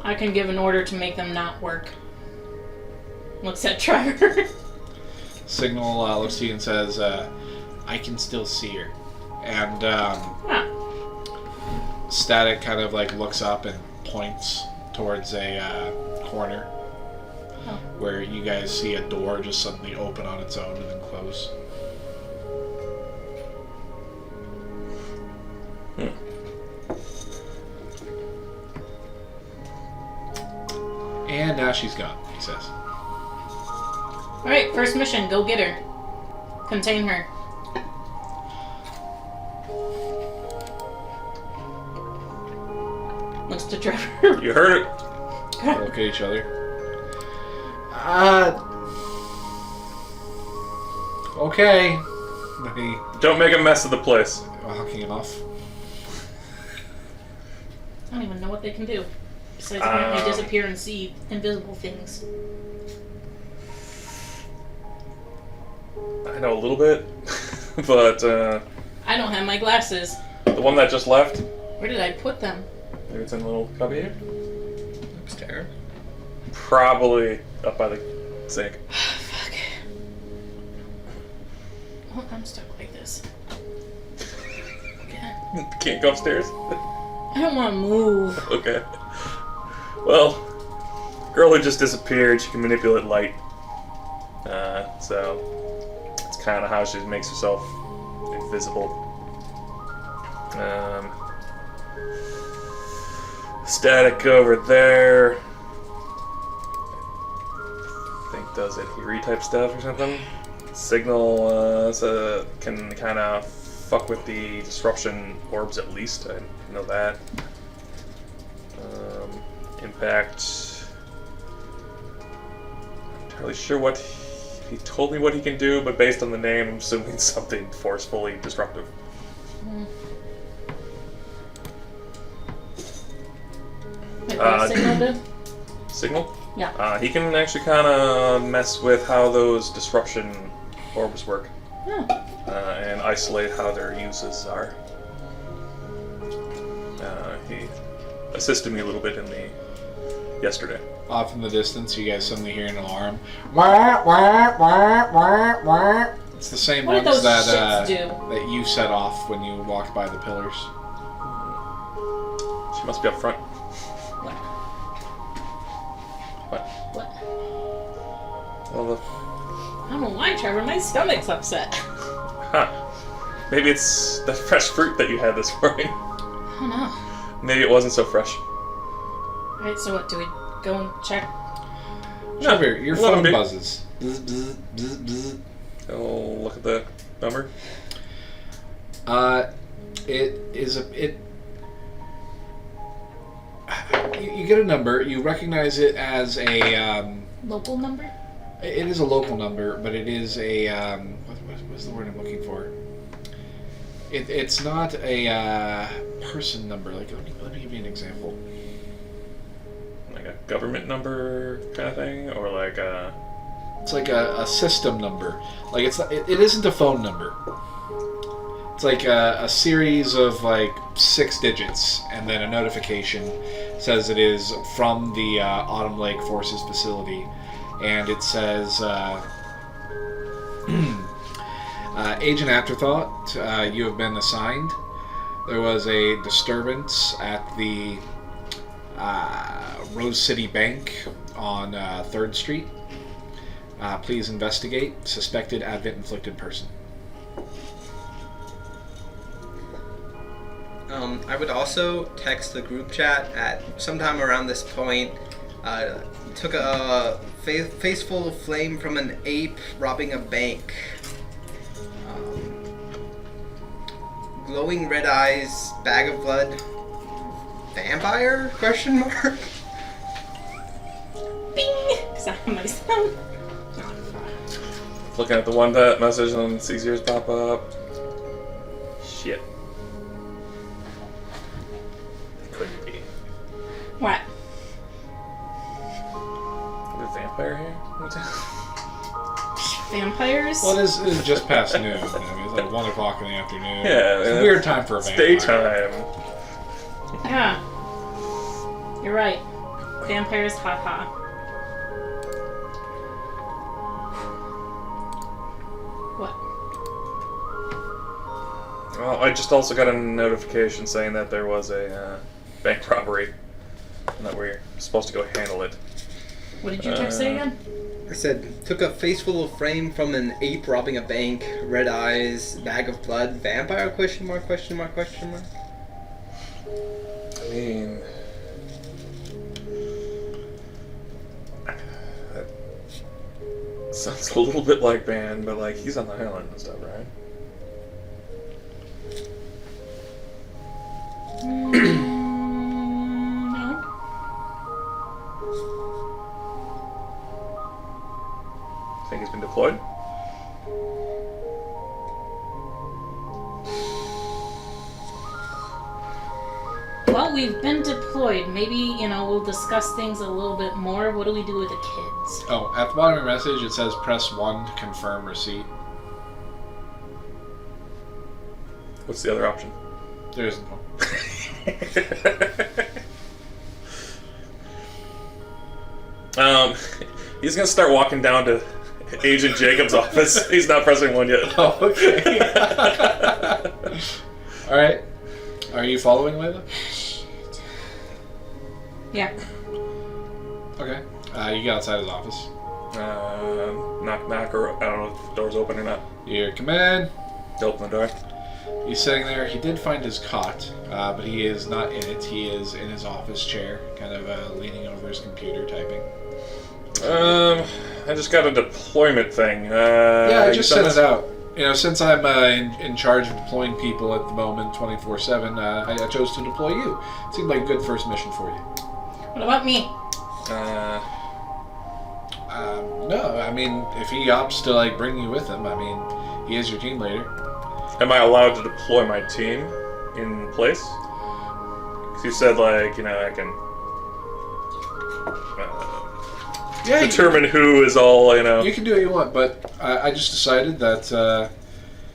I can give an order to make them not work. Looks at Trevor. Signal looks to you and says, I can still see her. And Static kind of like looks up and points towards a corner where you guys see a door just suddenly open on its own and then close. And now she's gone, he says. Alright, first mission, go get her. Contain her. Looks to Trevor. You heard it. Look at each other. Okay. Maybe Don't make a mess of the place. walking off. I don't even know what they can do. Besides apparently disappear and see invisible things. I know a little bit, but I don't have my glasses. the one that just left, Where did I put them? maybe it's in a little cubby here. Upstairs. Probably up by the sink. Fuck. Well, I'm stuck like this. Okay. Can't go upstairs. I don't want to move. Okay. Well, girl who just disappeared, she can manipulate light. So that's kind of how she makes herself invisible. Static over there. I think does Adhere type stuff or something. Signal can kind of fuck with the disruption orbs at least. I know that. Impact. I'm not entirely sure what he told me what he can do, but based on the name, I'm assuming something forcefully disruptive. Wait, what Signal did? Signal? Yeah. He can actually kind of mess with how those disruption orbs work. Oh. And isolate how their uses are. He assisted me a little bit in the yesterday. Off in the distance, you guys suddenly hear an alarm. Wah, wah, wah, wah, wah. It's the same What do ones those that shits do? that you set off when you walked by the pillars. She must be up front. What? What? What? Well, I don't know why, Trevor. My stomach's upset. maybe it's the fresh fruit that you had this morning. I don't know. Maybe it wasn't so fresh. Alright, so what? Do we go and check? Trevor, your let 'em phone be. buzzes. Bzz, bzz, bzz, bzz. Oh, look at the number. It is you get a number. You recognize it as a. Local number? It is a local number, but it is a. What's the word I'm looking for? It's not a person number. Like, let me give you an example. Like a government number kind of thing, or like a. It's like a system number. Like it isn't a phone number. It's like a series of like 6 digits, and then a notification says it is from the Autumn Lake Forces facility, and it says, Agent Afterthought, you have been assigned. There was a disturbance at the Rose City Bank on 3rd Street. Please investigate. Suspected Advent Inflicted Person. I would also text the group chat at sometime around this point. Took a face full of flame from an ape robbing a bank. Glowing red eyes, bag of blood, vampire? Question mark. Bing! Because I have my sound. Looking at the one that message and sees yours pop up. Shit. It couldn't be. What? The vampire here? Vampires? Well, it is just past noon. I mean, it's like 1 o'clock in the afternoon. Yeah, It's a weird time for a it's vampire. daytime. Yeah. You're right. Vampires, haha. What? Well, I just also got a notification saying that there was a bank robbery and that we're supposed to go handle it. What did you text say again? I said, took a faceful frame from an ape robbing a bank, red eyes, bag of blood, vampire, question mark, question mark, question mark. I mean... that sounds a little bit like Ban, but like, he's on the island and stuff, right? No. Think he's been deployed? Well, we've been deployed. Maybe, we'll discuss things a little bit more. What do we do with the kids? Oh, at the bottom of your message, it says press 1 to confirm receipt. What's the other option? There isn't one. He's gonna start walking down to Agent Jacob's office. He's not pressing 1 yet. Oh, okay. Alright. Are you following, Layla? Yeah. Okay. You get outside his office. Knock, knock, or I don't know if the door's open or not. You hear, come in. Open the door. He's sitting there. He did find his cot, but he is not in it. He is in his office chair, kind of leaning over his computer, typing. I just got a deployment thing. Yeah, I just sent it out. Since I'm in charge of deploying people at the moment, 24/7, I chose to deploy you. Seemed like a good first mission for you. What about me? No, I mean, if he opts to bring you with him, I mean, he is your team leader. Am I allowed to deploy my team in place? Because you said, I can determine who is all, You can do what you want, but I just decided that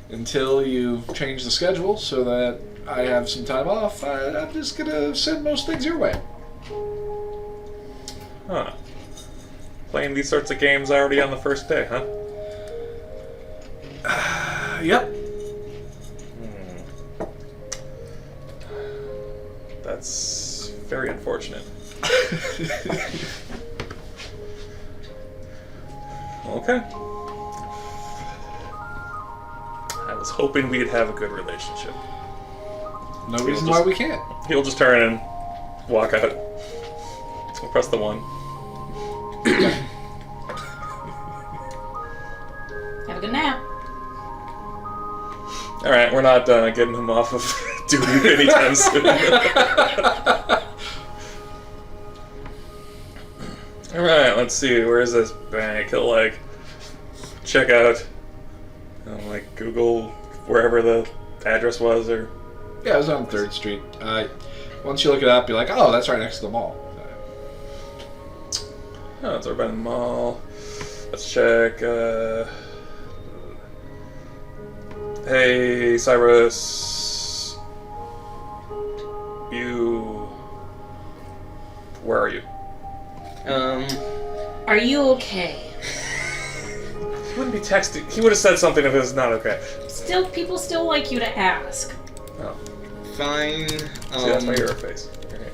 until you change the schedule so that I have some time off, I'm just going to send most things your way. Huh. Playing these sorts of games already on the first day, huh? Yep. That's very unfortunate. Okay. I was hoping we'd have a good relationship. No reason why we can't. He'll just turn and walk out. I'll press the 1. Have a good nap. Alright, we're not getting him off of duty anytime soon. Alright, let's see, where is this bank? He'll check out, Google wherever the address was, or... Yeah, it was on 3rd Street. Once you look it up, you're like, oh, that's right next to the mall. Oh, it's over by the mall. Let's check, Hey, Cyrus. Where are you? Are you okay? He wouldn't be texting. He would have said something if it was not okay. People still like you to ask. Oh. Fine. See, that's my hero face. Okay.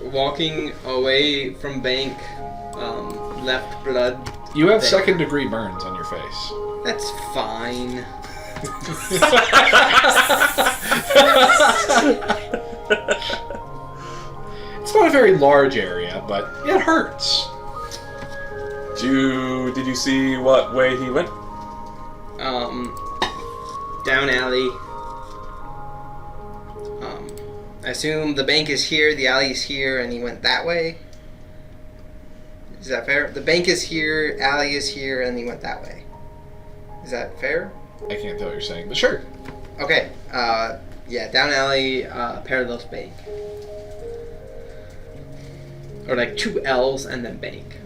Walking away from bank, left blood. You have 2nd-degree burns on your face. That's fine. It's not a very large area, but it hurts. Did you see what way he went? Down alley. I assume the bank is here, the alley is here, and he went that way. Is that fair? The bank is here, alley is here, and he went that way. Is that fair? I can't tell what you're saying, but sure. Okay. Yeah, down alley, parallels bank. Or 2 L's and then bank.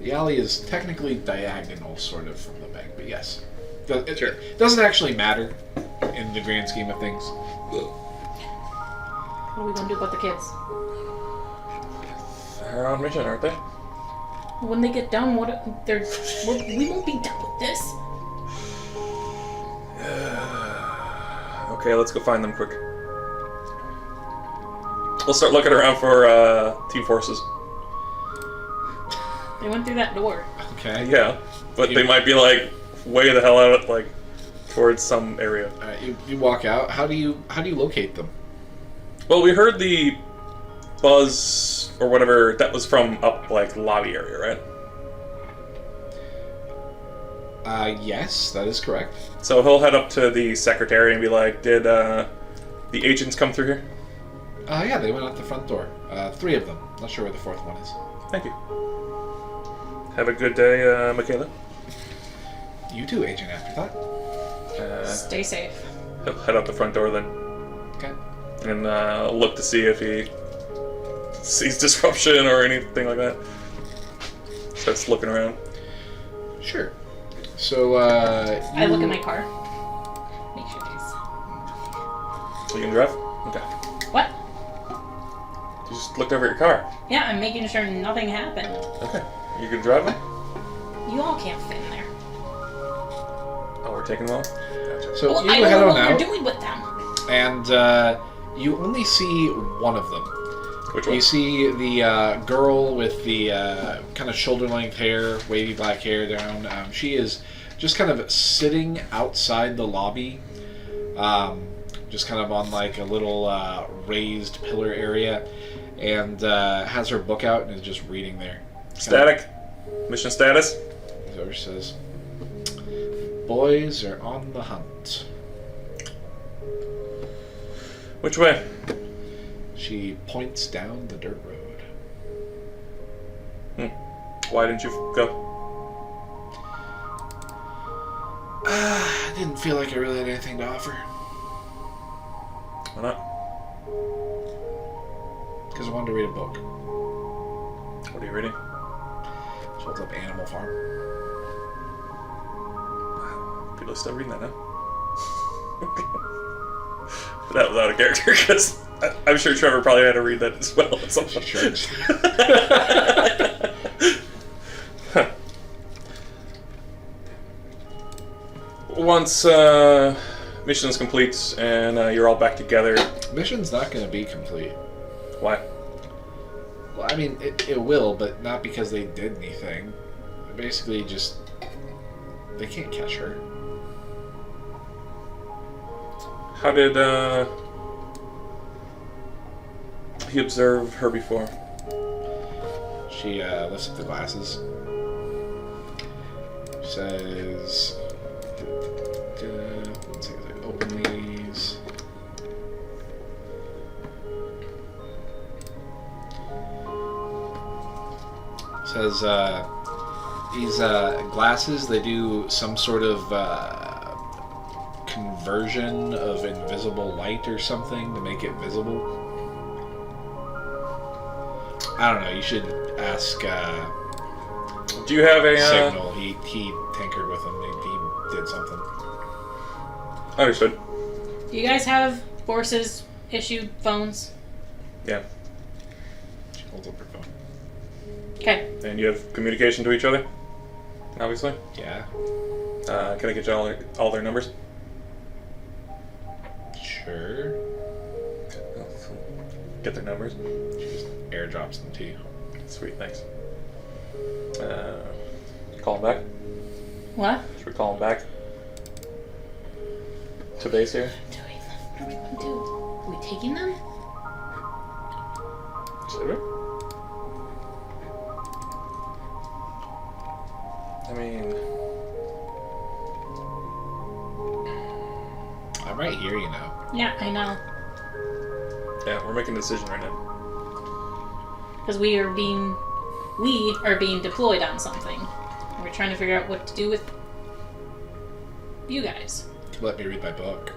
The alley is technically diagonal, sort of, from the bank, but yes. It Sure. doesn't actually matter in the grand scheme of things. What are we gonna do about the kids? They're on mission, aren't they? When they get done, we won't be done with this. Okay, let's go find them quick. We'll start looking around for team forces. They went through that door. Okay. Yeah, but they might be like way the hell out, like towards some area. You walk out. How do you locate them? Well, we heard the buzz or whatever that was from up like lobby area, right? Yes, that is correct. So he'll head up to the secretary and be like, "Did the agents come through here?" Yeah, they went out the front door. 3 of them. Not sure where the 4th one is. Thank you. Have a good day, Michaela. You too, Agent Afterthought. Stay safe. He'll head out the front door then. Okay. And look to see if he sees disruption or anything like that. Starts looking around. Sure. So, I look at my car. Make sure there's... You can drive? Okay. What? You just looked over at your car. Yeah, I'm making sure nothing happened. Okay. You can drive them? You all can't fit in there. Oh, we're taking them all? Gotcha. So Well, you I head don't know on what you're out, doing with them. and you only see one of them. Which one? You see the girl with the kind of shoulder-length hair, wavy black hair down. She is just kind of sitting outside the lobby, just kind of on like a little raised pillar area, and has her book out and is just reading there. Static. Mission status. So she says, "Boys are on the hunt." Which way? She points down the dirt road. Why didn't you go? I didn't feel like I really had anything to offer. Why not? Because I wanted to read a book. What are you reading? She holds up Animal Farm. People are still reading that now. That was out of character because I'm sure Trevor probably had to read that as well at some point. Sure. Once mission is complete and you're all back together. Mission's not going to be complete. Why? Well, I mean, it will, but not because they did anything. Basically, just they can't catch her. How did he observe her before? She lifts up the glasses. She says, one second, I open these. Says these glasses, they do some sort of conversion of invisible light or something to make it visible. I don't know. You should ask Do you have a Signal. He tinkered with him. He did something. Understood. Do you guys have forces issued phones? Yeah. She holds up her phone. Okay. And you have communication to each other? Obviously. Yeah. Can I get you all their numbers? Sure. Get their numbers. She just airdrops them to you. Sweet, thanks. Call them back? What? Should we call them back? To base here? Doing them. What are we going to do? Are we taking them? Should we? I mean... I'm right here, you know. Yeah, I know. Yeah, we're making a decision right now. Because we are being deployed on something. And we're trying to figure out what to do with you guys. Let me read my book.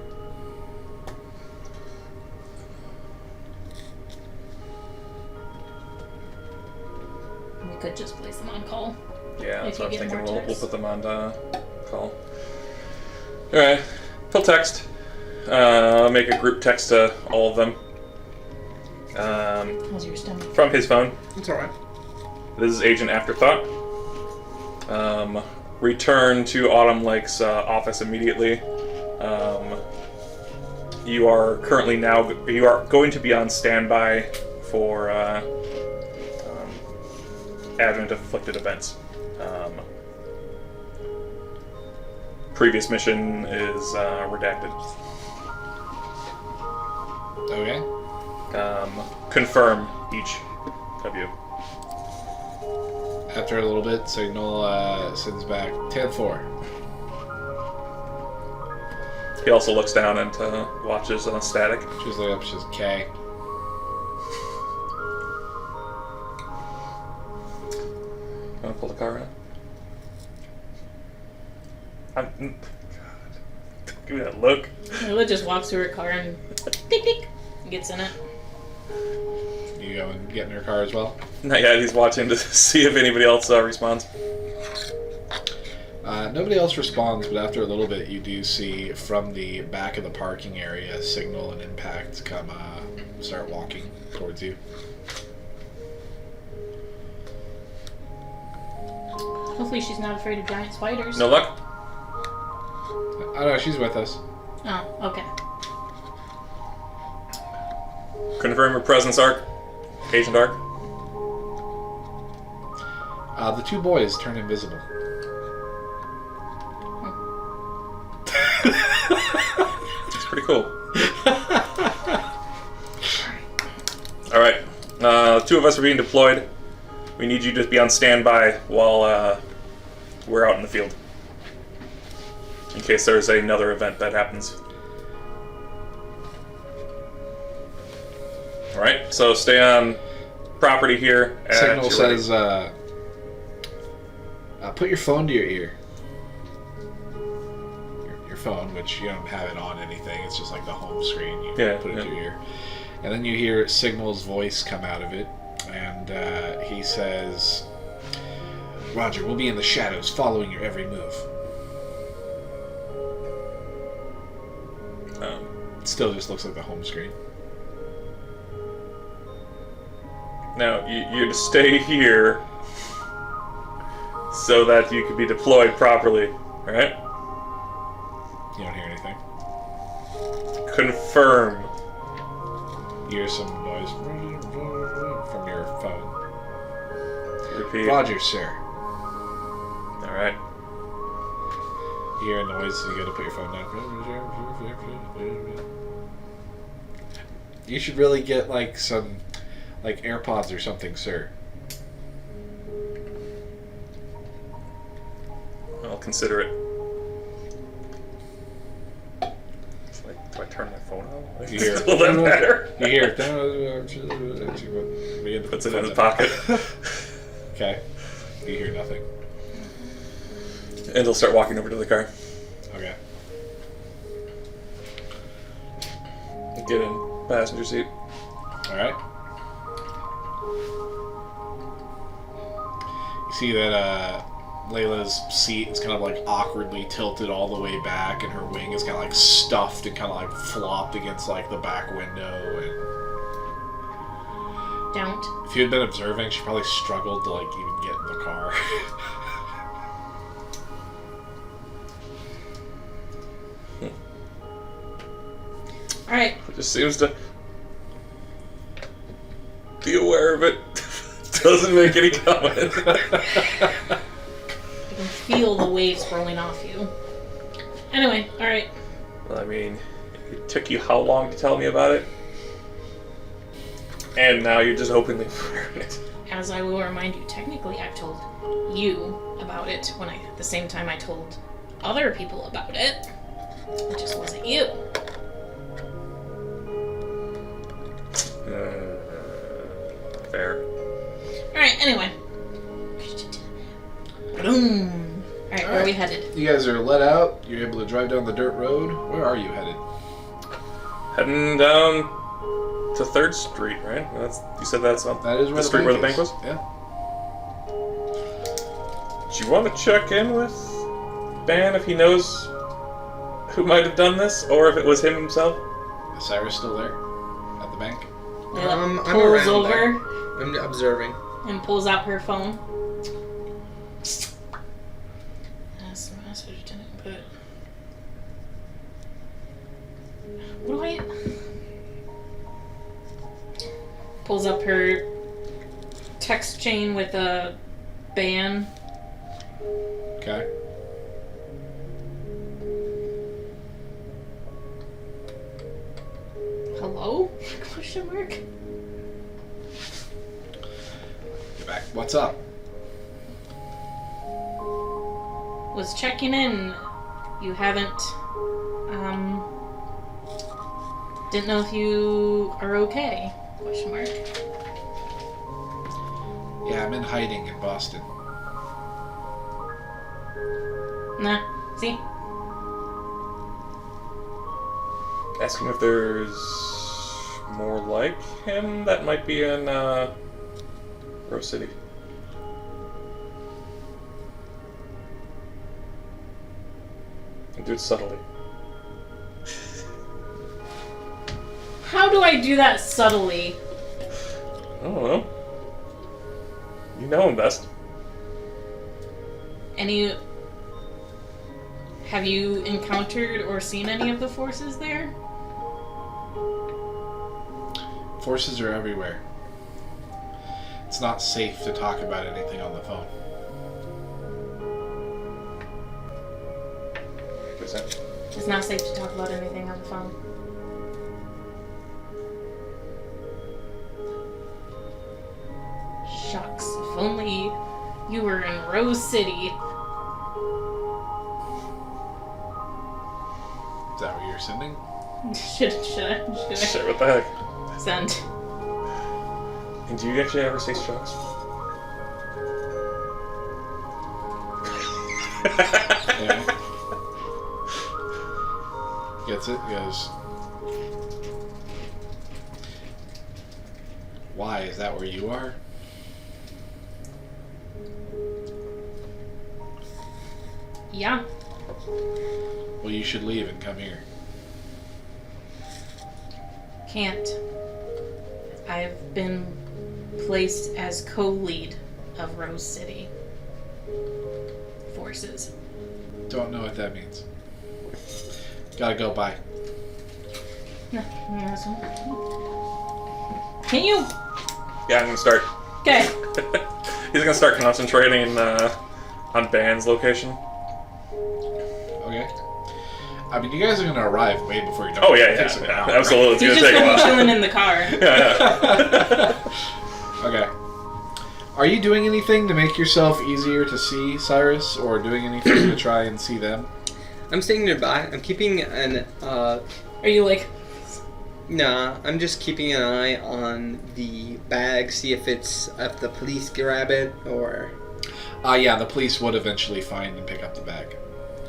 We could just place them on call. Yeah, that's If what I was you get thinking. more We'll texts. put them on call. Alright. He'll text. Make a group text to all of them. How's your stomach? From his phone. It's alright. This is Agent Afterthought. Return to Autumn Lake's office immediately. You are currently you are going to be on standby for advent afflicted events. Previous mission is redacted. Okay. Confirm each of you. After a little bit, Signal sends back 10-4. He also looks down and watches static. She's like up, she's K. Wanna pull the car out? God. Give me that look. Layla just walks to her car and tick tick gets in it. You go and get in her car as well? Not yet, he's watching to see if anybody else responds. Nobody else responds, but after a little bit, you do see from the back of the parking area, Signal and Impact come start walking towards you. Hopefully she's not afraid of giant spiders. No luck? Oh no, she's with us. Oh, okay. Confirm your presence, Arc. Agent Arc. The two boys turn invisible. It's pretty cool. Alright. Two of us are being deployed. We need you to be on standby while we're out in the field. In case there's another event that happens. Alright, so stay on property here. Signal says, put your phone to your ear. Your phone, which you don't have it on anything, it's just like the home screen. You put it to your ear. And then you hear Signal's voice come out of it, and he says, Roger, we'll be in the shadows following your every move. It still just looks like the home screen. Now, you're to stay here so that you can be deployed properly, right? You don't hear anything. Confirm. You hear some noise from your phone. Repeat. Roger, sir. Alright. You hear a noise, so you gotta put your phone down. You should really get like some AirPods or something, sir. I'll consider it. Do I turn my phone on? You hear Will that matter? You hear Puts it in his pocket. Okay. You hear nothing. And he'll start walking over to the car. Okay. Get in passenger seat. Alright. You see that Layla's seat is kind of like awkwardly tilted all the way back, and her wing is kind of like stuffed and kind of like flopped against like the back window. And Don't. if you had been observing, she probably struggled to like even get in the car. Alright. It just seems to be aware of it. Doesn't make any comment. You can feel the waves rolling off you. Anyway, alright. Well, I mean, it took you how long to tell me about it? And now you're just openly firing it. As I will remind you, technically I've told you about it when at the same time I told other people about it. It just wasn't you. Fair. Alright, anyway. Boom. Alright, where are we headed? You guys are let out. You're able to drive down the dirt road. Where are you headed? Heading down to 3rd Street, right? You said that's on That is where the street where the bank is. was? Yeah. Do you want to check in with Dan if he knows who might have done this, or if it was him himself? Is Cyrus still there? At the bank? Layla I'm pulls around over there. I'm observing. and pulls out her phone. That's the message didn't put. What do I? Pulls up her text chain with a ban. Okay. Hello? Question mark. Get back. What's up? Was checking in. You haven't. Didn't know if you are okay. Question mark. Yeah, I'm in hiding in Boston. Nah. See? Asking if there's more like him that might be in Rose City. And do it subtly. How do I do that subtly? I don't know. You know him best. Have you encountered or seen any of the forces there? Forces are everywhere. It's not safe to talk about anything on the phone. Percent. It's not safe to talk about anything on the phone. Shucks, if only you were in Rose City. Is that what you're sending? Should I? Shit, what the heck? Send. And do you actually ever say shucks? Yeah. Gets it? Goes. Why? Is that where you are? Yeah. Well, you should leave and come here. Can't. I've been placed as co-lead of Rose City forces. Don't know what that means. Gotta go, bye. Can you? Yeah, I'm gonna start. Okay. He's gonna start concentrating on Ban's location. Okay. I mean, you guys are gonna arrive way before you're done. Oh yeah, It takes yeah, an yeah. hour, Absolutely. It's He's gonna just take a gonna be while. chilling in the car. Yeah, right? Okay. Are you doing anything to make yourself easier to see, Cyrus, or doing anything to try and see them? I'm staying nearby. I'm keeping an Are you like? Nah, I'm just keeping an eye on the bag, see if the police grab it or. Yeah, the police would eventually find and pick up the bag.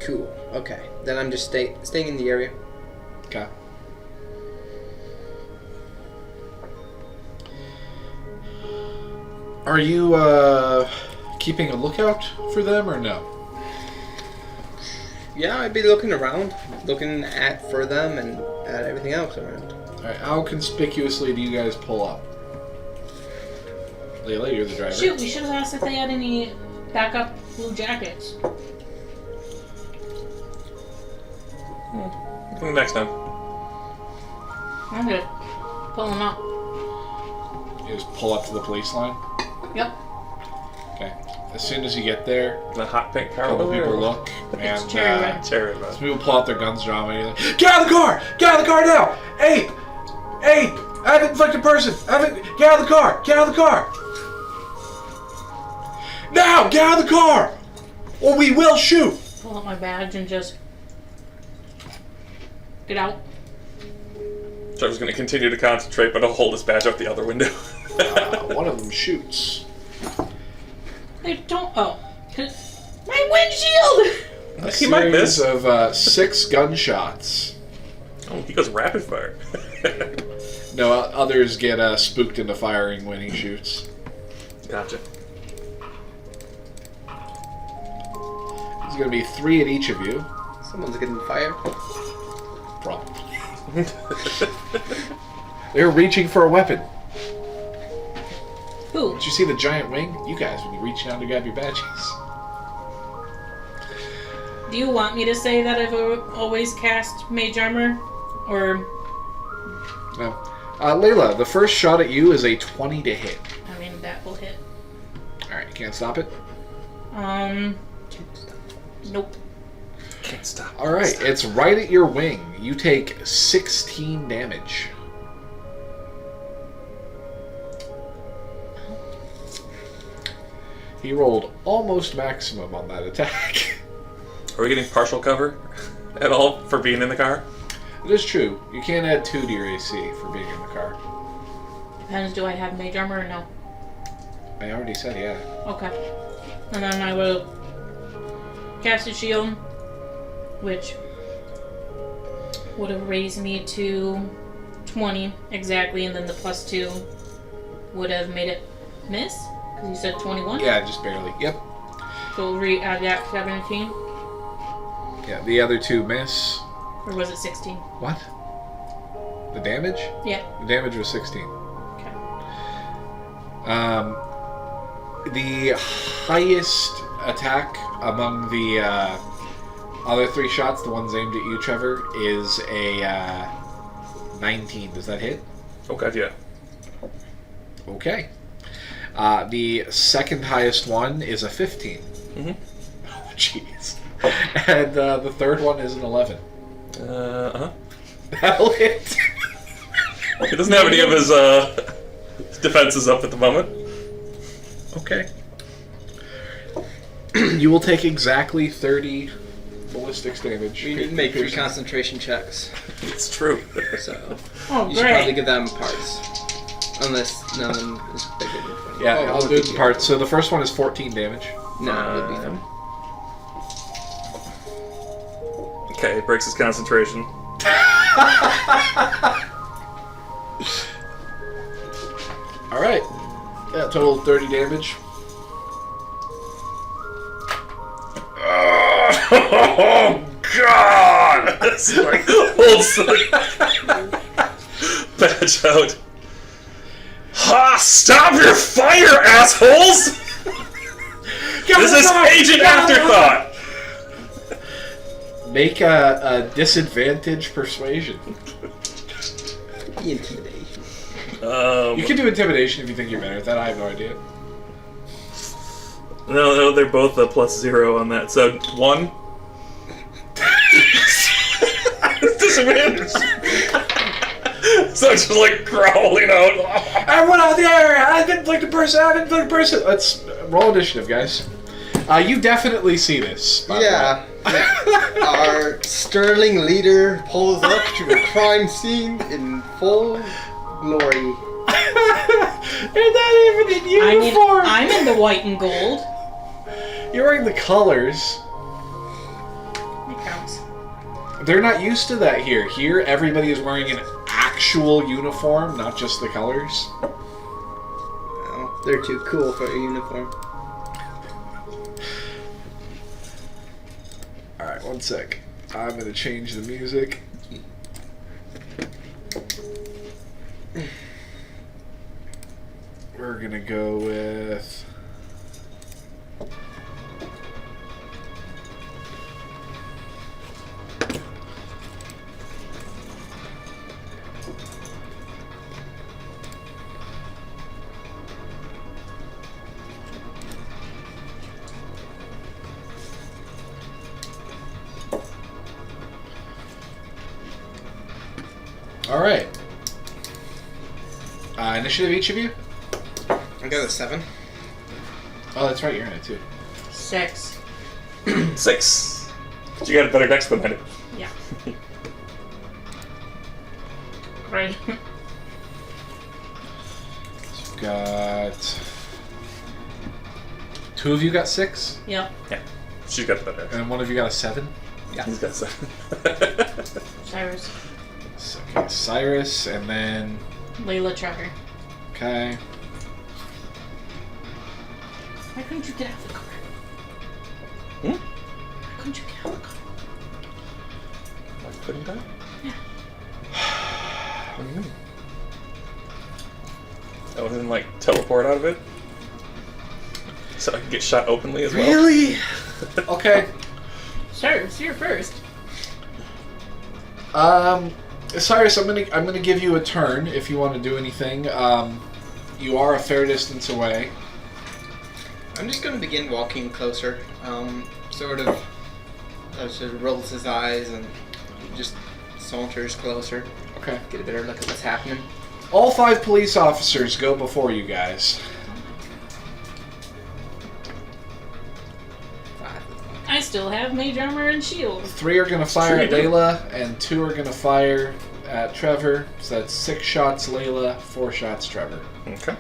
Cool. Okay, then I'm just staying in the area. Okay. Are you keeping a lookout for them or no? Yeah, I'd be looking around, looking for them and at everything else around. Alright, how conspicuously do you guys pull up? Layla, you're the driver. Shoot, we should have asked if they had any backup blue jackets. Next time. I'm good. Pull them up. You just pull up to the police line? Yep. Okay. As soon as you get there, The hot pink a car couple over there. people look, and It's cherry red. Cherry red. some people pull out their guns, draw them, and you're like, get out of the car! Get out of the car now! Ape! Ape! I have inflicted person! Get out of the car! Get out of the car! Now! Get out of the car! Or we will shoot! Pull out my badge and just get out. Trevor's gonna continue to concentrate, but I'll hold his badge out the other window. One of them shoots. They don't. Oh, my windshield! A He might series miss. of 6 gunshots. Oh, he goes rapid fire. No, others get spooked into firing when he shoots. Gotcha. There's going to be 3 at each of you. Someone's getting fired. Probably. They're reaching for a weapon. Who? Did you see the giant wing? You guys, when you reach down to grab your badges. Do you want me to say that I've always cast mage armor? Or... No. Layla, the first shot at you is a 20 to hit. I mean, that will hit. Alright, you can't stop it? Nope. Can't stop. Alright, it's right at your wing. You take 16 damage. He rolled almost maximum on that attack. Are we getting partial cover at all for being in the car? It is true. You can't add 2 to your AC for being in the car. Depends, do I have mage armor or no? I already said yeah. Okay. And then I will cast a shield, which would have raised me to 20 exactly, and then the +2 would have made it miss? Because you said 21? Yeah, just barely. Yep. So we'll re-add that 17? Yeah, the other 2 miss. Or was it 16? What? The damage? Yeah. The damage was 16. Okay. The highest attack among the other 3 shots, the ones aimed at you, Trevor, is a 19. Does that hit? Oh god, yeah. Okay. The second highest one is a 15. Mm-hmm. Oh, jeez. And the third one is an 11. Uh-huh. That'll hit. He doesn't have any of his defenses up at the moment. Okay. You will take exactly 30 ballistics damage. We need to make 3 concentration checks. It's true. So Oh, you should probably great. give them parts. Unless none of them is bigger than 20. Yeah, Oh, I'll what do did it in you- parts. So the first one is 14 damage. No, it would be fine. Okay, it breaks his concentration. Alright. Yeah, total of 30 damage. Oh god! It's like holds the badge out. Ha! Stop your fire, assholes! This is Agent Afterthought! Make a disadvantage persuasion. The intimidation. You can do intimidation if you think you're better at that. I have no idea. No, they're both a +0 on that. So 1. Disadvantage. So it's just like growling out. Everyone out there! I've been inflicted person! I've been inflicted person! Let's roll initiative, guys. You definitely see this. By the Yeah. Our sterling leader pulls up to a crime scene in full glory. They're not even in uniform! I'm in the white and gold. You're wearing the colors. It counts. They're not used to that here. Here, everybody is wearing an actual uniform, not just the colors. Oh, they're too cool for a uniform. Alright, one sec. I'm gonna change the music. We're gonna go with... Alright. Initiative, each of you? I got a 7. Oh, that's right, you're in it too. 6. 6. But you got a better dex than I do. Yeah. Great. You've got... 2 of you got 6, Yep. Yeah. She's got the better dex. and 1 of you got a 7. He's got 7. Cyrus. Okay, Cyrus, and then... Layla Trevor. Okay. Why couldn't you get out of the car? Hmm? Why couldn't you get out of the car? Why couldn't I? Yeah. What do you mean? I wouldn't like teleport out of it, so I can get shot openly as well. Really? Okay. Sure, it's your first. Cyrus, I'm gonna give you a turn if you want to do anything. You are a fair distance away. I'm just going to begin walking closer. Sort of rolls his eyes and just saunters closer. Okay. Get a better look at what's happening. All 5 police officers go before you guys. 5. I still have mage armor and shield. 3 are gonna fire at Sure you do. Layla, and 2 are gonna fire at Trevor. So that's 6 shots Layla, 4 shots Trevor. Okay.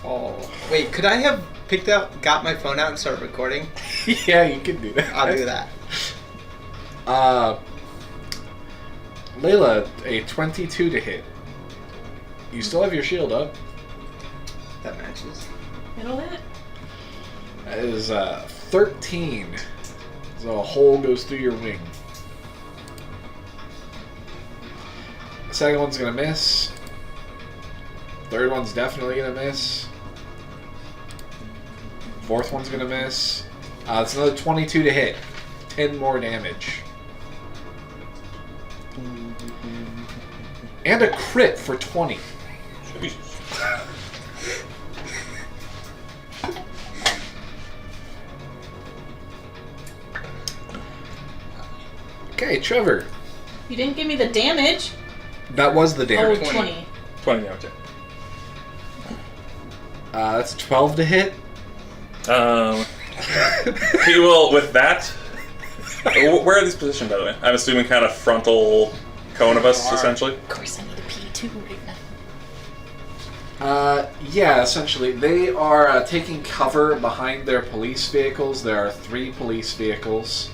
Oh. Wait, could I have got my phone out and started recording? Yeah, you can do that. I'll do that. Layla, a 22 to hit. You still have your shield up. That matches. It'll hit. That is 13. So a hole goes through your wing. The second one's gonna miss. Third one's definitely gonna miss. Fourth one's gonna miss. It's another 22 to hit. 10 more damage. And a crit for 20. Jesus. Okay, Trevor. You didn't give me the damage. That was the Oh, damage. 20. 20 damage. That's 12 to hit. He will, with that. Where are these positioned, by the way? I'm assuming kind of frontal cone of us, essentially. Of course, I need a pee too right now. Yeah, essentially. They are taking cover behind their police vehicles. There are 3 police vehicles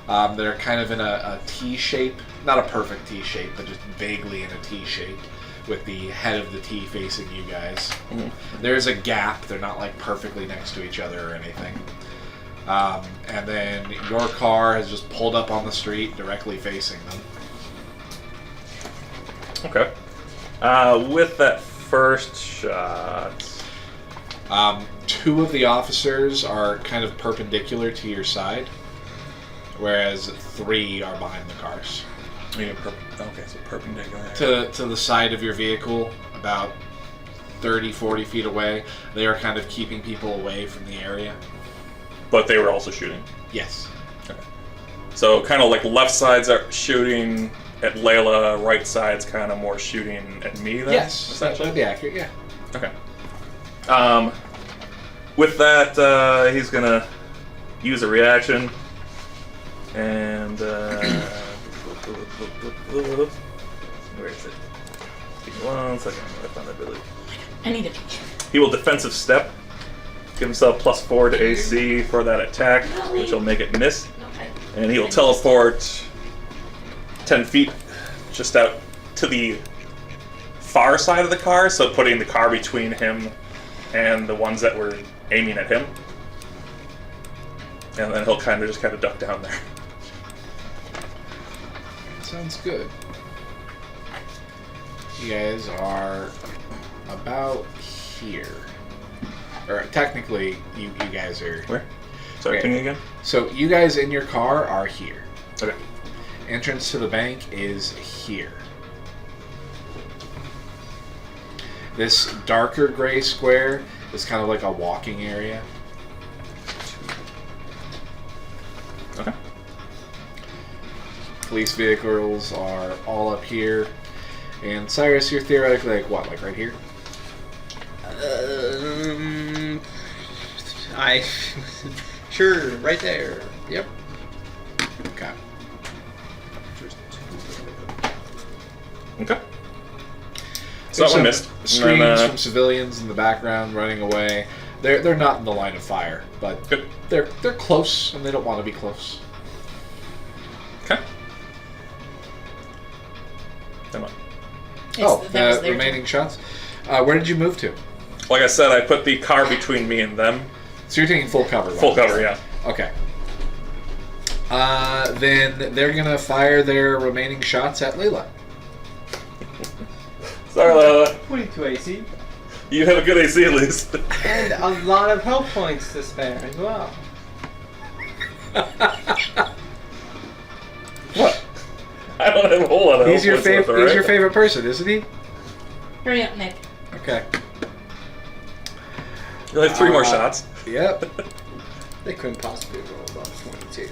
that are kind of in a T shape. Not a perfect T shape, but just vaguely in a T shape, with the head of the T facing you guys. Mhm. There's a gap. They're not like perfectly next to each other or anything. And then your car has just pulled up on the street directly facing them. Okay. With that first shot. 2 of the officers are kind of perpendicular to your side, whereas 3 are behind the cars. Okay, so perpendicular. To the side of your vehicle, about 30, 40 feet away. They are kind of keeping people away from the area. But they were also shooting. Yes. Okay. So kind of like left sides are shooting at Layla, right side's kind of more shooting at me then? Yes, essentially? that'd be accurate, yeah. Okay. With that, he's gonna use a reaction, and where is it? Give me 1 second. I'm gonna find that ability. I need a pee. He will defensive step, give himself +4 to AC for that attack, which will make it miss, Okay. and he will teleport 10 feet just out to the far side of the car, so putting the car between him and the ones that were aiming at him. And then he'll kind of duck down there. Sounds good. You guys are about here. Or technically, you guys are... Where? Sorry, Okay. can you again? So you guys in your car are here. Okay. Entrance to the bank is here. This darker gray square is kind of like a walking area. Okay. Police vehicles are all up here. And Cyrus, you're theoretically like what, like right here? Sure, right there. Yep. Okay. Okay. So that one missed. Screams And then, from civilians in the background running away. They're not in the line of fire, but good. they're close and they don't want to be close. Okay. Come on. Oh, that was the their remaining shots. Where did you move to? Like I said, I put the car between me and them. So you're taking full cover. Full cover, yeah. Okay. Then they're gonna fire their remaining shots at Layla. Sorry, Layla. 22 AC. You have a good AC at least. And a lot of health points to spare as well. What? I don't have a whole lot of He's your health points left, favorite. He's alright? your favorite person, isn't he? Hurry up, Nick. Okay. You'll have 3 more shots. Yep. They couldn't possibly roll above 22.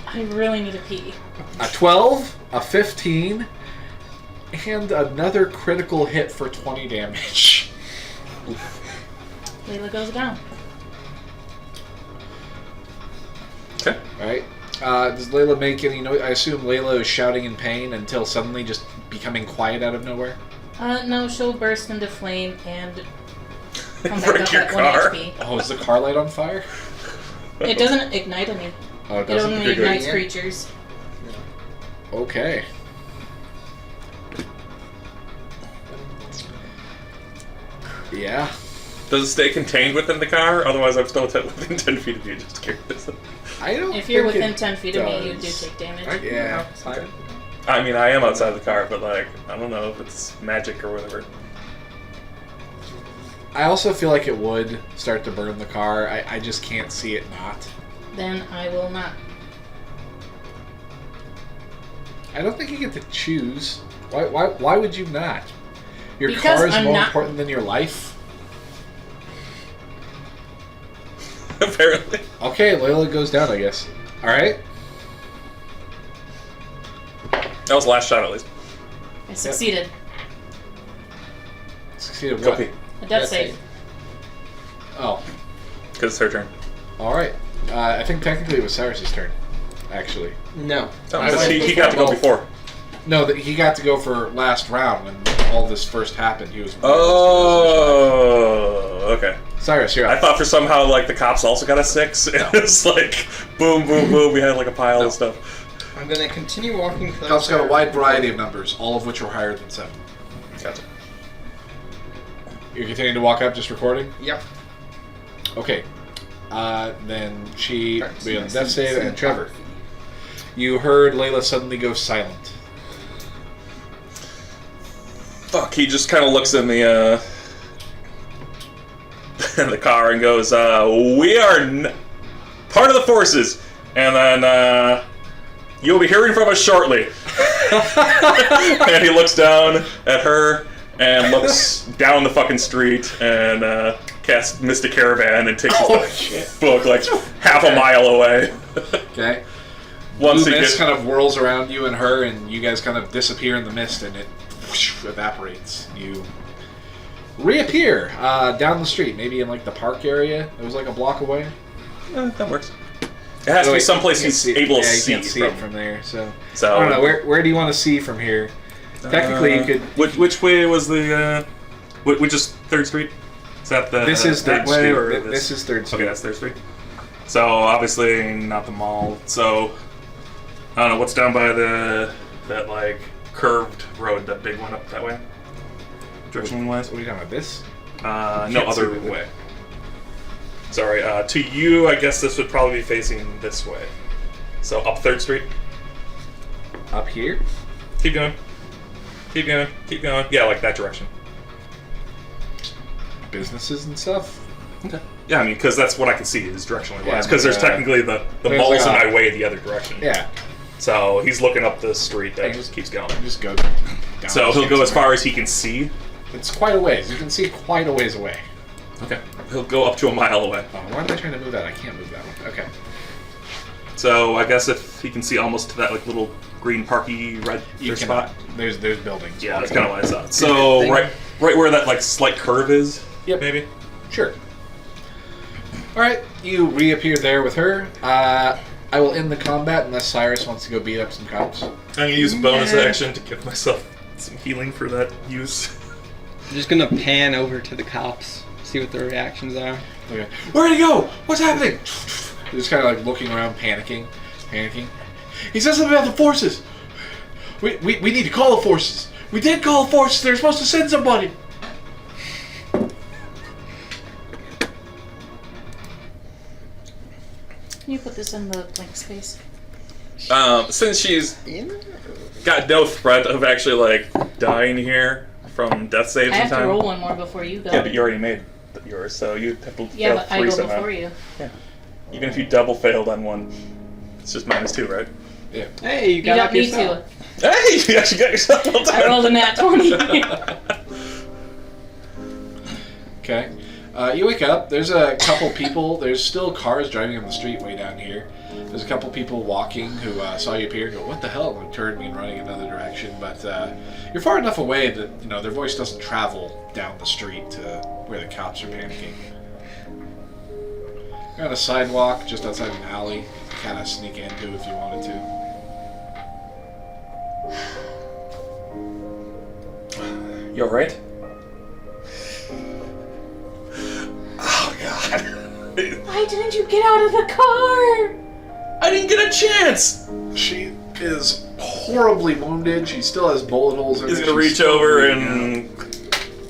I really need a pee. A 12, a 15, and another critical hit for 20 damage. Layla goes down. Okay. Right? Does Layla make any noise? I assume Layla is shouting in pain until suddenly just becoming quiet out of nowhere. No, she'll burst into flame and come back Break up your at car. 1 HP. Oh, is the car light on fire? It doesn't ignite any. Oh, it It doesn't? only Good. ignites Yeah. creatures. Okay. Yeah. Does it stay contained within the car? Otherwise, I'm still within 10 feet of you. Just curious. I don't If you're think within it 10 feet of me, you do does. take damage. Aren't you Yeah. outside? I mean, I am outside the car, but like, I don't know if it's magic or whatever. I also feel like it would start to burn the car. I just can't see it not. Then I will not. I don't think you get to choose. Why would you not? Your Because car is I'm more not- important than your life? Apparently. Okay, Layla goes down, I guess. Alright. That was the last shot, at least. I succeeded. Succeeded Go what? pee. A death Death save. save. Oh. Because it's her turn. Alright. I think technically it was Cyrus's turn, actually. No. Oh, I because went he got to go before. before. No, he got to go for last round when all this first happened. He was. Oh, okay. Cyrus, you're I up. thought for somehow like the cops also got a 6. It was like boom, boom, boom. We had like a pile No. of stuff. I'm gonna continue walking closer. Cops got a wide variety of numbers, all of which are higher than 7. Gotcha. You're continuing to walk up, just recording? Yep. Okay. Then we have Alright, a death save and Trevor. You heard Layla suddenly go silent. Fuck. He just kind of looks in the in the car and goes, "We are part of the forces," and then you'll be hearing from us shortly. And he looks down at her and looks down the fucking street and casts Mystic Caravan and takes his book like half a mile away. Okay. Once Blue he mist gets kind of whirls around you and her, and you guys kind of disappear in the mist, and it evaporates. You reappear down the street, maybe in like the park area. It was like a block away. that works. It has to be someplace he's able to you see can't see from. it from there. So So I don't know. Where do you want to see from here? Technically, you could. Which way was the? Which is 3rd Street? Is that the? This is that Third way Street. or This is Third Street. Okay, that's 3rd Street. So obviously not the mall. So I don't know what's down by that like curved road, that big one up that way. Direction wise. What are you talking about? This? No, Can't other see the- way. Sorry. To you, I guess this would probably be facing this way. So up 3rd Street. Up here? Keep going. Keep going. Keep going. Yeah, like that direction. Businesses and stuff? Okay. Yeah, I mean, because that's what I can see is directionally Yeah, wise. Because there's but, technically the there's mall's like in my way the other direction. Yeah. So he's looking up the street that Yeah, just keeps going. Just go down. So he'll go as far as he can see. It's quite a ways. You can see quite a ways away. Okay. He'll go up to a mile away. Oh, why am I trying to move that? I can't move that one. Okay. So I guess if he can see almost to that like little green parky red You spot. cannot. There's buildings. Yeah, that's kind of what I thought. So Thing. right where that like slight curve is. Yep. Maybe. Sure. Alright, you reappear there with her. I will end the combat unless Cyrus wants to go beat up some cops. I'm gonna use a bonus Yeah. action to give myself some healing for that use. I'm just gonna pan over to the cops, see what their reactions are. Okay. Where'd he go? What's happening? Just kind of like looking around, panicking. He says something about the forces. We need to call the forces. We did call the forces. They're supposed to send somebody. You you put this in the blank space? Since she's got no threat of actually like dying here from death saves I in have time. to roll one more before you go. Yeah, but you already made yours, so you have to Yeah, fail but I 3 go somehow. before you. Yeah. Even if you double failed on one, it's just -2, right? Yeah. Hey, you You got don't up need yourself. to. Hey, you actually got yourself all done. I rolled a nat 20. Okay. You wake up. There's a couple people. There's still cars driving on the street way down here. There's a couple people walking who saw you appear and go, "What the hell?" and turned me and running another direction. But you're far enough away that their voice doesn't travel down the street to where the cops are panicking. You're on a sidewalk just outside an alley. Kind of sneak into if you wanted to. You alright? Oh god. Why didn't you get out of the car? I didn't get a chance! She is horribly wounded. She still has bullet holes in her. He's gonna She's reach still over bleeding and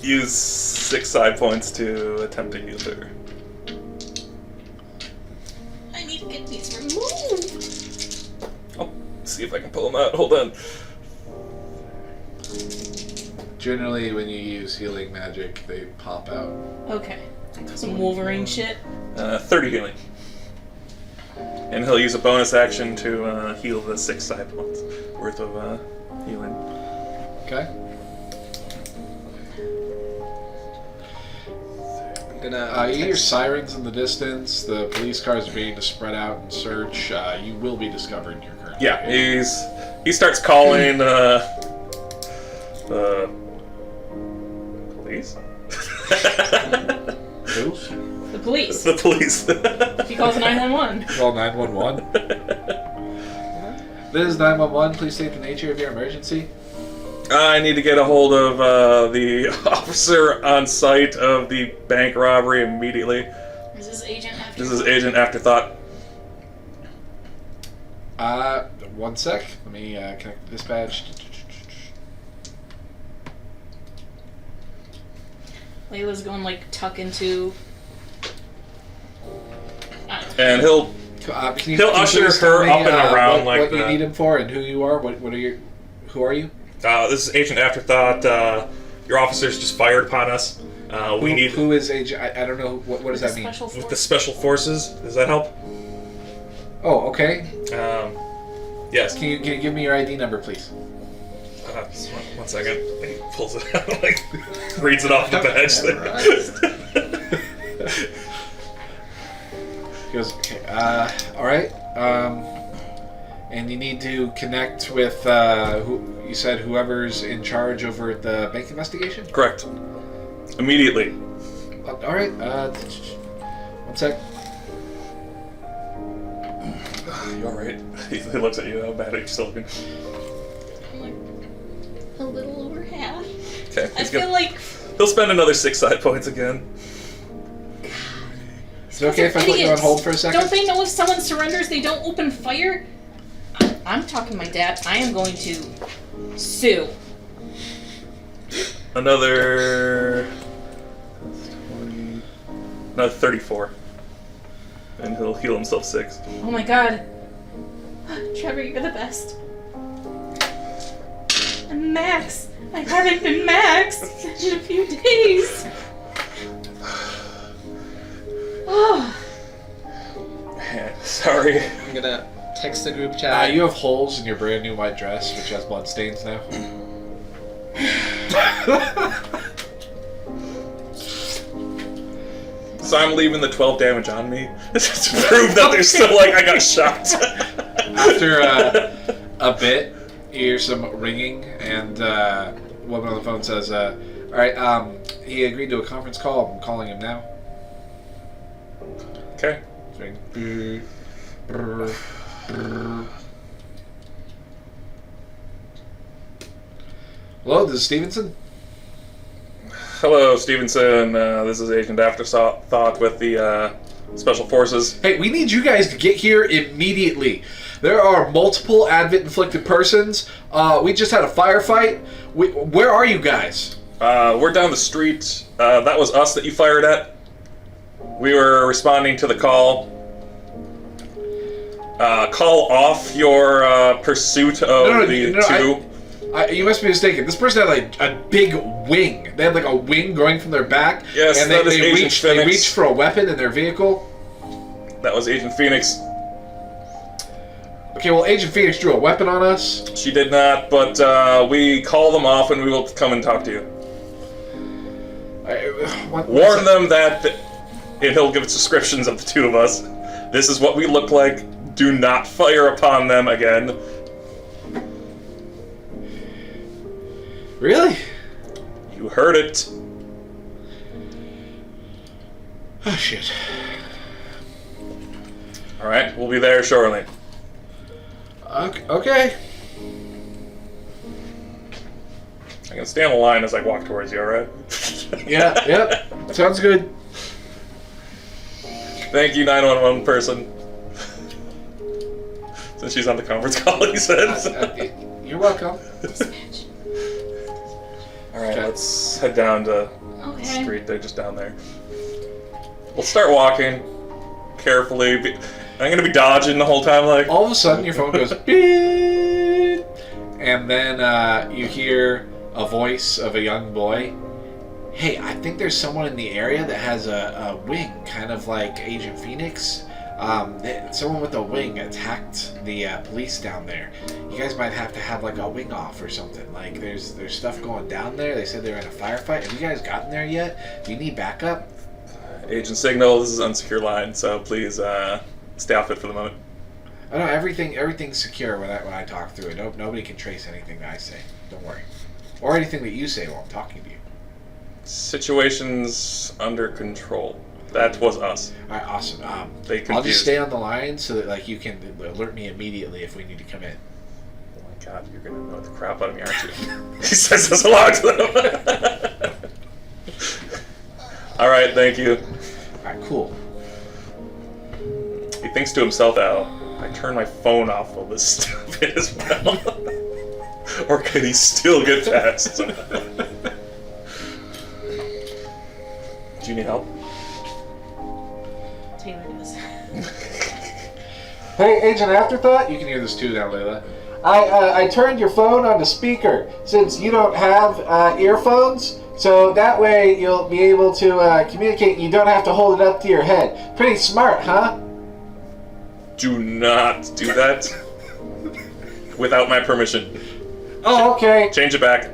use 6 side points to attempt to heal her. I need to get these removed. I'll see if I can pull them out. Hold on. Generally, when you use healing magic, they pop out. Okay. Some Wolverine shit. 30 healing. And he'll use a bonus action to heal the 6 side points worth of healing. Okay. I'm gonna. You hear sirens in the distance. The police cars are beginning to spread out and search. You will be discovered in your current Yeah, location. he starts calling the police. Who? The police. The police. He calls 911. Call 911. This is 911. Please state the nature of your emergency. I need to get a hold of the officer on site of the bank robbery immediately. This is Agent Afterthought. This is Agent Afterthought. 1 sec. Let me connect the dispatch. Layla's going tuck into. And he'll He'll usher her up and around what like you that. need him for and who you are. What are you? Who are you? This is Agent Afterthought. Your officers just fired upon us. We need Who is agent? I don't know. What does that mean? Special with the force. special forces. Does that help? Oh, okay. Yes. Can you give me your ID number, please? Just one second. And he pulls it out, reads it off the badge. He goes, okay, all right. And you need to connect with who you said whoever's in charge over at the bank investigation. Correct. Immediately. All right. 1 sec. You alright? He looks at you. How bad are you still looking? A little over half. Okay. I feel like he'll spend another 6 side points again. Is it okay if I put you on hold for a second? Don't they know if someone surrenders, they don't open fire? I'm talking to my dad. I am going to sue. Another 20, another 34, and he'll heal himself 6. Oh my god. Trevor, you're the best. I'm Max. I haven't been Max in a few days. Oh. Sorry. I'm gonna text the group chat. You have holes in your brand new white dress, which has blood stains now. So I'm leaving the 12 damage on me just to prove that they're still I got shot. After a bit, you hear some ringing, and a woman on the phone says, all right, he agreed to a conference call. I'm calling him now. Okay. Hello, this is Stevenson. Hello, Stevenson. This is Agent Afterthought with the Special Forces. Hey, we need you guys to get here immediately. There are multiple Inflicted Persons. We just had a firefight. Where are you guys? We're down the street. That was us that you fired at. We were responding to the call. call off your pursuit of the two. You must be mistaken. This person had like a big wing. They had like a wing growing from their back. Yes, and that is they Agent reached. Phoenix. They reached for a weapon in their vehicle. That was Agent Phoenix. Okay, well, Agent Phoenix drew a weapon on us. She did not, but we call them off and we will come and talk to you. Warn them that, and he'll give descriptions of the two of us. This is what we look like. Do not fire upon them again. Really? You heard it. Oh, shit. Alright, we'll be there shortly. Okay. I'm gonna stay on the line as I walk towards you, alright? Yeah, yep. Sounds good. Thank you, 911 person. Since she's on the conference call, he says. You're welcome. Alright, let's head down to the Okay. street. They're just down there. We'll start walking carefully. I'm gonna be dodging the whole time, like. All of a sudden, your phone goes beep, and then you hear a voice of a young boy. Hey, I think there's someone in the area that has a wing, kind of like Agent Phoenix. Someone with a wing attacked the police down there. You guys might have to have like a wing off or something. Like there's stuff going down there. They said they were in a firefight. Have you guys gotten there yet? Do you need backup? Agent Signal, this is an unsecure line, so please stay off it for the moment. I know everything's secure when I talk through it. Nobody can trace anything that I say. Don't worry, or anything that you say while I'm talking to you. Situation's under control. That was us. All right, awesome. They confused. I'll just stay on the line so that like you can alert me immediately if we need to come in. Oh my god, you're gonna know the crap out of me, aren't you? He says this aloud to them. Alright, thank you. Alright, cool. He thinks to himself, Al, I turn my phone off while this stuff as well. Or can he still get past? Do you need help? Taylor does. Hey, Agent Afterthought, you can hear this too now, Layla. I turned your phone on to speaker since you don't have earphones, so that way you'll be able to communicate and you don't have to hold it up to your head. Pretty smart, huh? Do not do that without my permission. Oh, okay. Change it back.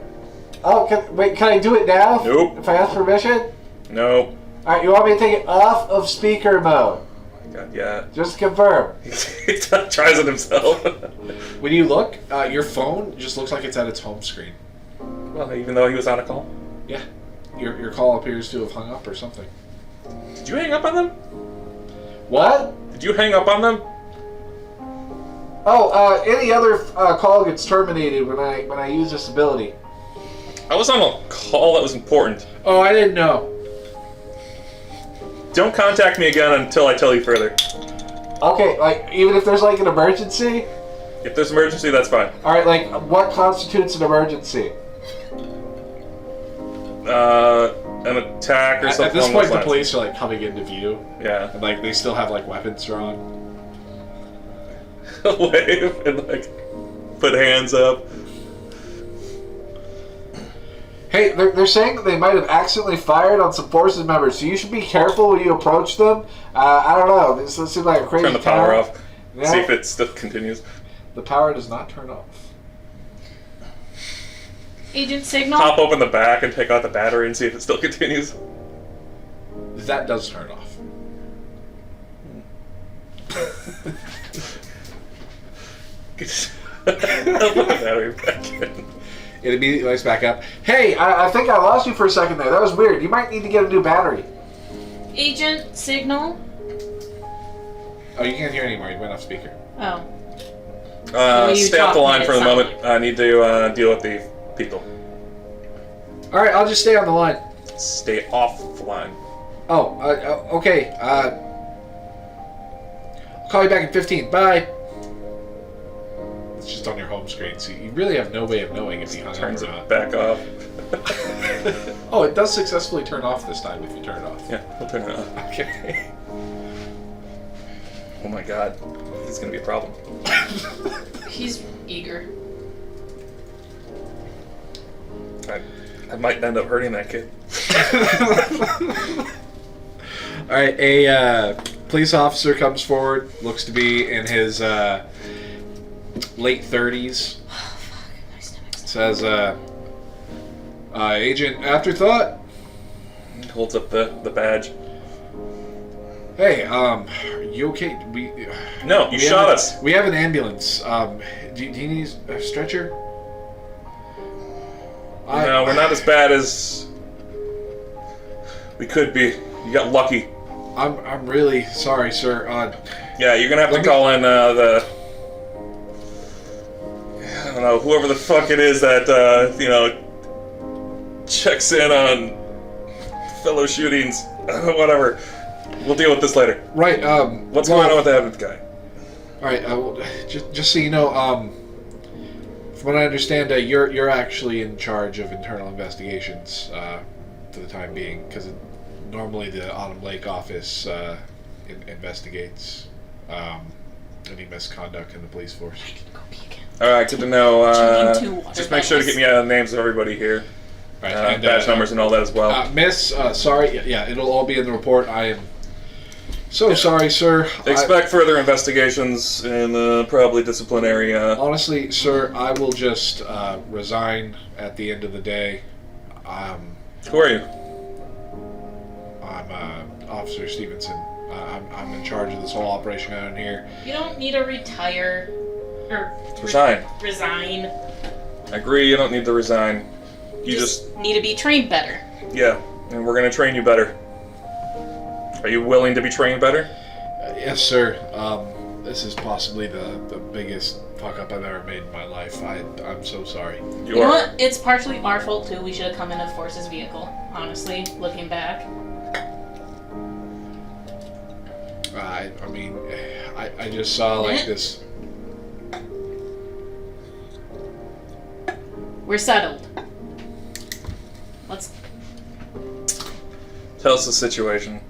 Oh, can I do it now? Nope. If I ask permission? No. Alright, you want me to take it off of speaker mode? Oh my god, yeah. Just to confirm. He tries it himself. When you look, your phone just looks like it's at its home screen. Well, even though he was on a call. Yeah. Your call appears to have hung up or something. Did you hang up on them? What? Did you hang up on them? Oh, any other call gets terminated when I use this ability. I was on a call that was important. Oh, I didn't know. Don't contact me again until I tell you further. Okay, like, even if there's, like, an emergency? If there's an emergency, that's fine. Alright, like, what constitutes an emergency? An attack or something. At this along point, those the lines. police are, like, coming into view. Yeah. And, like, they still have, like, weapons drawn. Wave and, like, put hands up. Hey, they're saying that they might have accidentally fired on some forces members, so you should be careful when you approach them. I don't know. This seems like a crazy Turn the power town. off. Yeah. See if it still continues. The power does not turn off. Agent Signal? Pop open the back and take out the battery and see if it still continues. That does turn off. Put the battery back in. It immediately lights back up. Hey, I think I lost you for a second there. That was weird. You might need to get a new battery. Agent Signal? Oh, you can't hear anymore. You went off speaker. Oh. You Stay off the talk line to for the it, moment. sound I need to deal with the people. Alright, I'll just stay on the line. Stay off the line. Oh, okay. I'll call you back in 15. Bye. It's just on your home screen, so you really have no way of knowing if you hung up Turns or it not. back off. Oh, it does successfully turn off this time if you turn it off. Yeah, we'll turn it off. Okay. Oh my god. This is gonna be a problem. He's eager. I might end up hurting that kid. Alright, a police officer comes forward, looks to be in his late 30s. Oh, fuck. My stomach's... Says, Agent Afterthought? Holds up the badge. Hey, are you okay? No, you shot us. We have an ambulance. Do you need a stretcher? No, we're not as bad as we could be. You got lucky. I'm really sorry, sir. Yeah, you're gonna have to call in the... I don't know, whoever the fuck it is that, checks in on fellow shootings. Whatever. We'll deal with this later. Right, What's going on with the guy? Alright, well, just so you know, from what I understand, you're actually in charge of internal investigations for the time being, because normally the Autumn Lake office investigates any misconduct in the police force. I can go pee again. Alright, good to know. Just make sure to bottles. get me the names of everybody here. Right, and, badge numbers and all that as well. Miss, sorry, yeah, it'll all be in the report. I am so sorry, sir. Expect further investigations in probably disciplinary. Honestly, sir, I will just resign at the end of the day. Who are you? I'm Officer Stevenson. I'm in charge of this whole operation out here. You don't need to retire or Resign. Resign. I agree. You don't need to resign. You just need to be trained better. Yeah, and we're gonna train you better. Are you willing to be trained better? Yes, sir. This is possibly the biggest fuck up I've ever made in my life. I'm so sorry. You know what? It's partially our fault too. We should have come in a Force's vehicle. Honestly, looking back. I mean, I just saw like this. We're settled. Let's tell us the situation.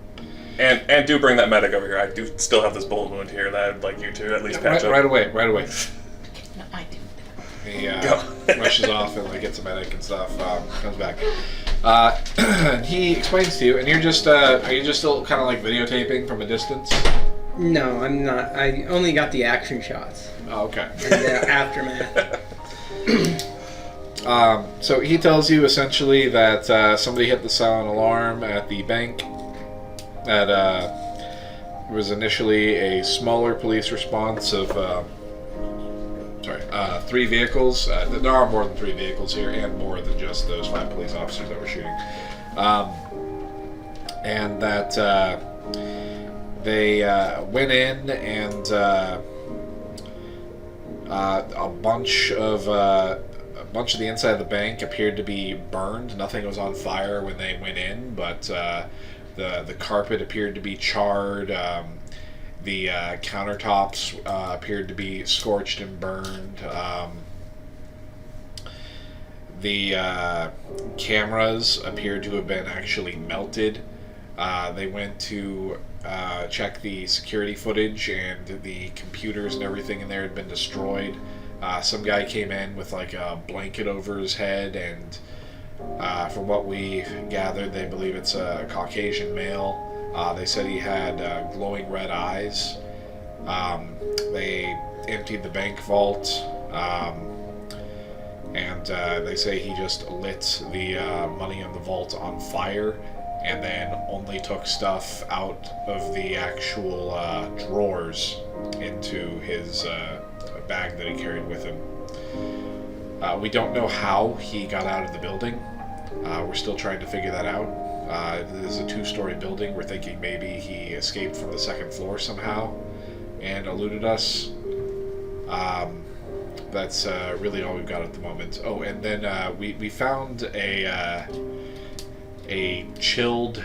And do bring that medic over here. I do still have this bullet wound here that I'd like you to at least patch up. Right away. No, I do. He rushes off and gets a medic and stuff. Comes back. And he explains to you, and you're just are you just still kind of like videotaping from a distance? No, I'm not. I only got the action shots. Oh, okay. And the aftermath. So he tells you essentially that somebody hit the silent alarm at the bank. That was initially a smaller police response of 3 vehicles. There are more than 3 vehicles here, and more than just those 5 police officers that were shooting. And that they went in, and a bunch of the inside of the bank appeared to be burned. Nothing was on fire when they went in, but the carpet appeared to be charred. The countertops appeared to be scorched and burned. The cameras appeared to have been actually melted. They went to check the security footage, and the computers and everything in there had been destroyed. Some guy came in with like a blanket over his head, and from what we gathered, they believe it's a Caucasian male. They said he had glowing red eyes. They emptied the bank vault, and they say he just lit the money in the vault on fire, and then only took stuff out of the actual drawers into his bag that he carried with him. We don't know how he got out of the building. We're still trying to figure that out. This is a 2-story building. We're thinking maybe he escaped from the 2nd floor somehow and eluded us. That's really all we've got at the moment. Oh, and then we found a chilled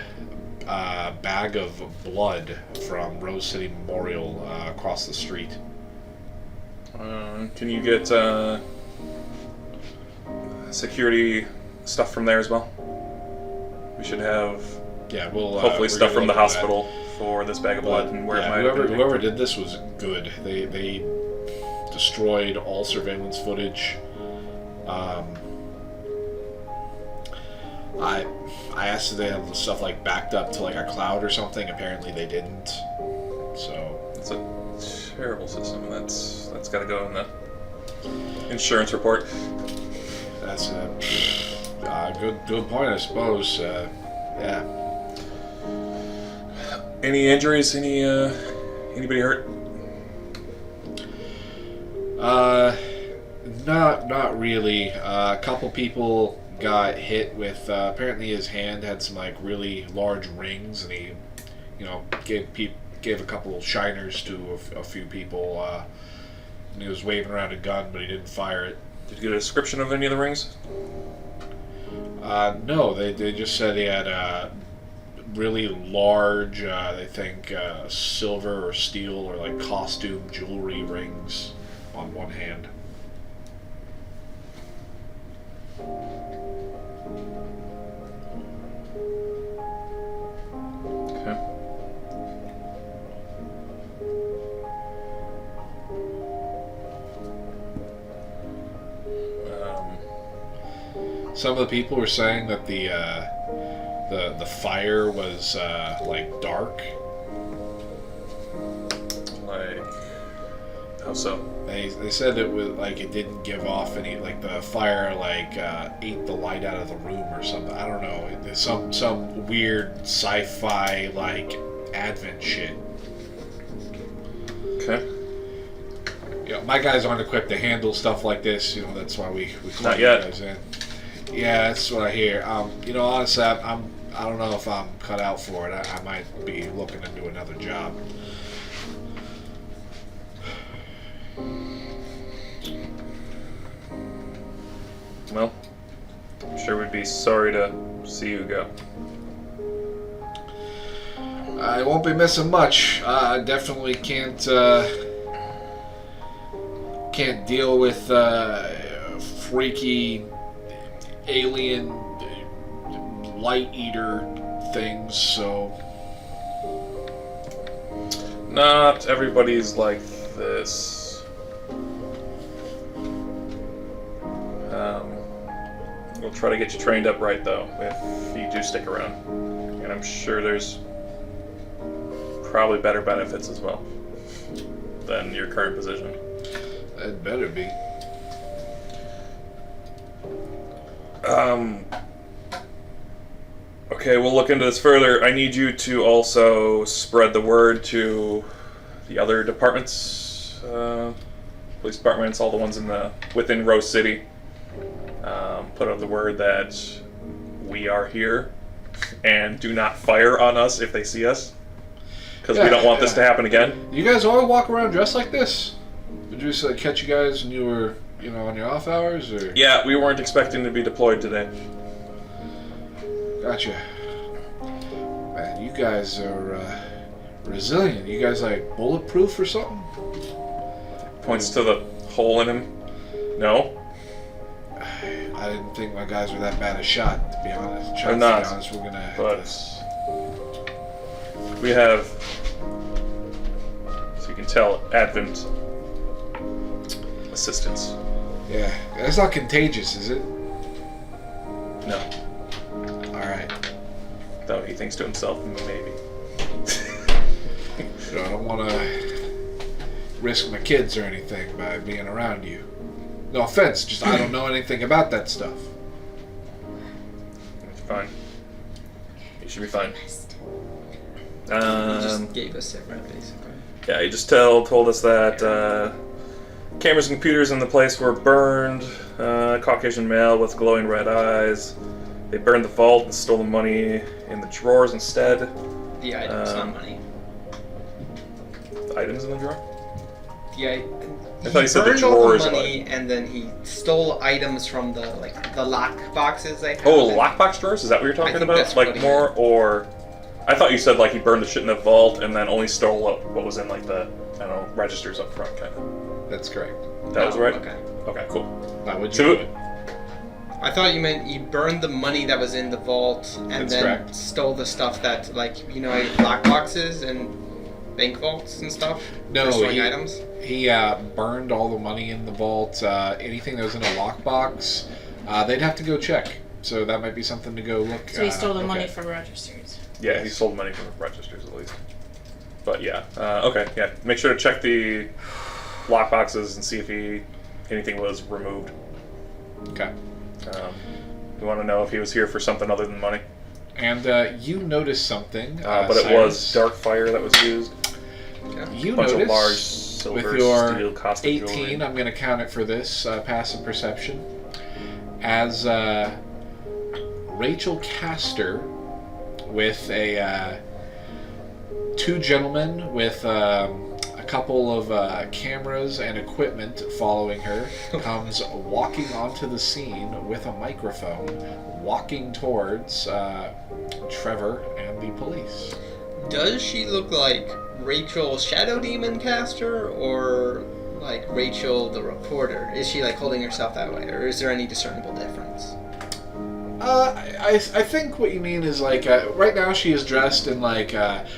bag of blood from Rose City Memorial across the street. Can you get security stuff from there as well? We should have we'll hopefully stuff from the hospital. for this bag of blood and where yeah, it might have been. whoever did this was good. They destroyed all surveillance footage. I asked if they have stuff like backed up to like a cloud or something. Apparently they didn't. So It's a terrible system. That's got to go in the insurance report. that's a good point, I suppose. Yeah. Any injuries? Anybody hurt? Not really. A couple people got hit with. Apparently, his hand had some like really large rings, and he, gave a couple shiners to a few people. And he was waving around a gun, but he didn't fire it. Did you get a description of any of the rings? No, they just said he had really large, they think silver or steel or like costume jewelry rings on one hand. Okay. Some of the people were saying that the fire was like dark. Like, how so? They said it was like it didn't give off any, like the fire like ate the light out of the room or something. I don't know. There's some weird sci-fi like Advent shit. Okay. My guys aren't equipped to handle stuff like this. That's why we call Not you yet. guys in. Yeah, that's what I hear. Honestly, I don't know if I'm cut out for it. I might be looking to do another job. Well, I'm sure we'd be sorry to see you go. I won't be missing much. I definitely can't deal with freaky alien light eater things. So Not everybody's like this. We'll try to get you trained up right, though, if you do stick around. And I'm sure there's probably better benefits as well than your current position. it better be. Okay, we'll look into this further. I need you to also spread the word to the other departments, police departments, all the ones within Rose City. Put out the word that we are here and do not fire on us if they see us, because we don't want this to happen again. You guys all walk around dressed like this? Did you just catch you guys when you were, on your off hours, or? Yeah, we weren't expecting to be deployed today. Gotcha. Man, you guys are resilient. You guys like bulletproof or something? Points to the hole in him. No, I didn't think my guys were that bad a shot, to be honest. They're not, To be honest, we're gonna have but to... we have, so you can tell, Advent assistance. Yeah, that's not contagious, is it? No, Alright. though he thinks to himself, maybe. I don't want to risk my kids or anything by being around you. No offense, just I don't know anything about that stuff. It's fine. You should be fine. He just gave us it, right, basically. Yeah, he just told us that cameras and computers in the place were burned. Caucasian male with glowing red eyes. They burned the vault and stole the money in the drawers instead. The items, not money. The items in the drawer? Yeah, I thought you said the burned all drawers. the money, and then he stole items from the lock boxes they have. Oh, lockbox drawers? Is that what you're talking think about? that's what Like he more, or I thought you said like he burned the shit in the vault and then only stole what was in like the registers up front, kind of. That's correct. That was right. Okay. Okay, cool. Why would you So- do it? I thought you meant you burned the money that was in the vault and That's then correct. stole the stuff that, like, you know, black boxes and bank vaults and stuff? No, for storing items? He burned all the money in the vault. Anything that was in a lockbox, they'd have to go check. So that might be something to go look. So he stole the money okay. from registers. Yeah, he sold money from the registers at least. But yeah, okay, yeah. Make sure to check the lockboxes and see if anything was removed. Okay. We want to know if he was here for something other than money. And you noticed something. But it was dark fire that was used. You A bunch of large noticed silver, with your steel, caustic 18, jewelry. I'm going to count it for this passive perception, as Rachel Castor with two gentlemen with a couple of cameras and equipment following her comes walking onto the scene with a microphone, walking towards Trevor and the police. Does she look like Rachel Shadow Demon Caster or like Rachel the reporter? Is she like holding herself that way, or is there any discernible difference? I think what you mean is like right now she is dressed in like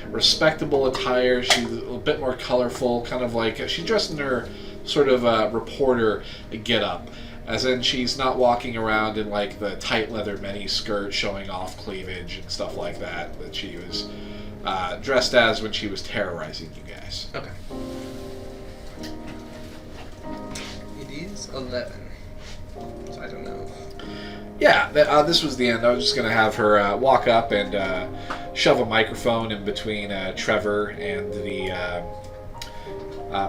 respectable attire. She's a bit more colorful, kind of like she's dressed in her sort of reporter get-up. As in, she's not walking around in like the tight leather mini skirt showing off cleavage and stuff like that she was dressed as when she was terrorizing you guys. Okay. It is 11. So I don't know. Yeah, this was the end. I was just going to have her walk up and shove a microphone in between Trevor and the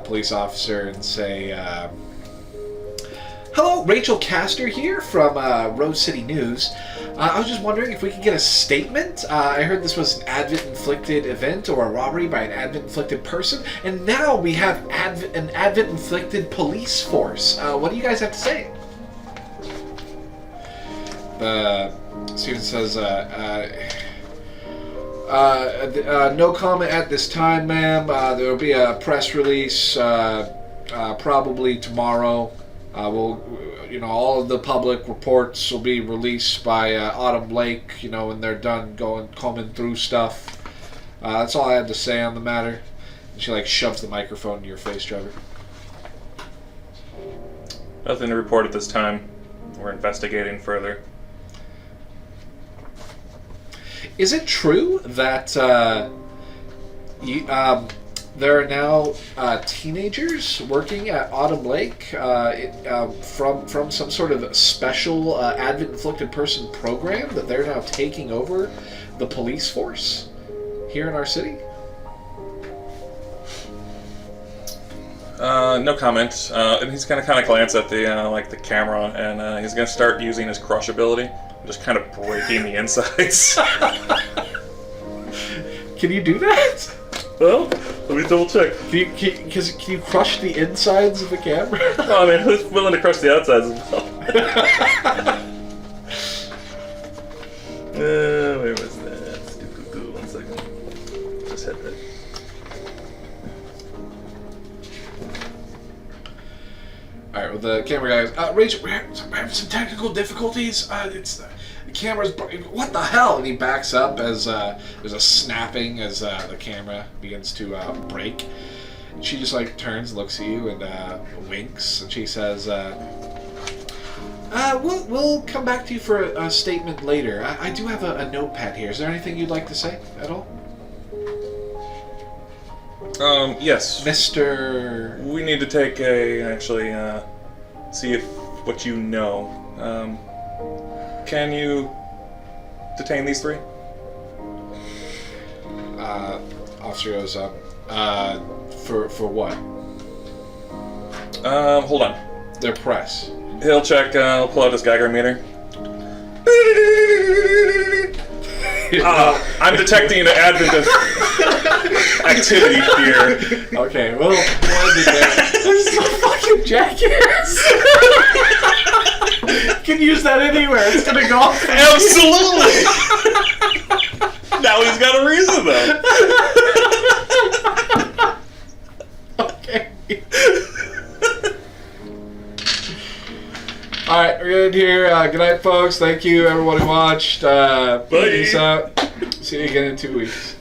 police officer and say, "Hello, Rachel Castor here from Rose City News. I was just wondering if we could get a statement. I heard this was an Advent-inflicted event or a robbery by an Advent-inflicted person, and now we have an Advent-inflicted police force. What do you guys have to say?" The student says, "No comment at this time, ma'am. There will be a press release probably tomorrow. All of the public reports will be released by Autumn Lake, when they're done combing through stuff. That's all I had to say on the matter." And she shoves the microphone in your face, Trevor. Nothing to report at this time. We're investigating further. Is it true that there are now teenagers working at Autumn Lake from some sort of special Advent-inflicted person program that they're now taking over the police force here in our city? No comment. And he's gonna kind of glance at the the camera, and he's gonna start using his crush ability, just kind of breaking the insides. Can you do that? Well, let me double check. Can you crush the insides of the camera? Oh, I mean, who's willing to crush the outsides as well? Where was that? Stupid. 1 second. Just hit that. Alright, well, the camera guy goes, Rachel, we're having some technical difficulties. The camera's... What the hell? And he backs up as there's a snapping as the camera begins to break. And she just, turns, looks at you, and winks. And she says, we'll come back to you for a statement later. I do have a notepad here. Is there anything you'd like to say at all? Yes. Mr... We need to take see if what you know. Can you detain these three? Officer goes up. For what? Hold on. Their press. He'll check, he'll pull out his Geiger meter. I'm detecting an advent of activity here. Okay, well, this is a fucking jackass. Can use that anywhere. It's gonna go off. Absolutely. Now he's got a reason, though. Okay. All right, we're good here. Good night, folks. Thank you, everyone who watched. Peace out. See you again in 2 weeks.